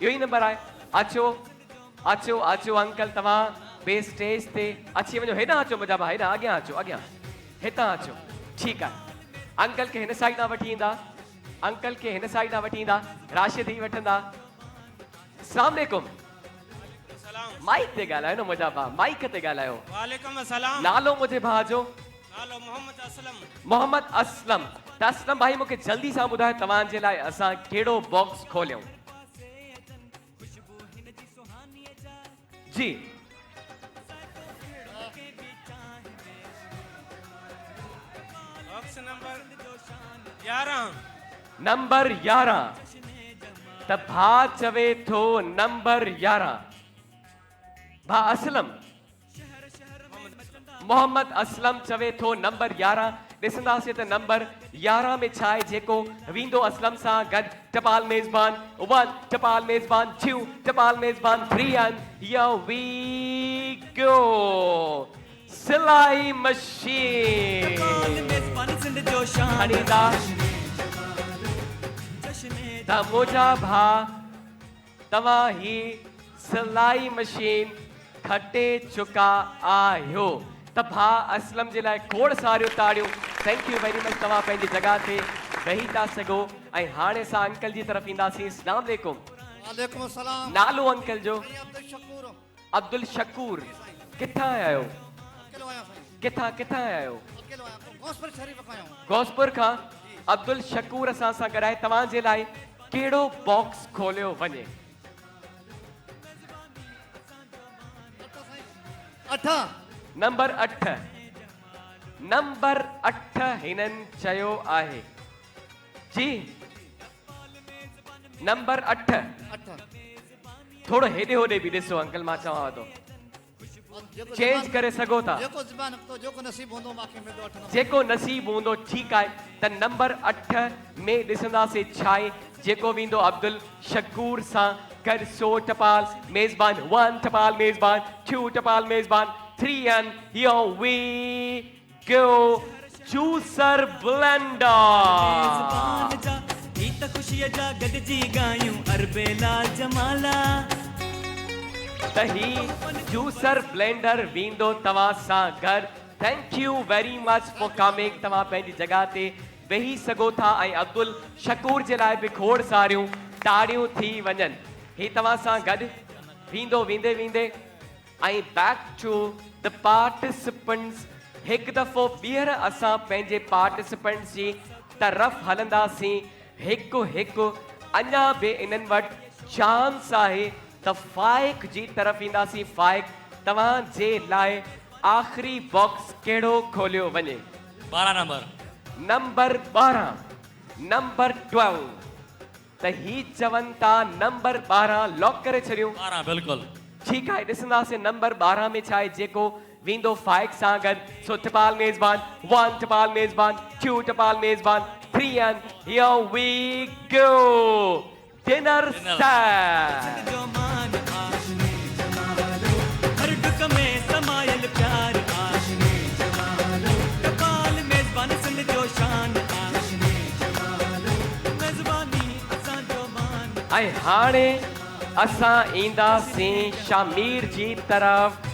इहो ई नंबर आहे अचो अचो अचो अंकल तव्हां बे स्टेज ते अची वञो हेॾां अचो मुंहिंजा भाउ हेॾां अॻियां अचो अॻियां हितां अचो ठीकु आहे अंकल खे हिन साइड तां वठी ईंदा अंकल खे हिन साइड तां वठी ईंदा राशिद ई वठंदा अस्सलाम वालेकुम माइक ते ॻाल्हायो न मुंहिंजा भाउ माइक ते ॻाल्हायो वालेकुम अस्सलाम नालो मुंहिंजे भाउ जो नालो मोहम्मद असलम मोहम्मद असलम त असलम भाई मूंखे जल्दी सां ॿुधायो तव्हांजे लाइ असां कहिड़ो बॉक्स खोलियूं जी बॉक्स नंबर 11 नंबर 11 त भाउ चवे थो नंबर 11 भाउ असलम मोहम्मद असलम चवे थो नंबर 11 ॾिसंदासीं त नंबर 11 में छा आहे जेको वेंदो असलम सां गॾु टपाल मेज़बान 1 टपाल मेज़बान 2 टपाल मेज़बान 3 and here we go सिलाई मशीन मेज़बान सिंध जो शान खणींदा त मुंहिंजा भाउ तव्हां ही सिलाई मशीन खटे चुका आहियो त भाउ असलम जे लाइ खोड़ सारियूं ताड़ियूं थैंक यू वेरी मच तव्हां पंहिंजी जॻह ते वेही था सघो ऐं हाणे सां अंकल जी तरफ़ ईंदासीं अस्सलाम वालेकुम वालेकुम अस्सलाम नालो अंकल जो अब्दुल शकूर अब्दुल शकूर किथां आया आहियो अकेलो आया साईं किथां किथां आया आहियो अकेलो आया गोसपुर शरीफ खां आया गोसपुर खां अब्दुल शकूर असां सां गॾाए तव्हांजे लाइ कहिड़ो बॉक्स खोलियो वञे 8 नंबर 8 नंबर 8 हिननि चयो आहे जी नंबर 8 थोड़ो हेॾे होॾे बि ॾिसो अंकल मां चवां थो चेंज करे सघो था जेको ज़बान तो जेको नसीब हूंदो मांखे मिलंदो 8 नंबर जेको नसीब हूंदो ठीकु आहे त नंबर 8 में ॾिसंदासीं छा आहे जेको वेंदो अब्दुल शकूर सां गॾु 100 टपाल मेज़बान 1 टपाल मेज़बान 2 टपाल मेज़बान 3 and here we go juicer blender मेज़बान जा ही त ख़ुशीअ जा गॾिजी ॻायूं अरबे लाल जमाला तही जूसर ब्लेंडर वींदो तव्हां सां गॾु thank you very much for coming तव्हां पंहिंजी जॻह ते वेही सघो था ऐं अब्दुल शकूर जे लाइ बि खोड़ सारियूं ताड़ियूं थी वञनि ही तव्हां सां गॾु वींदो वेंदे वेंदे ऐं बैक टू द पार्टिसिपेंट्स हिकु दफ़ो ॿीहर असां पंहिंजे पार्टिसिपेंट्स जी तरफ़ हलंदासीं हिकु हिकु अञा बि इन्हनि वटि चांस आहे त फाइक जी तरफ़ ईंदासीं फाइक तव्हांजे लाइ आख़िरी बॉक्स कहिड़ो खोलियो वञे 12 नंबर नंबर 12 नंबर 12 त ही चवनि था नंबर 12 लॉक करे छॾियूं 12 बिल्कुल ठीकु आहे ॾिसंदासीं नंबर 12 में छा आहे जेको वींदो फाइक सां गॾु सो टपाल मेज़बान 1 टपाल मेज़बान 2 टपाल मेज़बान 3 and here we go dinner set जो मान आशने जमालो हर डुक में समायल प्यार आशने जमालो टपाल मेज़बान सिंध जो शान आशने जमालो मेज़बानी असां जो मान ऐं हाणे असां ईंदासीं शामिर जी तरफ़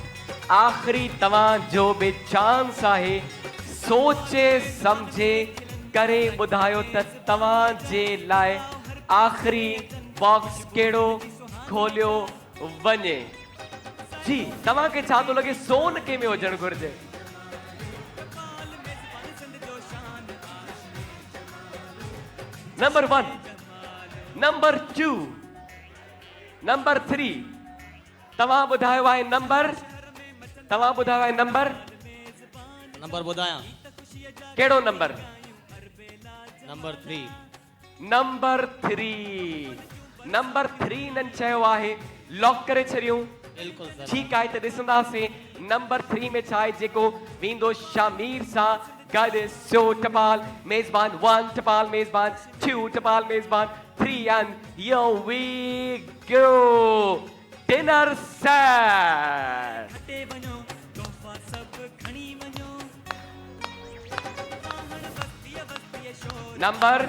आख़िरी तव्हांजो बि चांस आहे सोचे सम्झे करे ॿुधायो त तव्हांजे लाइ आख़िरी बॉक्स कहिड़ो खोलियो वञे जी तव्हांखे छा थो लॻे सोन कंहिंमें हुजणु घुरिजे नंबर 1 नंबर 2 नंबर 3 तव्हां ॿुधायो आहे नंबर नंबर ॿुधायां कहिड़ो नंबर नंबर 3 नंबर 3 नंबर 3 इन्हनि चयो आहे लॉक करे छॾियूं बिल्कुल सर ठीकु आहे त ॾिसंदासीं नंबर 3 में छा आहे जेको वींदो शामिर सां गॾु सो टपाल मेज़बान 1 टपाल मेज़बान 2 टपाल मेज़बान 3 and here we go dinner set हटे वञो तोहफ़ा सभु खणी वञो आहण बस्तीअ बस्तीअ शोर नंबर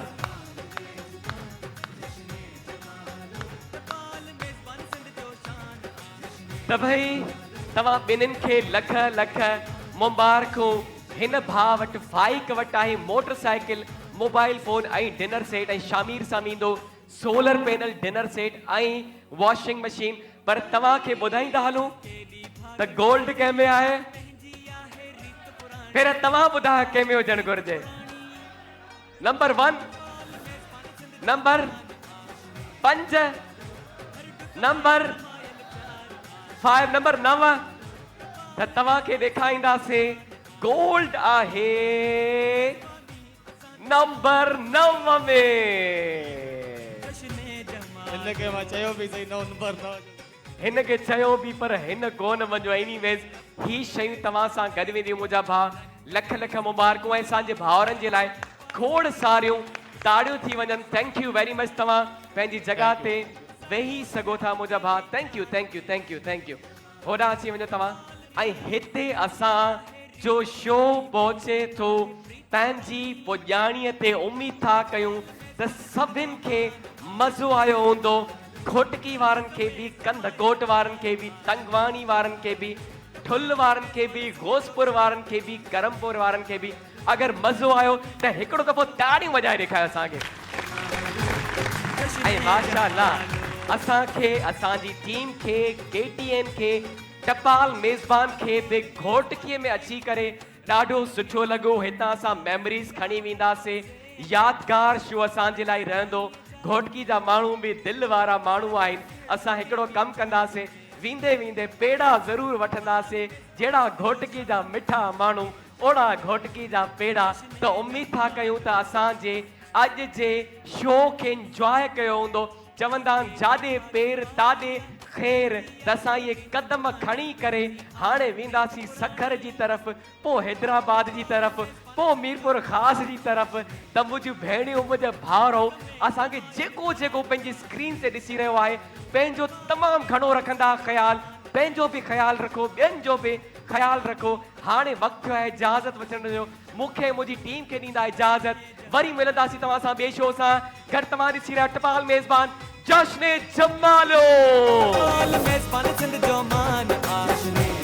टपाल मेज़बान सिंध जो शान त भई तव्हां ॿिन्हिनि खे लख लख मुबारकूं हिन भाउ वटि फाइक वटि आहे मोटरसाइकिल मोबाइल फ़ोन ऐं डिनर सेट ऐं शामिर सां ईंदो सोलर पैनल डिनर सेट ऐं वॉशिंग मशीन पर तव्हांखे ॿुधाईंदा हलूं त गोल्ड कंहिंमें आहे फिर तव्हां ॿुधायो कंहिंमें हुजणु घुरिजे नंबर 1 नंबर 5 नंबर 5 नंबर 9 त तव्हांखे ॾेखारींदासीं गोल्ड आहे नंबर 9 में इनके मां चयो बि सही नंबर न हिन खे चयो बि पर हिन कोन वञो एनीवेज़ ही शयूं तव्हां सां गॾु वेंदियूं मुंहिंजा भाउ लख लख मुबारकूं ऐं असांजे भाउरनि जे लाइ खोड़ सारियूं ताड़ियूं थी वञनि थैंक यू वेरी मच तव्हां पंहिंजी जॻह ते वेही सघो था मुंहिंजा भाउ thank U thank U thank U thank U होॾां अची वञो तव्हां ऐं हिते असां जो शो पहुचे थो पंहिंजी पुॼाणीअ ते उमेद था कयूं त सभिनि खे मज़ो आयो हूंदो खोटकी वारनि खे बि कंदकोट वारनि खे बि तंगवाणी वारनि खे बि ठुल वारनि खे बि घोसपुर वारनि खे बि करमपुर वारनि खे बि अगरि मज़ो आयो त हिकिड़ो दफ़ो ताड़ियूं वॼाए ॾेखारियो असांखे ऐं माशाअल्लाह असांखे असांजी टीम खे KTN खे टपाल मेज़बान खे बि घोटकीअ में अची करे ॾाढो सुठो लॻो हितां असां मेमरीज़ खणी वेंदासीं यादगार शो असांजे लाइ रहंदो घोटकी जा माण्हू बि दिलि वारा माण्हू आहिनि असां हिकिड़ो कमु कंदासीं वेंदे वेंदे पेड़ा ज़रूरु वठंदासीं जहिड़ा घोटकी जा मिठा माण्हू ओड़ा घोटकी जा पेड़ा त उमेद था कयूं त असांजे अॼु जे शो खे इंजॉय कयो हूंदो चवंदा आहिनि जाॾे पेर ताॾे ख़ैर त असां इहे क़दम खणी करे हाणे वेंदासीं सखर जी तरफ़ पोइ हैदराबाद जी तरफ़ पोइ मीरपुर ख़ासि जी तरफ़ त मुंहिंजियूं भेणियूं मुंहिंजा भाउर असांखे जेको जेको पंहिंजी स्क्रीन ते ॾिसी रहियो आहे पंहिंजो तमामु घणो रखंदा ख़्यालु पंहिंजो बि ख़्यालु रखो, ॿियनि जो बि ख़्यालु रखो। हाणे वक़्तु आहे इजाज़त वठण जो। मूंखे मुंहिंजी टीम खे ॾींदा इजाज़त। वरी मिलंदासीं तव्हां सां ॿिए शो सां। गॾु तव्हां ॾिसी रहिया टपाल मेज़बान जश्न जमालो। टपाल मेज़बान सिंध जो मान आशने